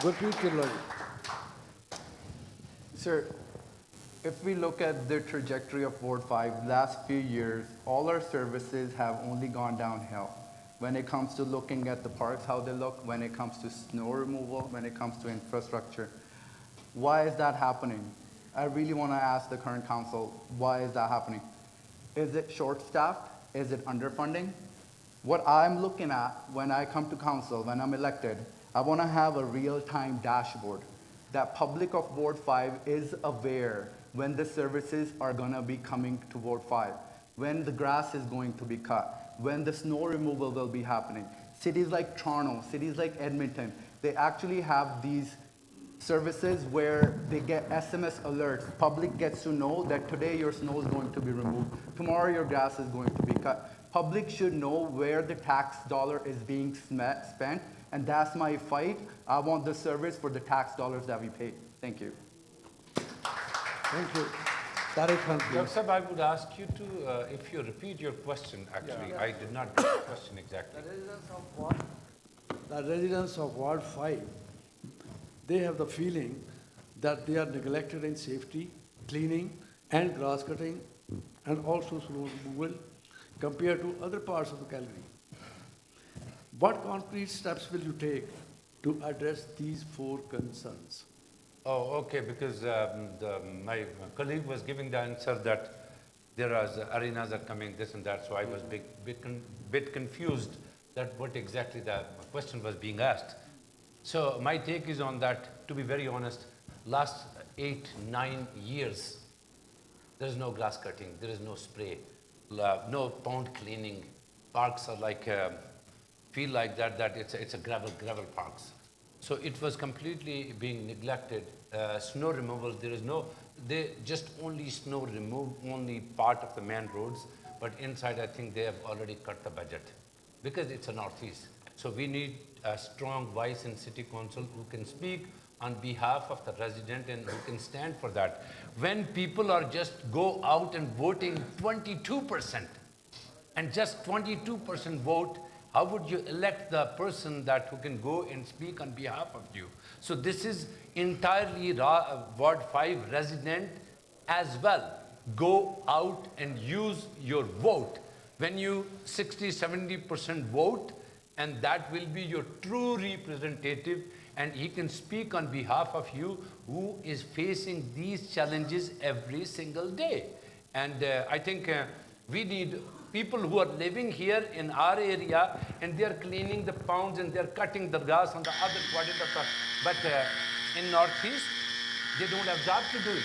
Gurpreet Kirloi. Sir, if we look at the trajectory of Ward 5, last few years, all our services have only gone downhill. When it comes to looking at the parks, how they look, when it comes to snow removal, when it comes to infrastructure. Why is that happening? I really want to ask the current council, why is that happening? Is it short-staffed? Is it underfunding? What I'm looking at when I come to council, when I'm elected, I want to have a real-time dashboard that public of Ward 5 is aware when the services are going to be coming to Ward 5, when the grass is going to be cut, when the snow removal will be happening. Cities like Toronto, cities like Edmonton, they actually have these services where they get SMS alerts. Public gets to know that today your snow is going to be removed, tomorrow your grass is going to be cut. Public should know where the tax dollar is being spent, and that's my fight. I want the service for the tax dollars that we pay. Thank you. Thank you. Tariq Khan, please. Dr. Sahab, I would ask you to, if you repeat your question, actually, I did not get the question exactly. The residents of Ward 5, they have the feeling that they are neglected in safety, cleaning, and grass cutting, and also snow removal compared to other parts of the Calgary. What concrete steps will you take to address these 4 concerns? Oh, okay, because my colleague was giving the answer that there are arenas are coming, this and that, so I was bit confused that what exactly the question was being asked. So my take is on that, to be very honest, last 8, 9 years, there is no grass cutting, there is no spray, no pond cleaning. Parks are like, feel like that it's a gravel parks. So it was completely being neglected. Snow removal, they just only snow remove only part of the main roads, but inside I think they have already cut the budget because it's a northeast. So we need a strong voice in city council who can speak on behalf of the resident and who can stand for that. When people are just go out and voting 22% and just 22% vote, how would you elect the person who can go and speak on behalf of you? So this is entirely Ward 5 resident as well. Go out and use your vote. When you 60, 70% vote, and that will be your true representative, and he can speak on behalf of you who is facing these challenges every single day. And I think we need people who are living here in our area and they are cleaning the ponds and they are cutting the grass on the other quadrilateral. But in Northeast, they don't have job to do it.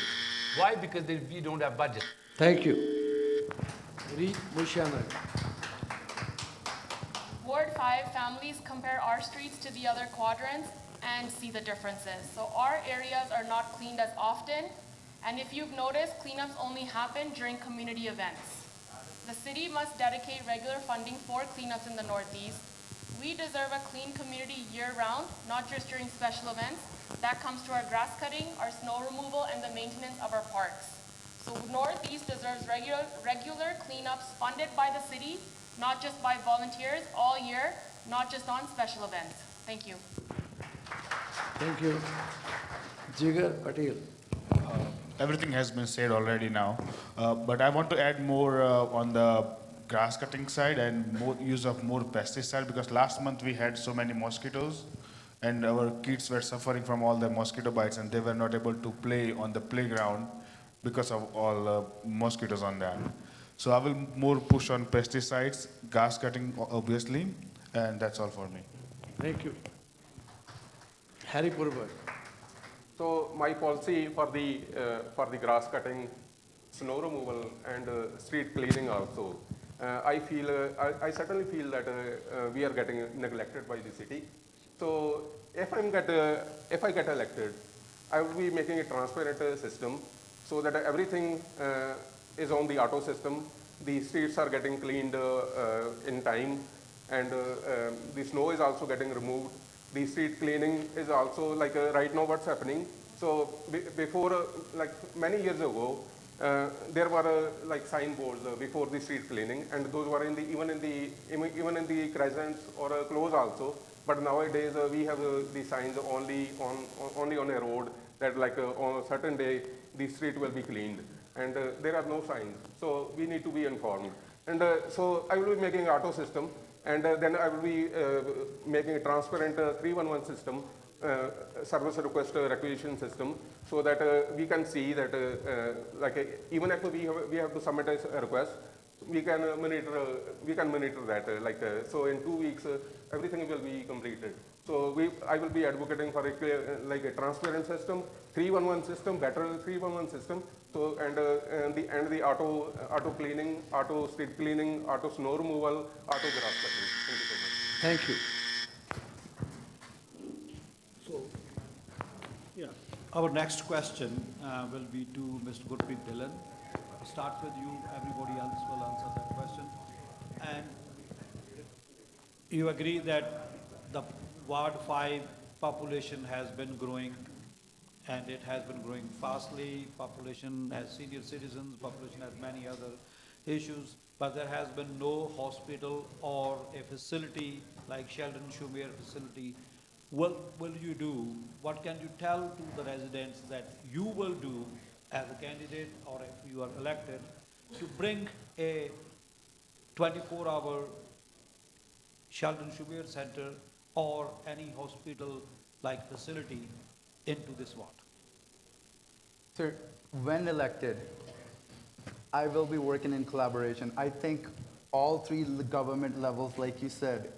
Why? Because we don't have budget. Thank you. Mushana. Ward 5 families compare our streets to the other quadrants and see the differences. So our areas are not cleaned as often, and if you've noticed, cleanups only happen during community events. The city must dedicate regular funding for cleanups in the Northeast. We deserve a clean community year-round, not just during special events. That comes to our grass cutting, our snow removal, and the maintenance of our parks. So Northeast deserves regular cleanups funded by the city, not just by volunteers all year, not just on special events. Thank you. Thank you. Jigar Patel. Everything has been said already now, but I want to add more on the grass cutting side and more use of more pesticide, because last month we had so many mosquitoes and our kids were suffering from all the mosquito bites and they were not able to play on the playground because of all mosquitoes on that. So I will more push on pesticides, grass cutting obviously, and that's all for me. Thank you. Harry Purvar. So my policy for the grass cutting, snow removal, and street cleaning also, I certainly feel that we are getting neglected by the city. So if I get elected, I will be making a transparent system so that everything is on the auto system. The streets are getting cleaned in time, and the snow is also getting removed. The street cleaning is also like right now what's happening. So before, like many years ago, there were like signboards before the street cleaning, and those were even in the crescents or close also. But nowadays we have the signs only on a road that like on a certain day the street will be cleaned, and there are no signs. So we need to be informed. And so I will be making an auto system. And then I will be making a transparent 311 system, service request requisition system, so that we can see that even if we have to submit a request, we can monitor that. So in 2 weeks, everything will be completed. So I will be advocating for a transparent system, 311 system, better 311 system. So and the auto cleaning, auto street cleaning, auto snow removal, auto grass cutting. Thank you so much. Thank you. So, yeah, our next question will be to Mr. Gurpreet Dhillon. Start with you. Everybody else will answer that question. And you agree that the Ward 5 population has been growing, and it has been growing fastly. Population has senior citizens, population has many other issues, but there has been no hospital or a facility like Sheldon Shumer facility. What will you do? What can you tell to the residents that you will do as a candidate, or if you are elected, to bring a 24-hour Sheldon Shumer Center or any hospital-like facility into this ward? Sir, when elected, I will be working in collaboration. I think all three government levels, like you said,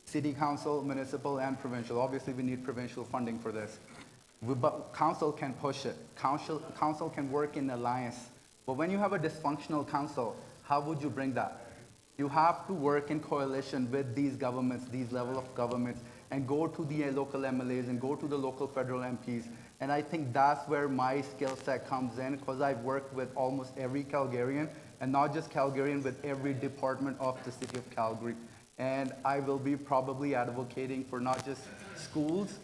city council, municipal, and provincial. Obviously, we need provincial funding for this. But council can push it. Council can work in alliance. But when you have a dysfunctional council, how would you bring that? You have to work in coalition with these governments, these level of governments, and go to the local MLAs and go to the local federal MPs. And I think that's where my skill set comes in, because I've worked with almost every Calgarian, and not just Calgarian, with every department of the city of Calgary. And I will be probably advocating for not just schools,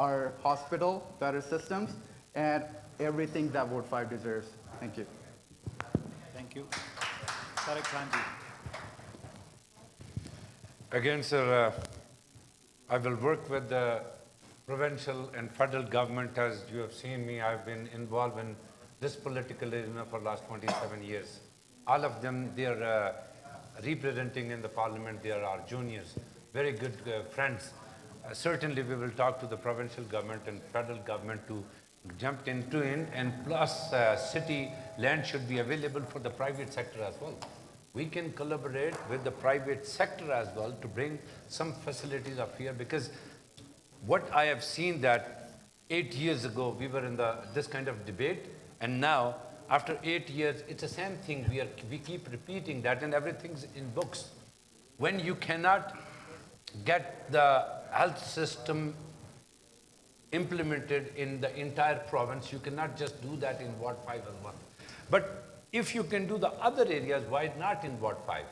our hospital, better systems, and everything that Ward 5 deserves. Thank you. Thank you. Tariq Khanji. Again, sir, I will work with the provincial and federal government. As you have seen me, I've been involved in this political arena for the last 27 years. All of them, they are representing in the parliament. They are our juniors, very good friends. Certainly, we will talk to the provincial government and federal government to jump into it, and plus city land should be available for the private sector as well. We can collaborate with the private sector as well to bring some facilities up here, because what I have seen that 8 years ago we were in this kind of debate, and now after 8 years it's the same thing. We keep repeating that, and everything's in books. When you cannot get the health system implemented in the entire province, you cannot just do that in Ward 5 as well. But if you can do the other areas, why not in Ward 5?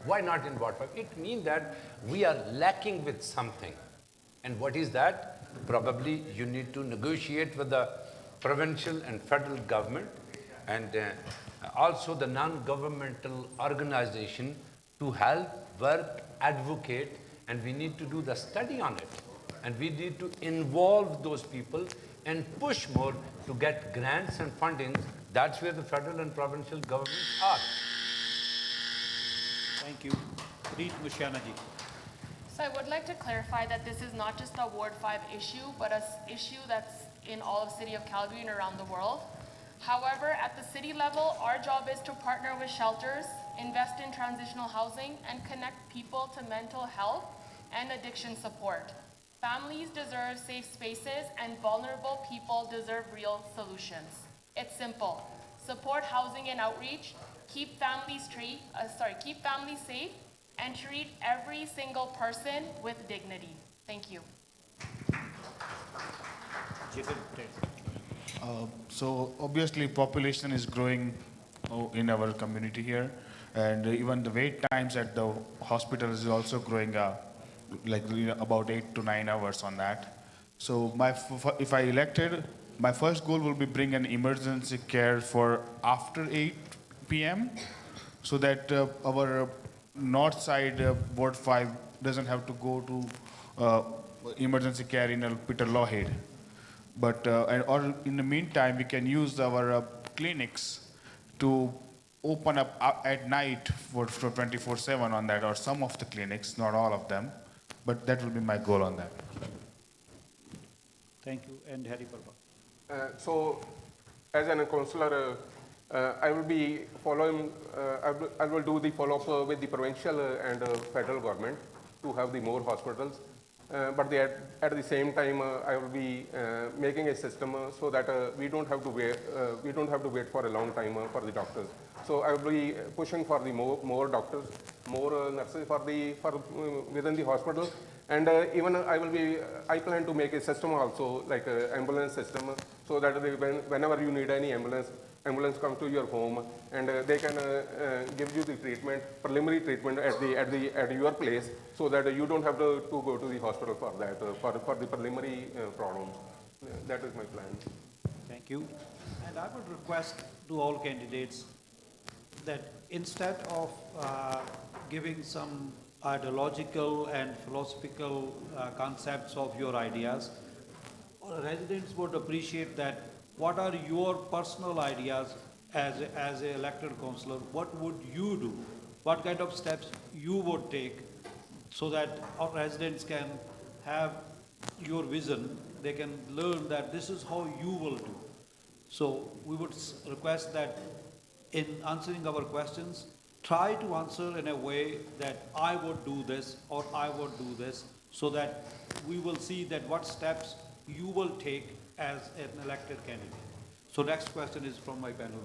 Why not in Ward 5? It means that we are lacking with something. And what is that? Probably you need to negotiate with the provincial and federal government, and also the non-governmental organization to help, work, advocate, and we need to do the study on it. And we need to involve those people and push more to get grants and funding. That's where the federal and provincial governments are. Thank you. Reet Mushanaji. So I would like to clarify that this is not just a Ward 5 issue, but an issue that's in all of the city of Calgary and around the world. However, at the city level, our job is to partner with shelters, invest in transitional housing, and connect people to mental health and addiction support. Families deserve safe spaces, and vulnerable people deserve real solutions. It's simple. Support housing and outreach, keep families safe, and treat every single person with dignity. Thank you. So obviously population is growing in our community here, and even the wait times at the hospital is also growing like about 8 to 9 hours on that. So if I elected, my first goal will be bring an emergency care for after 8 p.m. so that our north side Ward 5 doesn't have to go to emergency care in Peter Lawhead. But or in the meantime, we can use our clinics to open up at night for 24/7 on that, or some of the clinics, not all of them. But that will be my goal on that. Thank you. And Harry Parba. So, as a councillor, I will be following, I will do the follow-up with the provincial and federal government to have the more hospitals. But at the same time, I will be making a system so that we don't have to wait for a long time for the doctors. So I will be pushing for the more doctors, more nurses within the hospital, and even I plan to make a system also, like an ambulance system, so that whenever you need any ambulance comes to your home, and they can give you the treatment, preliminary treatment at your place, so that you don't have to go to the hospital for that, for the preliminary problems. That is my plan. Thank you. And I would request to all candidates that instead of giving some ideological and philosophical concepts of your ideas, residents would appreciate that. What are your personal ideas as an elected councillor? What would you do? What kind of steps you would take so that our residents can have your vision? They can learn that this is how you will do. So we would request that in answering our questions, try to answer in a way that I would do this or I would do this, so that we will see that what steps you will take as an elected candidate? So next question is from my panel.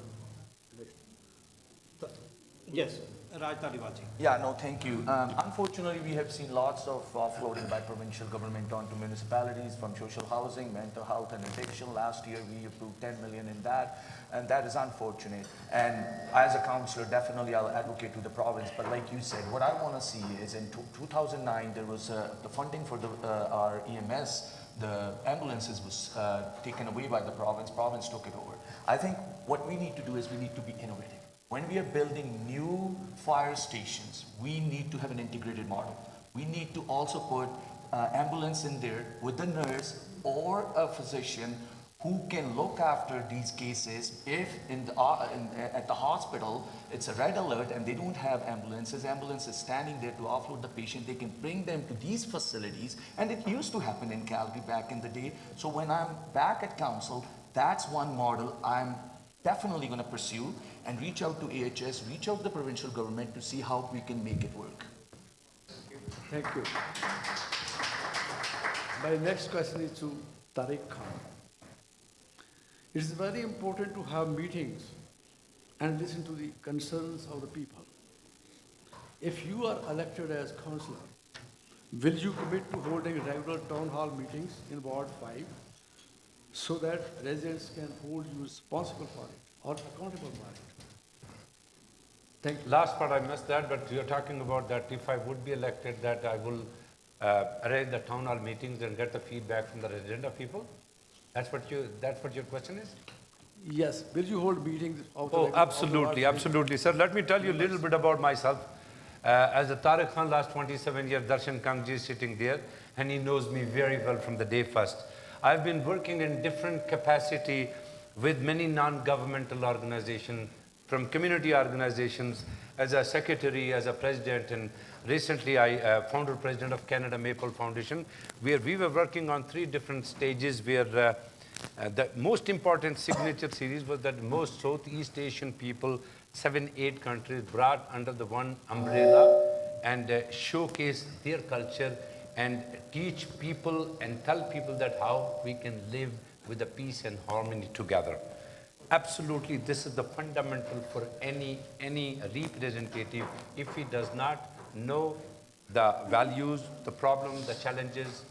Yes, Raj Taliwati. Yeah, no, thank you. Unfortunately, we have seen lots of offloading by provincial government onto municipalities from social housing, mental health and addiction. Last year, we approved 10 million in that, and that is unfortunate. And as a councillor, definitely I'll advocate to the province, but like you said, what I want to see is in 2009, there was the funding for our EMS, the ambulances was taken away by the province took it over. I think what we need to do is we need to be innovative. When we are building new fire stations, we need to have an integrated model. We need to also put ambulance in there with a nurse or a physician who can look after these cases. If at the hospital it's a red alert and they don't have ambulances standing there to offload the patient, they can bring them to these facilities. And it used to happen in Calgary back in the day. So when I'm back at council, that's one model I'm definitely going to pursue, and reach out to AHS, reach out to the provincial government to see how we can make it work. Thank you. My next question is to Tariq Khan. It is very important to have meetings and listen to the concerns of the people. If you are elected as councillor, will you commit to holding regular town hall meetings in Ward 5 so that residents can hold you responsible for it or accountable for it? Thank you. Last part I missed that, but you're talking about that if I would be elected, that I will arrange the town hall meetings and get the feedback from the resident people. That's what your question is? Yes. Will you hold meetings? Oh, absolutely, absolutely, sir. Let me tell you a little bit about myself. As a Tariq Khan, last 27 years, Darshan Kangji is sitting there, and he knows me very well from the day first. I've been working in different capacity with many non-governmental organizations, from community organizations, as a secretary, as a president, and recently I founder president of Canada Maple Foundation, where we were working on 3 different stages where the most important signature series was that most Southeast Asian people, 7, 8 countries brought under the one umbrella and showcase their culture and teach people and tell people that how we can live with the peace and harmony together. Absolutely, this is the fundamental for any representative. If he does not know the values, the problems, the challenges,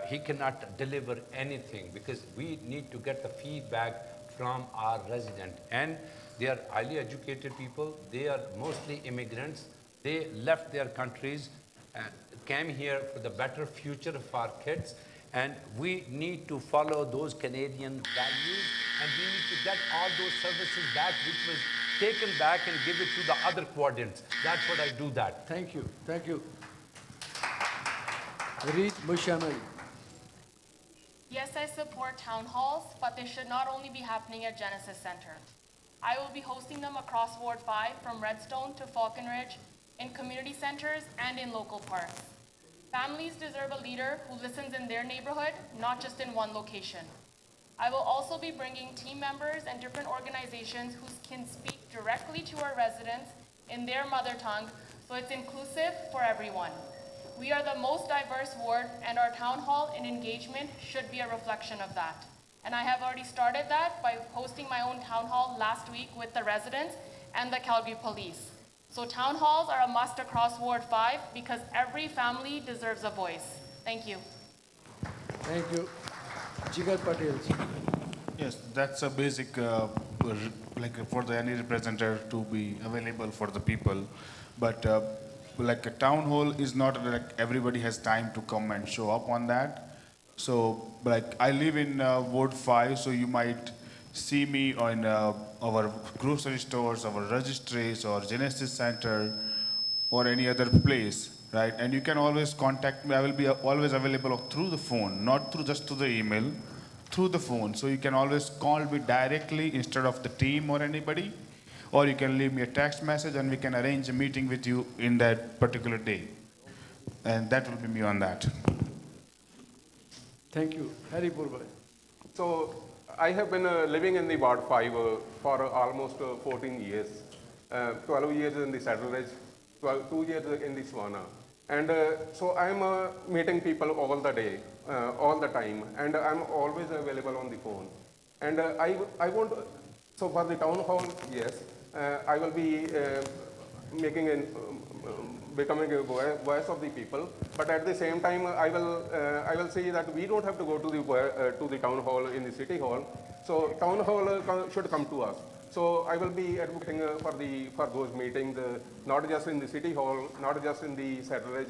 he cannot deliver anything, because we need to get the feedback from our residents. And they are highly educated people. They are mostly immigrants. They left their countries and came here for the better future of our kids. And we need to follow those Canadian values, and we need to get all those services back which was taken back and give it to the other quadrants. That's what I do that. Thank you. Thank you. Reed Mushanai. Yes, I support town halls, but they should not only be happening at Genesis Center. I will be hosting them across Ward 5 from Redstone to Falconridge, in community centers and in local parks. Families deserve a leader who listens in their neighborhood, not just in one location. I will also be bringing team members and different organizations who can speak directly to our residents in their mother tongue, so it's inclusive for everyone. We are the most diverse ward, and our town hall and engagement should be a reflection of that. And I have already started that by hosting my own town hall last week with the residents and the Calgary Police. So town halls are a must across Ward 5 because every family deserves a voice. Thank you. Thank you. Jigar Patel. Yes, that's a basic, like for any representative to be available for the people. But like a town hall is not like everybody has time to come and show up on that. So like I live in Ward 5, so you might see me on our grocery stores, our registries, or Genesis Center, or any other place, right? And you can always contact me. I will be always available through the phone, not through just through the email, through the phone. So you can always call me directly instead of the team or anybody, or you can leave me a text message and we can arrange a meeting with you in that particular day. And that will be me on that. Thank you. Harry Purbai. So I have been living in the Ward 5 for almost 14 years, 12 years in the Saddle Ridge, 2 years in the Savannah. And so I'm meeting people all the day, all the time, and I'm always available on the phone. And I want, so for the town hall, yes, I will be making becoming a voice of the people. But at the same time, I will say that we don't have to go to the town hall in the city hall. So town hall should come to us. So I will be advocating for those meetings, not just in the city hall, not just in the satellite.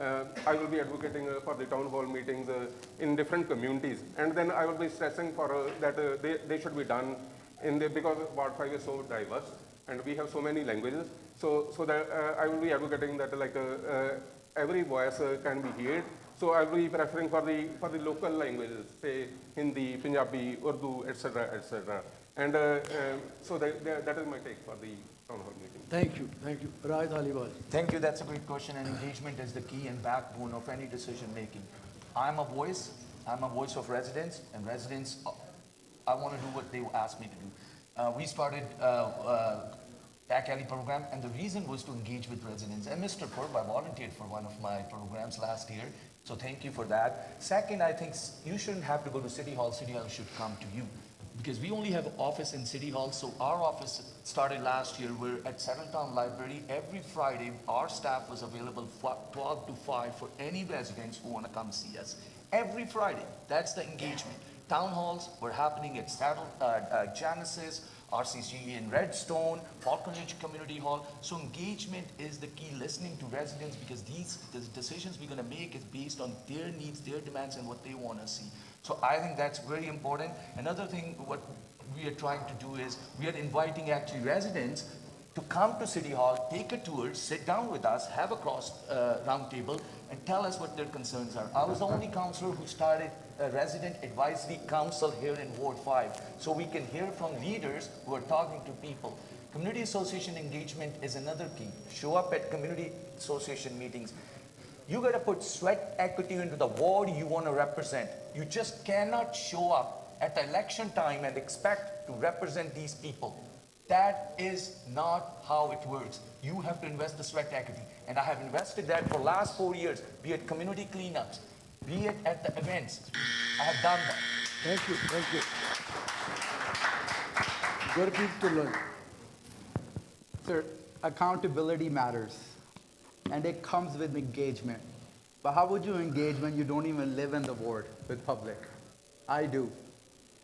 I will be advocating for the town hall meetings in different communities, and then I will be stressing for that they should be done because Ward 5 is so diverse and we have so many languages. So that I will be advocating that every voice can be heard. So I will be preferring for the local languages, say Hindi, Punjabi, Urdu, etc., etc. And so that is my take for the town hall meeting. Thank you. Thank you. Raid Aliwal. Thank you. That's a great question. And engagement is the key and backbone of any decision making. I'm a voice. I'm a voice of residents, and residents, I want to do what they asked me to do. We started Back Alley program, and the reason was to engage with residents. And Mr. Purb, I volunteered for one of my programs last year, so thank you for that. Second, I think you shouldn't have to go to City Hall. City Hall should come to you. Because we only have an office in City Hall, so our office started last year. We're at Settletown Library. Every Friday, our staff was available 12 to 5 for any residents who want to come see us. Every Friday, that's the engagement. Town halls were happening at Genesis, RCC in Redstone, Falconridge Community Hall. So engagement is the key, listening to residents, because the decisions we're going to make is based on their needs, their demands, and what they want to see. So I think that's very important. Another thing, what we are trying to do is, we are inviting actually residents to come to City Hall, take a tour, sit down with us, have a round table, and tell us what their concerns are. I was the only councillor who started a resident advisory council here in Ward 5, so we can hear from leaders who are talking to people. Community association engagement is another key. Show up at community association meetings. You got to put sweat equity into the ward you want to represent. You just cannot show up at the election time and expect to represent these people. That is not how it works. You have to invest the sweat equity. And I have invested that for the last 4 years, be it community cleanups, be it at the events. I have done that. Thank you. Thank you. Gurpreet to learn. Sir, accountability matters. And it comes with engagement. But how would you engage when you don't even live in the ward with public? I do.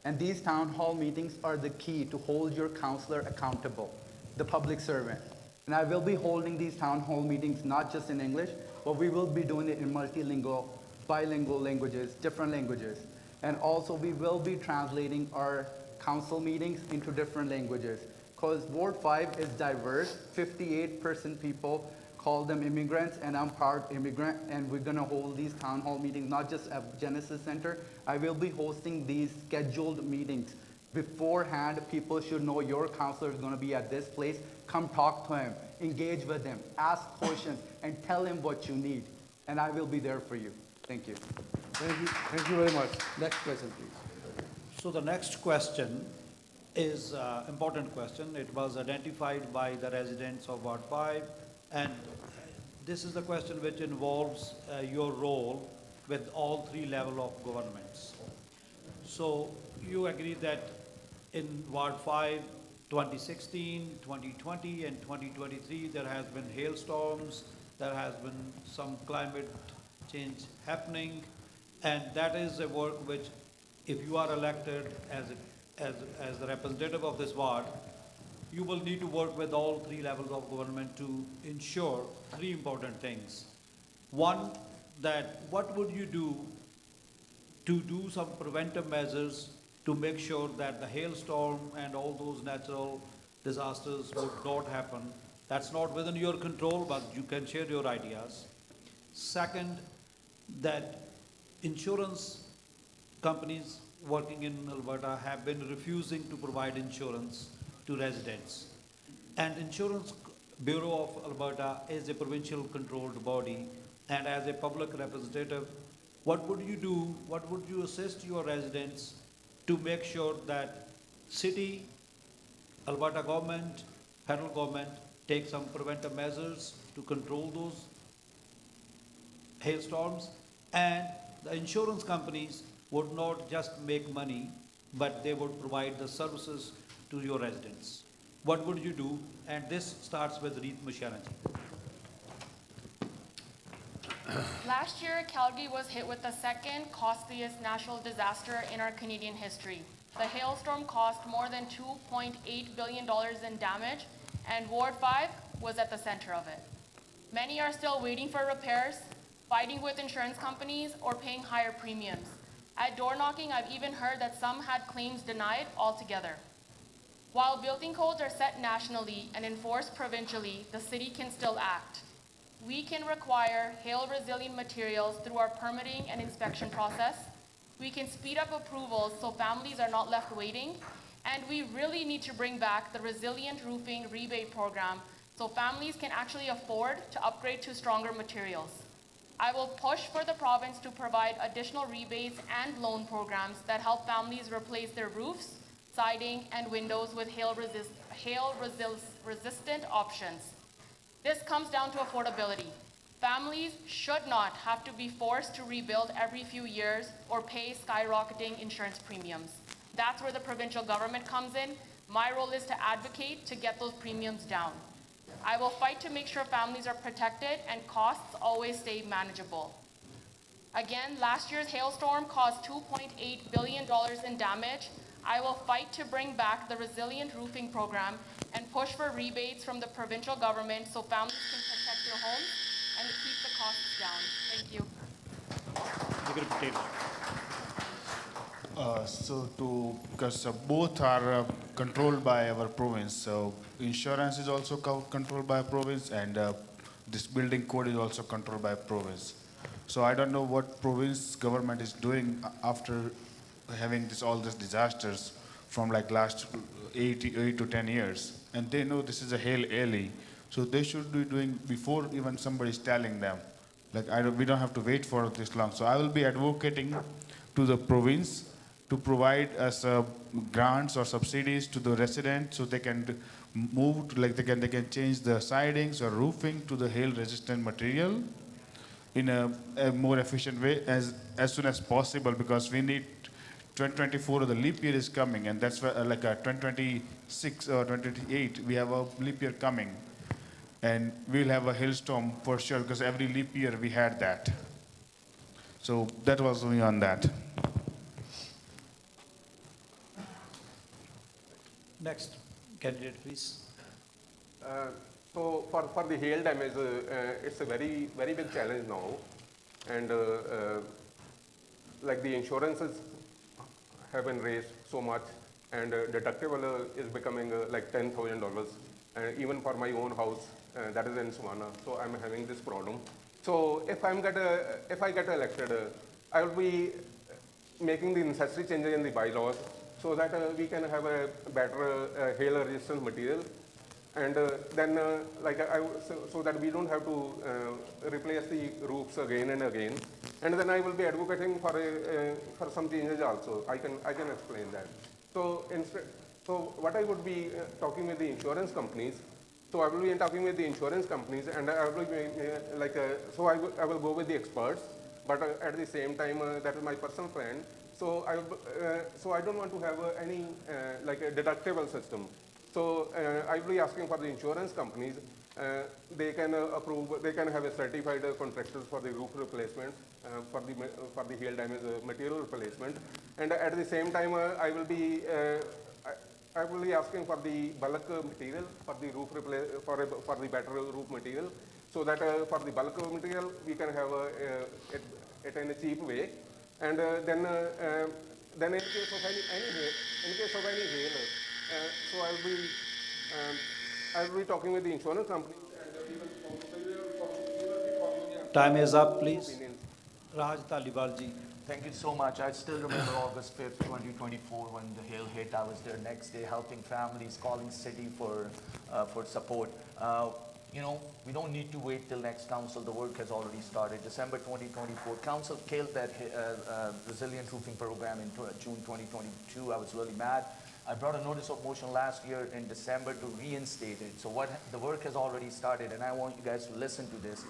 And these town hall meetings are the key to hold your councillor accountable, the public servant. And I will be holding these town hall meetings not just in English, but we will be doing it in multilingual, bilingual languages, different languages. And also we will be translating our council meetings into different languages. Because Ward 5 is diverse, 58% people call them immigrants, and I'm part immigrant, and we're gonna hold these town hall meetings, not just at Genesis Center. I will be hosting these scheduled meetings. Beforehand, people should know your counselor is gonna be at this place. Come talk to him, engage with him, ask questions, and tell him what you need. And I will be there for you. Thank you. Thank you. Thank you very much. Next question, please. So the next question is an important question. It was identified by the residents of Ward 5, and this is the question which involves your role with all three levels of governments. So you agree that in Ward 5, 2016, 2020, and 2023, there has been hailstorms, there has been some climate change happening, and that is a work which, if you are elected as the representative of this ward, you will need to work with all three levels of government to ensure three important things. One, that what would you do to do some preventive measures to make sure that the hailstorm and all those natural disasters would not happen. That's not within your control, but you can share your ideas. Second, that insurance companies working in Alberta have been refusing to provide insurance to residents. And Insurance Bureau of Alberta is a provincial controlled body, and as a public representative, what would you do, what would you assist your residents to make sure that city, Alberta government, federal government take some preventive measures to control those hailstorms, and the insurance companies would not just make money, but they would provide the services to your residents. What would you do? And this starts with Reet Mushana ji. Last year, Calgary was hit with the second costliest natural disaster in our Canadian history. The hailstorm cost more than $2.8 billion in damage, and Ward 5 was at the center of it. Many are still waiting for repairs, fighting with insurance companies, or paying higher premiums. At door knocking, I've even heard that some had claims denied altogether. While building codes are set nationally and enforced provincially, the city can still act. We can require hail-resilient materials through our permitting and inspection process. We can speed up approvals so families are not left waiting. And we really need to bring back the resilient roofing rebate program so families can actually afford to upgrade to stronger materials. I will push for the province to provide additional rebates and loan programs that help families replace their roofs, siding, and windows with hail-resistant options. This comes down to affordability. Families should not have to be forced to rebuild every few years or pay skyrocketing insurance premiums. That's where the provincial government comes in. My role is to advocate to get those premiums down. I will fight to make sure families are protected and costs always stay manageable. Again, last year's hailstorm caused $2.8 billion in damage. I will fight to bring back the resilient roofing program and push for rebates from the provincial government so families can protect their homes and keep the costs down. Thank you. Because both are controlled by our province, so insurance is also controlled by province, and this building code is also controlled by province. So I don't know what province government is doing after having all these disasters from like last 8 to 10 years, and they know this is a hail alley, so they should be doing before even somebody is telling them. Like we don't have to wait for this long. So I will be advocating to the province to provide us grants or subsidies to the residents so they can move to, like they can change the sidings or roofing to the hail resistant material in a more efficient way as soon as possible, because we need 2024, the leap year is coming, and that's why, like 2026 or 2028 we have a leap year coming, and we'll have a hailstorm for sure, because every leap year we had that. So that was me on that. Next candidate, please. So for the hail damage, it's a very big challenge now, and like the insurances have been raised so much, and deductible is becoming like $10,000, and even for my own house, that is in Savannah, so I'm having this problem. So if I get elected, I will be making the necessary changes in the bylaws so that we can have a better hail resistant material, and then so that we don't have to replace the roofs again and again. And then I will be advocating for some changes also. I can explain that. So what I would be talking with the insurance companies. So I will be talking with the insurance companies, and I will be I will go with the experts. But at the same time, that is my personal plan. So I don't want to have any like a deductible system. So I will be asking for the insurance companies. They can approve. They can have a certified contractors for the roof replacement, for the hail damage material replacement. And at the same time, I will be asking for the bulk material for the roof for the better roof material, so that for the bulk material we can have it in a cheap way. And then in case of any hail, so I will be talking with the insurance companies. Time is up, please. Raj Taliwal ji. Thank you so much. I still remember August 5th, 2024, when the hail hit. I was there next day helping families, calling city for support. You know, we don't need to wait till next council. The work has already started. December 2024, council killed that resilient roofing program in June 2022. I was really mad. I brought a notice of motion last year in December to reinstate it. So the work has already started, and I want you guys to listen to this.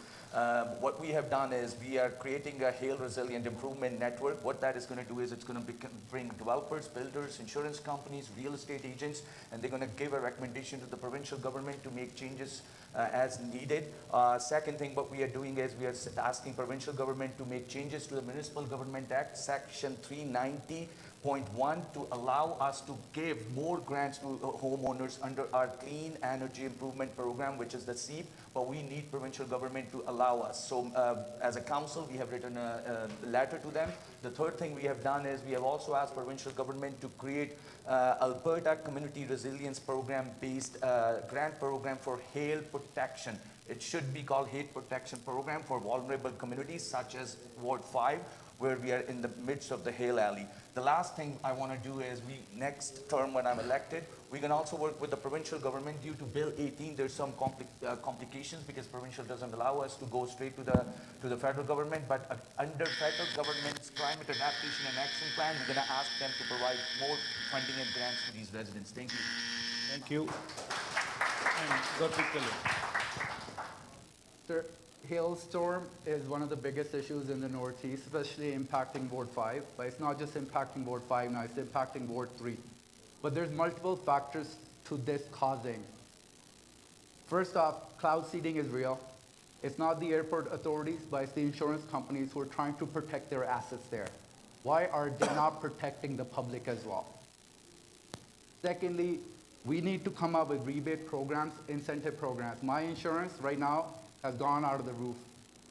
What we have done is we are creating a hail resilient improvement network. What that is going to do is it's going to bring developers, builders, insurance companies, real estate agents, and they're going to give a recommendation to the provincial government to make changes as needed. Second thing what we are doing is we are asking provincial government to make changes to the Municipal Government Act, Section 390.1, to allow us to give more grants to homeowners under our Clean Energy Improvement Program, which is the SEEP, but we need provincial government to allow us. So as a council, we have written a letter to them. The third thing we have done is we have also asked provincial government to create Alberta Community Resilience Program based grant program for hail protection. It should be called Hail Protection Program for vulnerable communities such as Ward 5, where we are in the midst of the hail alley. The last thing I want to do is next term when I'm elected, we can also work with the provincial government. Due to Bill 18, there's some complications because provincial doesn't allow us to go straight to the federal government, but under federal government's Climate Adaptation and Action Plan, we're going to ask them to provide more funding and grants to these residents. Thank you. Thank you. And Dr. Kelly. Sir, hailstorm is one of the biggest issues in the Northeast, especially impacting Ward 5. But it's not just impacting Ward 5 now, it's impacting Ward 3. But there's multiple factors to this causing. First off, cloud seeding is real. It's not the airport authorities, but it's the insurance companies who are trying to protect their assets there. Why are they not protecting the public as well? Secondly, we need to come up with rebate programs, incentive programs. My insurance right now has gone out of the roof.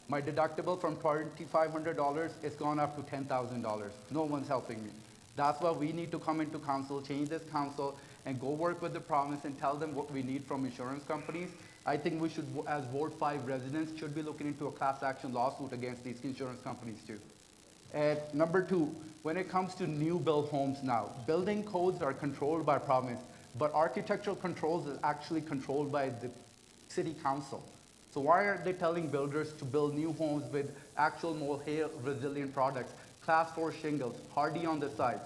My deductible from $2,500 is gone up to $10,000. No one's helping me. That's why we need to come into council, change this council, and go work with the province and tell them what we need from insurance companies. I think we should, as Ward 5 residents, should be looking into a class action lawsuit against these insurance companies too. And number two, when it comes to new build homes now, building codes are controlled by province, but architectural controls is actually controlled by the city council. So why are they telling builders to build new homes with actual more hail resilient products, class 4 shingles, hardy on the sides?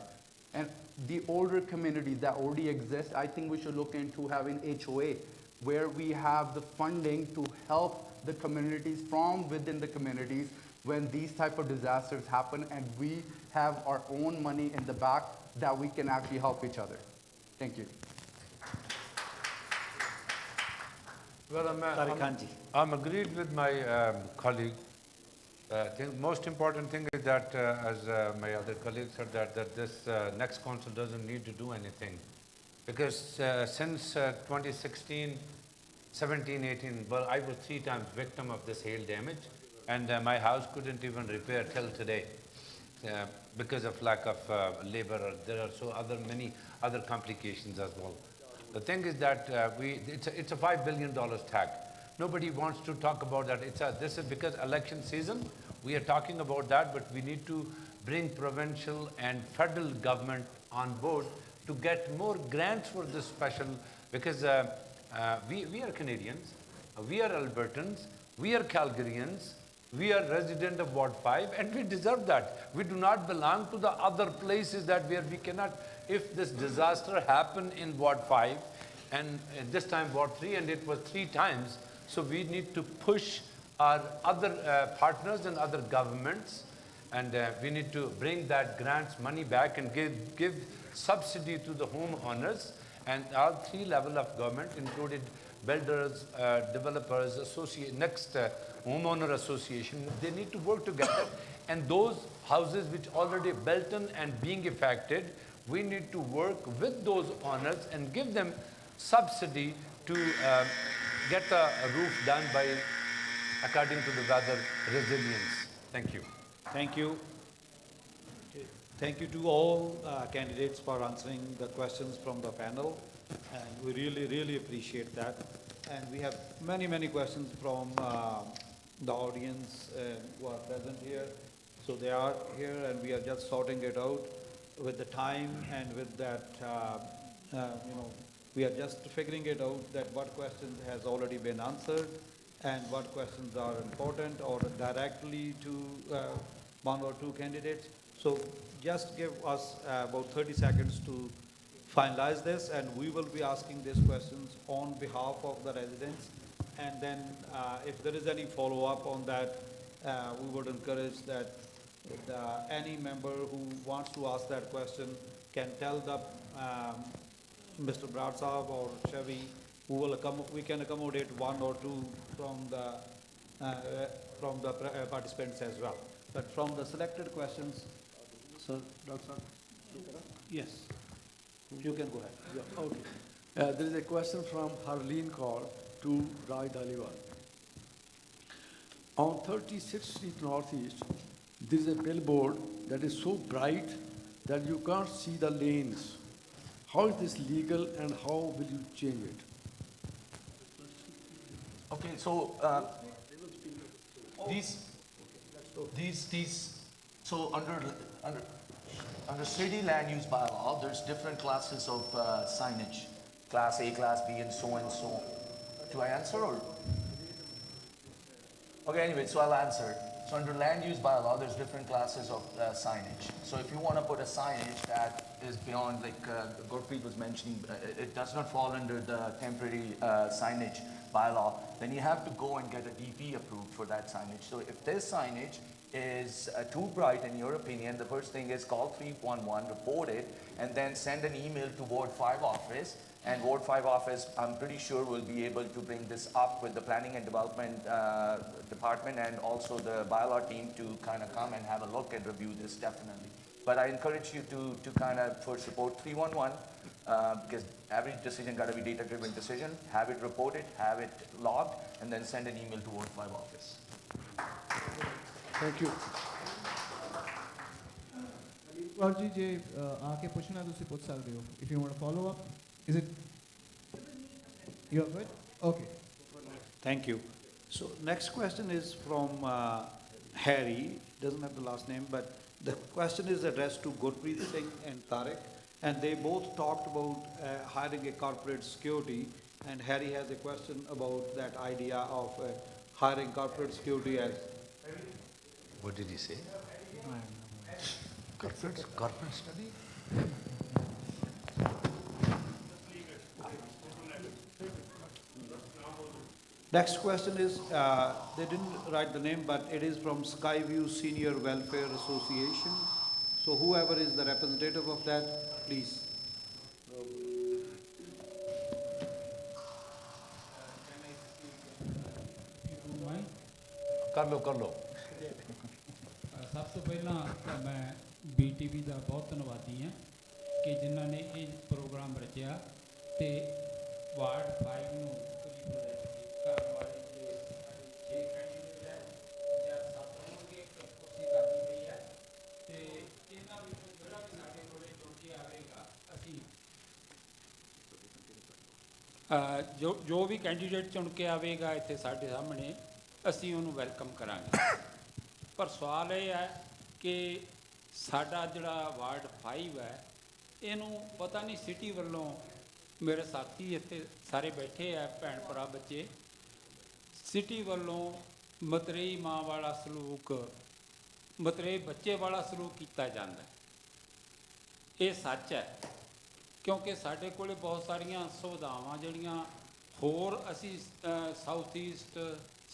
And the older communities that already exist, I think we should look into having HOA, where we have the funding to help the communities from within the communities when these type of disasters happen, and we have our own money in the back that we can actually help each other. Thank you. Well, I'm agreed with my colleague. I think most important thing is that, as my other colleague said, that this next council doesn't need to do anything. Because since 2016, 17, 18, well, I was 3 times victim of this hail damage, and my house couldn't even repair till today because of lack of labor. There are many other complications as well. The thing is that it's a $5 billion tag. Nobody wants to talk about that. This is because election season, we are talking about that, but we need to bring provincial and federal government on board to get more grants for this special, because we are Canadians, we are Albertans, we are Calgarians, we are resident of Ward 5, and we deserve that. We do not belong to the other places where we cannot. If this disaster happened in Ward 5, and this time Ward 3, and it was 3 times, so we need to push our other partners and other governments, and we need to bring that grants money back and give subsidy to the homeowners, and all 3 levels of government, including builders, developers, homeowner association, they need to work together. And those houses which already built in and being affected, we need to work with those owners and give them subsidy to get the roof done according to the weather resilience. Thank you. Thank you. Thank you to all candidates for answering the questions from the panel, and we really appreciate that. And we have many questions from the audience who are present here. So they are here, and we are just sorting it out with the time, and with that, we are just figuring it out that what questions has already been answered and what questions are important or directly to 1 or 2 candidates. So just give us about 30 seconds to finalize this, and we will be asking these questions on behalf of the residents. And then if there is any follow-up on that, we would encourage that any member who wants to ask that question can tell the Mr. Brad Saab or Chevy, we can accommodate one or two from the participants as well. But from the selected questions, sir, Dr. Yes, you can go ahead. Yeah, okay. There is a question from Harleen Kaur to Raj Dhaliwal. On 36th Street Northeast, there is a billboard that is so bright that you can't see the lanes. How is this legal and how will you change it? Okay, so so under city land use bylaw, there's different classes of signage, class A, class B, and so on and so on. Do I answer or? Okay, anyway, so I'll answer. So under land use bylaw, there's different classes of signage. So if you want to put a signage that is beyond, like Gurpreet was mentioning, it does not fall under the temporary signage bylaw, then you have to go and get a DP approved for that signage. So if this signage is too bright in your opinion, the first thing is call 311, report it, and then send an email to Ward 5 office. And Ward 5 office, I'm pretty sure, will be able to bring this up with the Planning and Development Department and also the bylaw team to kind of come and have a look and review this definitely. But I encourage you to kind of first report 311 because every decision got to be data-driven decision. Have it reported, have it logged, and then send an email to Ward 5 office. Thank you. If you want to follow up, is it? You're good? Okay. Thank you. So next question is from Harry, doesn't have the last name, but the question is addressed to Gurpreet Singh and Tariq, and they both talked about hiring a corporate security, and Harry has a question about that idea of hiring corporate security as. What did he say? Corporate study? Next question is, they didn't write the name, but it is from Skyview Senior Welfare Association. So whoever is the representative of that, please. कर लो सब तो पहला मैं BTV ਦਾ बहुत ਧੰਨਵਾਦੀ ਹਾਂ ਕਿ ਜਿਨ੍ਹਾਂ ਨੇ ਇਹ ਪ੍ਰੋਗਰਾਮ ਰਚਿਆ ਤੇ ਵਾਰਡ 5 ਨੂੰ ਕਰੀਬ ਕਰਨ ਵਾਲੇ ਜਿਹੜੇ 6 ਕੈਂਡੀਡੇਟ ਹੈ ਜਾਂ 7 ਹੋਣਗੇ ਕੁਰਸੀ ਕਰਨੀ ਪਈ ਹੈ ਤੇ ਇਹਨਾਂ ਵਿੱਚੋਂ ਜਿਹੜਾ ਵੀ ਸਾਡੇ ਕੋਲੇ ਜੁੜ ਕੇ ਆਵੇਗਾ ਅਸੀਂ ਜੋ ਵੀ ਕੈਂਡੀਡੇਟ ਚੁਣ ਕੇ ਆਵੇਗਾ ਇੱਥੇ ਸਾਡੇ ਸਾਹਮਣੇ ਅਸੀਂ ਉਹਨੂੰ ਵੈਲਕਮ ਕਰਾਂਗੇ ਪਰ ਸਵਾਲ ਇਹ ਹੈ ਕਿ ਸਾਡਾ ਜਿਹੜਾ ਵਾਰਡ 5 ਹੈ ਇਹਨੂੰ ਪਤਾ ਨਹੀਂ ਸਿਟੀ ਵੱਲੋਂ ਮੇਰੇ ਸਾਥੀ ਇੱਥੇ ਸਾਰੇ ਬੈਠੇ ਆ ਭੈਣ ਭਰਾ ਬੱਚੇ ਸਿਟੀ ਵੱਲੋਂ ਮਤਰੇਈ ਮਾਂ ਵਾਲਾ ਸਲੂਕ ਮਤਰੇਈ ਬੱਚੇ ਵਾਲਾ ਸਲੂਕ ਕੀਤਾ ਜਾਂਦਾ ਇਹ ਸੱਚ ਹੈ ਕਿਉਂਕਿ ਸਾਡੇ ਕੋਲੇ ਬਹੁਤ ਸਾਰੀਆਂ ਸੁਵਿਧਾਵਾਂ ਜਿਹੜੀਆਂ ਹੋਰ ਅਸੀਂ ਸਾਊਥ ਈਸਟ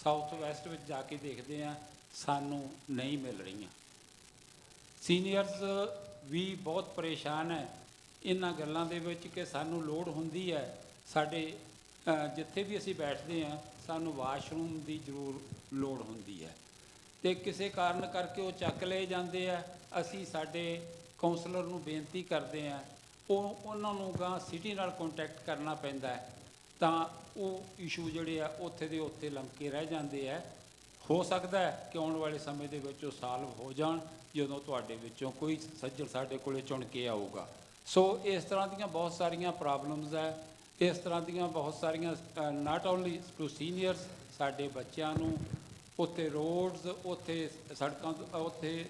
ਸਾਊਥ ਵੈਸਟ ਵਿੱਚ ਜਾ ਕੇ ਦੇਖਦੇ ਹਾਂ ਸਾਨੂੰ ਨਹੀਂ ਮਿਲ ਰਹੀਆਂ ਸੀਨੀਅਰਸ ਵੀ ਬਹੁਤ ਪਰੇਸ਼ਾਨ ਹੈ ਇਹਨਾਂ ਗੱਲਾਂ ਦੇ ਵਿੱਚ ਕਿ ਸਾਨੂੰ ਲੋੜ ਹੁੰਦੀ ਹੈ ਸਾਡੇ ਜਿੱਥੇ ਵੀ ਅਸੀਂ ਬੈਠਦੇ ਹਾਂ ਸਾਨੂੰ ਵਾਸ਼ਰੂਮ ਦੀ ਜ਼ਰੂਰ ਲੋੜ ਹੁੰਦੀ ਹੈ ਅਤੇ ਕਿਸੇ ਕਾਰਨ ਕਰਕੇ ਉਹ ਚੱਕ ਲਏ ਜਾਂਦੇ ਆ ਅਸੀਂ ਸਾਡੇ ਕਾਉਂਸਲਰ ਨੂੰ ਬੇਨਤੀ ਕਰਦੇ ਹਾਂ ਉਹਨਾਂ ਨੂੰ ਗਾਂ ਸਿਟੀ ਨਾਲ ਕੰਟੈਕਟ ਕਰਨਾ ਪੈਂਦਾ ਹੈ ਤਾਂ ਉਹ ਇਸ਼ੂ ਜਿਹੜੇ ਆ ਉੱਥੇ ਦੇ ਉੱਥੇ ਲੰਕੇ ਰਹਿ ਜਾਂਦੇ ਆ ਹੋ ਸਕਦਾ ਹੈ ਕਿ ਆਉਣ ਵਾਲੇ ਸਮੇਂ ਦੇ ਵਿੱਚ ਉਹ ਸਾਲਵ ਹੋ ਜਾਣ ਜਦੋਂ ਤੁਹਾਡੇ ਵਿੱਚੋਂ ਕੋਈ ਸੱਜਣ ਸਾਡੇ ਕੋਲੇ ਚੁਣ ਕੇ ਆਊਗਾ ਸੋ ਇਸ ਤਰ੍ਹਾਂ ਦੀਆਂ ਬਹੁਤ ਸਾਰੀਆਂ ਪ੍ਰੋਬਲਮਸ ਹੈ ਇਸ ਤਰ੍ਹਾਂ ਦੀਆਂ ਬਹੁਤ ਸਾਰੀਆਂ ਨਾਟ ਓਨਲੀ ਟੂ ਸੀਨੀਅਰਸ ਸਾਡੇ ਬੱਚਿਆਂ ਨੂੰ ਉੱਥੇ ਰੋਡਸ ਉੱਥੇ ਸੜਕਾਂ ਉੱਥੇ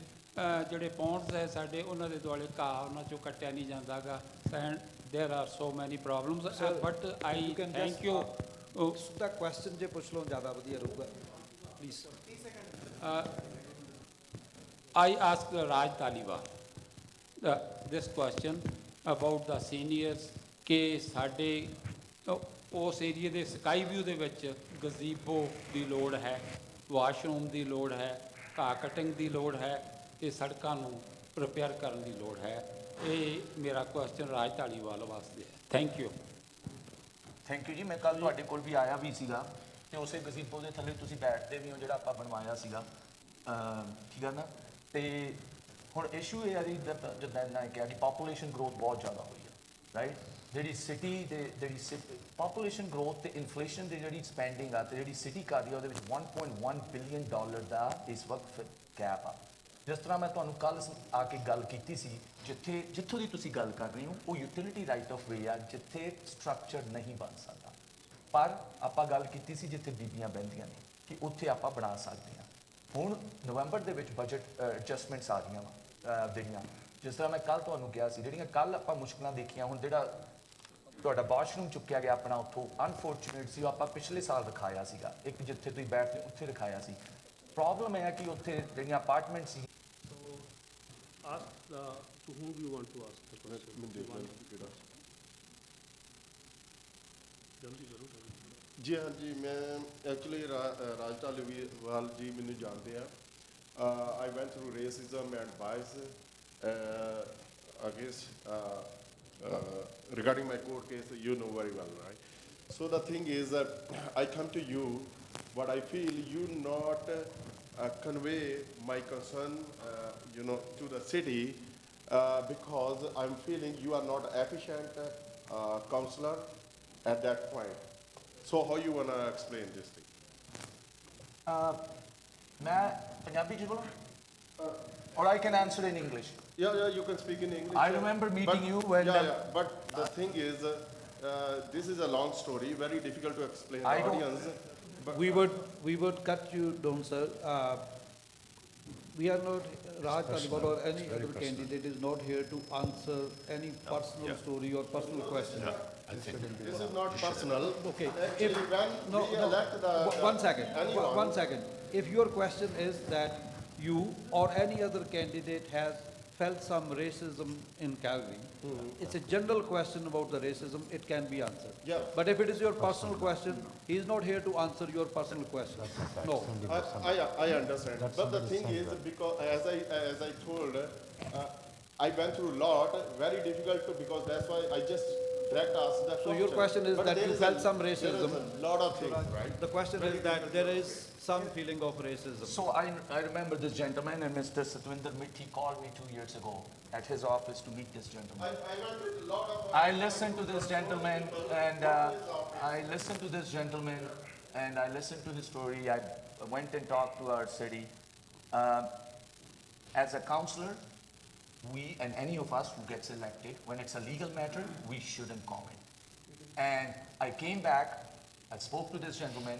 ਜਿਹੜੇ ਪੌਂਡਸ ਹੈ ਸਾਡੇ ਉਹਨਾਂ ਦੇ ਦੁਆਲੇ ਘਾਹ ਉਹਨਾਂ 'ਚੋਂ ਕੱਟਿਆ ਨਹੀਂ ਜਾਂਦਾ ਗਾ and there are so many problems but I thank you the question ਜੇ ਪੁੱਛ ਲਓ ਜ਼ਿਆਦਾ ਵਧੀਆ ਰਹੂਗਾ please I ask Raj Dhaliwal this question about the seniors ਕਿ ਸਾਡੇ ਉਸ ਏਰੀਏ ਦੇ ਸਕਾਈ ਵਿਊ ਦੇ ਵਿੱਚ ਗਜ਼ੀਬੋ ਦੀ ਲੋੜ ਹੈ, ਵਾਸ਼ਰੂਮ ਦੀ ਲੋੜ ਹੈ, ਘਾਹ ਕਟਿੰਗ ਦੀ ਲੋੜ ਹੈ ਤੇ ਸੜਕਾਂ ਨੂੰ ਰਿਪੇਅਰ ਕਰਨ ਦੀ ਲੋੜ ਹੈ। ਇਹ ਮੇਰਾ ਕੁਐਸਚਨ ਰਾਜ ਧਾਲੀਵਾਲ ਵਾਸਤੇ ਹੈ। Thank you. ਥੈਂਕ ਯੂ ਜੀ। ਮੈਂ ਕੱਲ੍ਹ ਤੁਹਾਡੇ ਕੋਲ ਵੀ ਆਇਆ ਵੀ ਸੀਗਾ ਤੇ ਉਸੇ ਗਜ਼ੀਬੋ ਦੇ ਥੱਲੇ ਤੁਸੀਂ ਬੈਠਦੇ ਵੀ ਹੋ ਜਿਹੜਾ ਆਪਾਂ ਬਣਵਾਇਆ ਸੀਗਾ, ਠੀਕ ਹੈ ਨਾ। ਤੇ ਹੁਣ ਇਸ਼ੂ ਇਹ ਹੈ ਜੀ ਜਿੱਦਾਂ ਮੈਂ ਕਿਹਾ ਕਿ ਪਾਪੂਲੇਸ਼ਨ ਗਰੋਥ ਬਹੁਤ ਜ਼ਿਆਦਾ ਹੋਈ ਹੈ, ਰਾਈਟ। ਜਿਹੜੀ ਸਿਟੀ ਦੇ ਜਿਹੜੀ ਪਾਪੂਲੇਸ਼ਨ ਗਰੋਥ ਤੇ ਇਨਫਲੇਸ਼ਨ ਦੀ ਜਿਹੜੀ ਸਪੈਂਡਿੰਗ ਆ ਤੇ ਜਿਹੜੀ ਸਿਟੀ ਕਰ ਰਹੀ ਆ ਉਹਦੇ ਵਿੱਚ $1.1 ਬਿਲੀਅਨ ਦਾ ਇਸ ਵਕਤ ਗੈਪ ਆ। ਜਿਸ ਤਰ੍ਹਾਂ ਮੈਂ ਤੁਹਾਨੂੰ ਕੱਲ੍ਹ ਆ ਕੇ ਗੱਲ ਕੀਤੀ ਸੀ, ਜਿੱਥੋਂ ਦੀ ਤੁਸੀਂ ਗੱਲ ਕਰ ਰਹੇ ਹੋ ਉਹ ਯੂਟਿਲਿਟੀ ਰਾਈਟ ਆਫ ਵੇ ਆ ਜਿੱਥੇ ਸਟਰਕਚਰ ਨਹੀਂ ਬਣ ਸਕਦਾ, ਪਰ ਆਪਾਂ ਗੱਲ ਕੀਤੀ ਸੀ ਜਿੱਥੇ ਬੀਬੀਆਂ ਬਹਿੰਦੀਆਂ ਨੇ ਕਿ ਉੱਥੇ ਆਪਾਂ ਬਣਾ ਸਕਦੇ ਹਾਂ। ਹੁਣ ਨਵੰਬਰ ਦੇ ਵਿੱਚ ਬਜਟ ਐਡਜਸਟਮੈਂਟਸ ਆ ਗਈਆਂ ਵਾ ਜਿਹੜੀਆਂ, ਜਿਸ ਤਰ੍ਹਾਂ ਮੈਂ ਕੱਲ੍ਹ ਤੁਹਾਨੂੰ ਕਿਹਾ ਸੀ, ਜਿਹੜੀਆਂ ਕੱਲ੍ਹ ਆਪਾਂ ਮੁਸ਼ਕਲਾਂ ਦੇਖੀਆਂ। ਹੁਣ ਜਿਹੜਾ ਤੁਹਾਡਾ ਵਾਸ਼ਰੂਮ ਚੁੱਕਿਆ ਗਿਆ ਆਪਣਾ ਉੱਥੋਂ ਅਨਫੋਰਚੂਨੇਟ ਸੀ, ਉਹ ਆਪਾਂ ਪਿਛਲੇ ਸਾਲ ਰਖਾਇਆ ਸੀਗਾ, ਇੱਕ ਜਿੱਥੇ ਤੁਸੀਂ ਬੈਠਦੇ ਉੱਥੇ ਰਖਾਇਆ ਸੀ। ਪ੍ਰੋਬਲਮ ਇਹ ਹੈ ਕਿ ਉੱਥੇ ਜਿਹੜੀਆਂ apartment C. To whom you want to ask the question? जी हाँ जी, मैं एक्चुअली राज धालीवाल जी मैंने जानते हैं। I went through racism and bias against regarding my court case. You know very well, right? So the thing is that I come to you, but I feel you not convey my concern, to the city. Because I'm feeling you are not efficient councillor at that point. So how you want to explain this thing? मैं पंजाबी जी बोलूं? Or I can answer in English. Yeah, you can speak in English. I remember meeting you when... but the thing is, this is a long story, very difficult to explain to the audience. But we would cut you down, sir. We are not, Raj Talibal or any other candidate is not here to answer any personal story or personal question. This is not personal. Okay. Actually, when we elect the... One second. If your question is that you or any other candidate has felt some racism in Calgary, it's a general question about the racism, it can be answered. Yeah. But if it is your personal question, he is not here to answer your personal question. No. I understand. But the thing is, because as I told, I went through a lot, very difficult to, because that's why I just direct asked the question. So your question is that you felt some racism. There is a lot of things, right? The question is that there is some feeling of racism. So I remember this gentleman, and Mr. Satwinder Mitti called me 2 years ago at his office to meet this gentleman. I listened to this gentleman, and I listened to this gentleman, and I listened to his story. I went and talked to our city. As a councillor, we and any of us who gets elected, when it's a legal matter, we shouldn't comment. And I came back, I spoke to this gentleman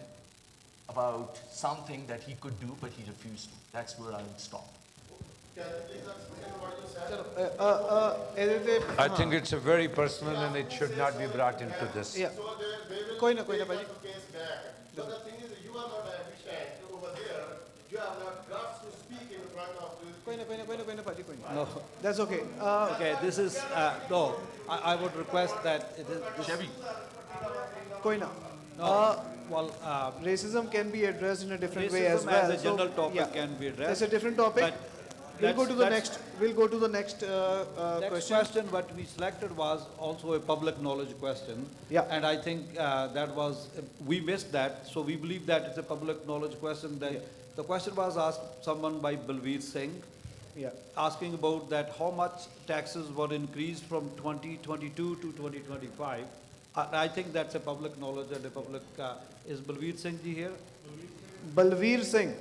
about something that he could do, but he refused to. That's where I will stop. Can you please explain what you said? I think it's a very personal and it should not be brought into this. So they will take the case back. So the thing is, you are not efficient over there. You have not guts to speak in front of this. No, that's okay. Okay, this is, no, I would request that it is... Chevy. Well, racism can be addressed in a different way as well. As a general topic can be addressed. That's a different topic. We'll go to the next. We'll go to the next Next question. What we selected was also a public knowledge question. Yeah. And I think that was we missed that. So we believe that it's a public knowledge question. That the question was asked someone by Balveer Singh. Yeah. Asking about that how much taxes were increased from 2022 to 2025. I think that's a public knowledge and a public. Is Balveer Singh ji here? Balveer Singh.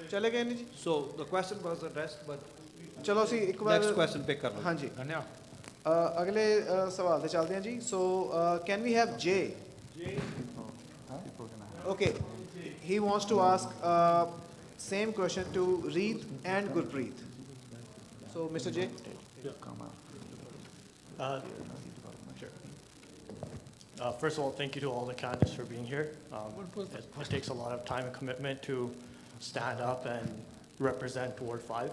चले गए नहीं जी? So the question was addressed, but चलो सी एक बार next question pick कर लो. हाँ जी. अगले सवाल पे चलते हैं जी. So can we have Jay? Okay. He wants to ask same question to Reet and Gurpreet. So Mr. Jay. First of all, thank you to all the candidates for being here. It takes a lot of time and commitment to stand up and represent Ward 5.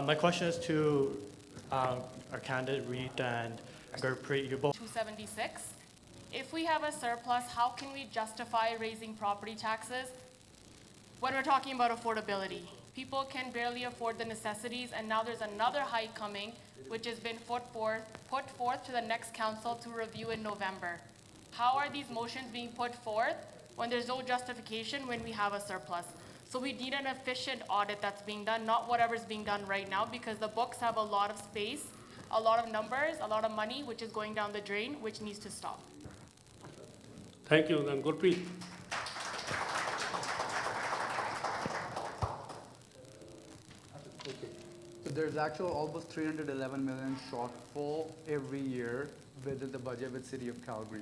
My question is to our candidate Reed and Gurpreet, you both. 276. If we have a surplus, how can we justify raising property taxes when we're talking about affordability? People can barely afford the necessities, and now there's another hike coming, which has been put forth to the next council to review in November. How are these motions being put forth when there's no justification when we have a surplus? So we need an efficient audit that's being done, not whatever's being done right now, because the books have a lot of space, a lot of numbers, a lot of money, which is going down the drain, which needs to stop. Thank you. Then Gurpreet. So there's actually almost 311 million shortfall every year within the budget with City of Calgary.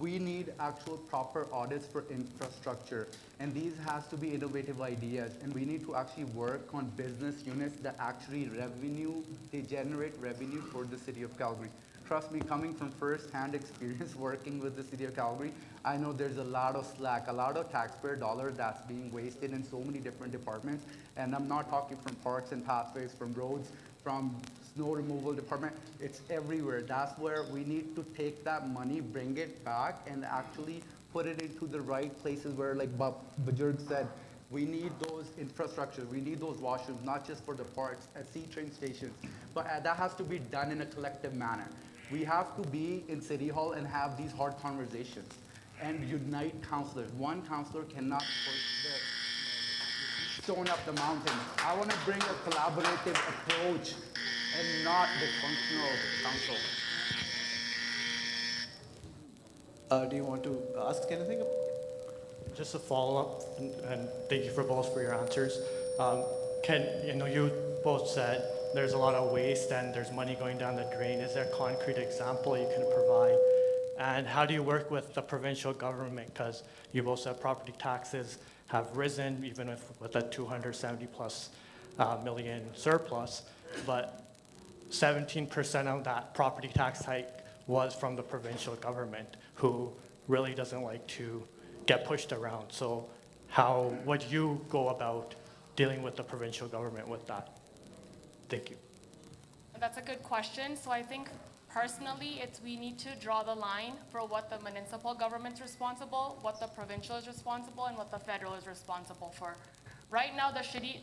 We need actual proper audits for infrastructure, and these has to be innovative ideas, and we need to actually work on business units that actually they generate revenue for the City of Calgary. Trust me, coming from first-hand experience working with the City of Calgary, I know there's a lot of slack, a lot of taxpayer dollars that's being wasted in so many different departments. And I'm not talking from parks and pathways, from roads, from snow removal department. It's everywhere. That's where we need to take that money, bring it back, and actually put it into the right places where, like Bajurg said, we need those infrastructures, we need those washrooms, not just for the parks, at C-train stations, but that has to be done in a collective manner. We have to be in City Hall and have these hard conversations and unite councillors. One councillor cannot push the stone up the mountain. I want to bring a collaborative approach and not dysfunctional council. Do you want to ask anything? Just a follow-up, and thank you for both for your answers. You both said there's a lot of waste and there's money going down the drain. Is there a concrete example you can provide? And how do you work with the provincial government? Because you both said property taxes have risen, even with a 270 plus million surplus, but 17% of that property tax hike was from the provincial government, who really doesn't like to get pushed around. So how would you go about dealing with the provincial government with that? Thank you. That's a good question. So I think personally, we need to draw the line for what the municipal government's responsible, what the provincial is responsible, and what the federal is responsible for. Right now, the city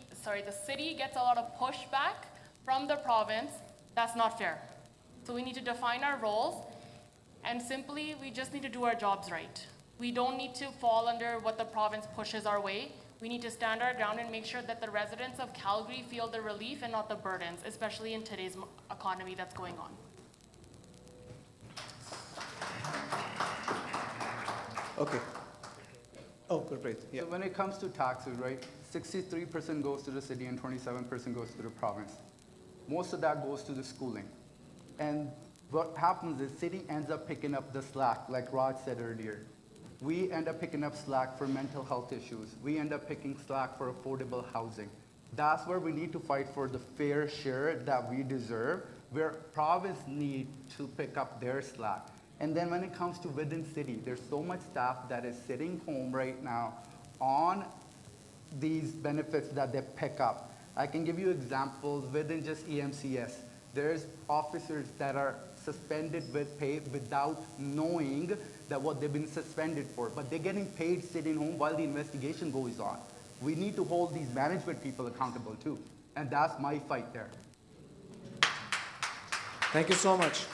gets a lot of pushback from the province. That's not fair. So we need to define our roles, and simply, we just need to do our jobs right. We don't need to fall under what the province pushes our way. We need to stand our ground and make sure that the residents of Calgary feel the relief and not the burdens, especially in today's economy that's going on. Okay. Oh, great. Yeah. So when it comes to taxes, right, 63% goes to the city and 27% goes to the province. Most of that goes to the schooling. And what happens is city ends up picking up the slack, like Raj said earlier. We end up picking up slack for mental health issues. We end up picking slack for affordable housing. That's where we need to fight for the fair share that we deserve, where province need to pick up their slack. And then when it comes to within city, there's so much staff that is sitting home right now on these benefits that they pick up. I can give you examples within just EMCS. There's officers that are suspended with pay without knowing that what they've been suspended for, but they're getting paid sitting home while the investigation goes on. We need to hold these management people accountable too, and that's my fight there. Thank you so much.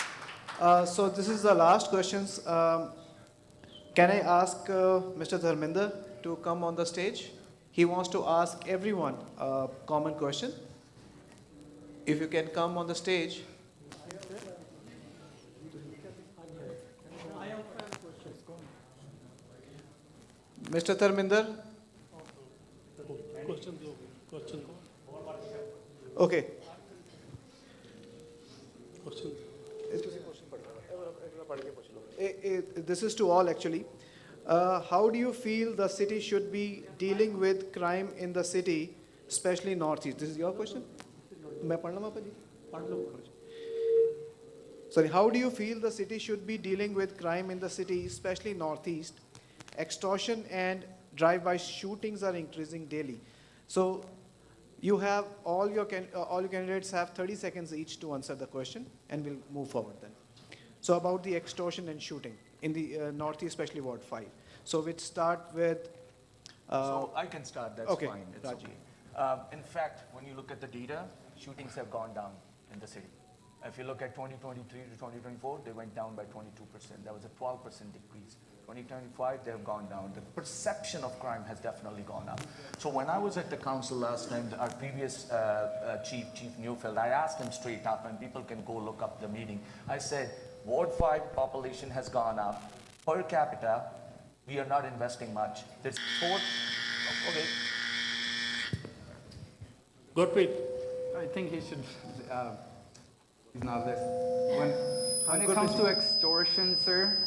So this is the last questions. Can I ask Mr. Dharminder to come on the stage? He wants to ask everyone a common question. If you can come on the stage. Mr. Dharminder? Question. Okay. This is to all actually. How do you feel the city should be dealing with crime in the city, especially Northeast? This is your question? Sorry, how do you feel the city should be dealing with crime in the city, especially Northeast? Extortion and drive-by shootings are increasing daily. So You have all your candidates have 30 seconds each to answer the question, and we'll move forward then. So about the extortion and shooting in the Northeast, especially Ward 5. So we'd start with. So I can start. That's okay, fine. It's Raji. okay. In fact, when you look at the data, shootings have gone down in the city. If you look at 2023 to 2024, they went down by 22%. That was a 12% decrease. 2025, they have gone down. The perception of crime has definitely gone up. So when I was at the council last time, our previous Chief Newfield, I asked him straight up, and people can go look up the meeting. I said, Ward 5 population has gone up. Per capita, we are not investing much. There's okay. Gurpreet. I think he should, he's not listening. When it comes to extortion, sir,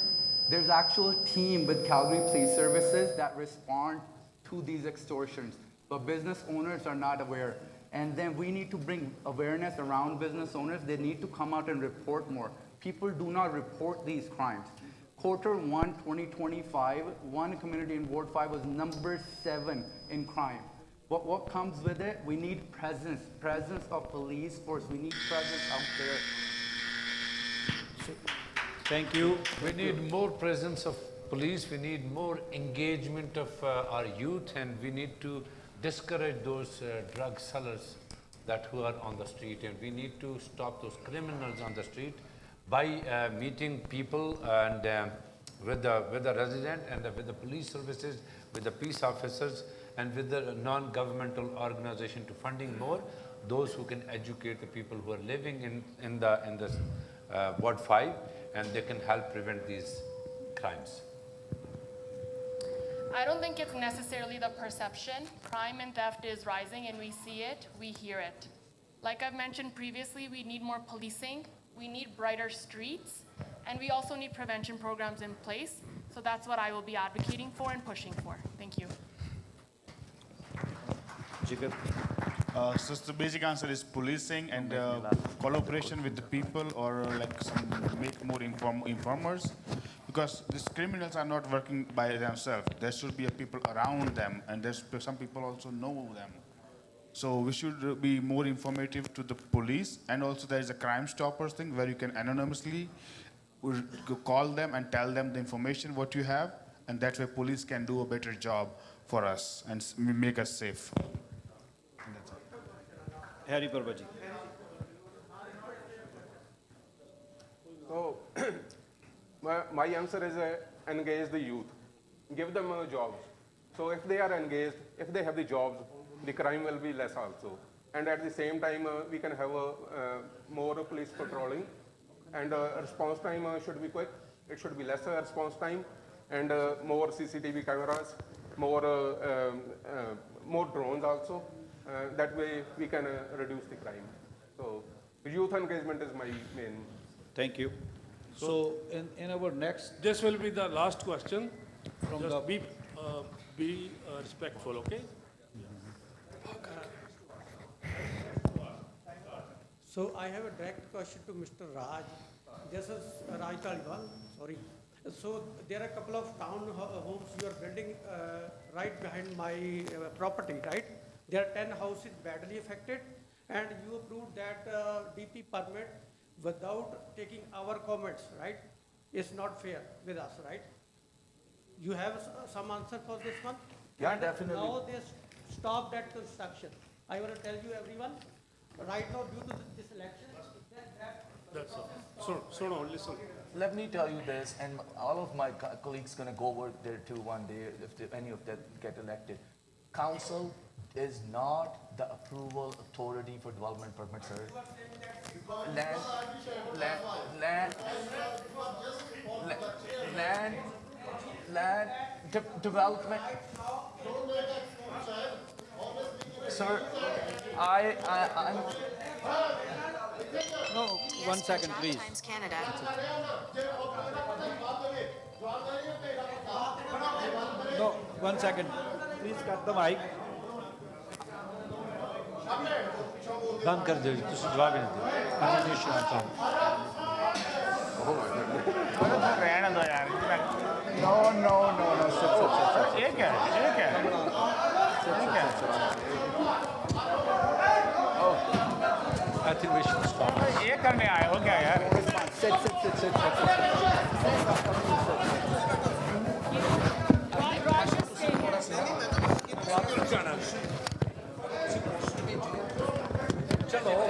there's actual team with Calgary Police Services that respond to these extortions, but business owners are not aware. And then we need to bring awareness around business owners. They need to come out and report more. People do not report these crimes. Q1 2025, one community in Ward 5 was number 7 in crime. But what comes with it? We need presence of police force. We need presence out there. Thank you. We need more presence of police. We need more engagement of our youth, and we need to discourage those drug sellers who are on the street, and we need to stop those criminals on the street by meeting people and with the resident and with the police services, with the peace officers, and with the non-governmental organization to funding more those who can educate the people who are living in this Ward 5, and they can help prevent these crimes. I don't think it's necessarily the perception. Crime and theft is rising, and we see it, we hear it. Like I've mentioned previously, we need more policing, we need brighter streets, and we also need prevention programs in place. So that's what I will be advocating for and pushing for. Thank you. So the basic answer is policing and collaboration with the people, or like make more informers, because these criminals are not working by themselves. There should be people around them, and there's some people also know them. So we should be more informative to the police, and also there is a Crime Stoppers thing where you can anonymously call them and tell them the information what you have, and that way police can do a better job for us and make us safe. Harry Parbaji. So, my answer is engage the youth. Give them jobs. So if they are engaged, if they have the jobs, the crime will be less also. And at the same time, we can have more police patrolling. And response time should be quick. It should be lesser response time. And more CCTV cameras, more drones also. That way we can reduce the crime. So youth engagement is my main. Thank you. So in our next... This will be the last question. Just be respectful, okay? So I have a direct question to Mr. Raj. This is Raj Taliwal, sorry. So there are a couple of town homes you are building right behind my property, right? There are 10 houses badly affected, and you approved that DP permit without taking our comments, right? It's not fair with us, right? You have some answer for this one? Yeah, definitely. Now they stopped that construction. I want to tell you everyone, right now due to this election, that's all. So no, listen. Let me tell you this, and all of my colleagues going to go work there too one day if any of them get elected. Council is not the approval authority for development permits, sir. Land development. Sir, I'm. No, 1 second, please. No, 1 second. Please cut the mic. बंद कर दो तुम जवाब ही नहीं दो रहने दो यार नो ये क्या nothing we should stop. ये करने आए हो क्या यार? Sit. चलो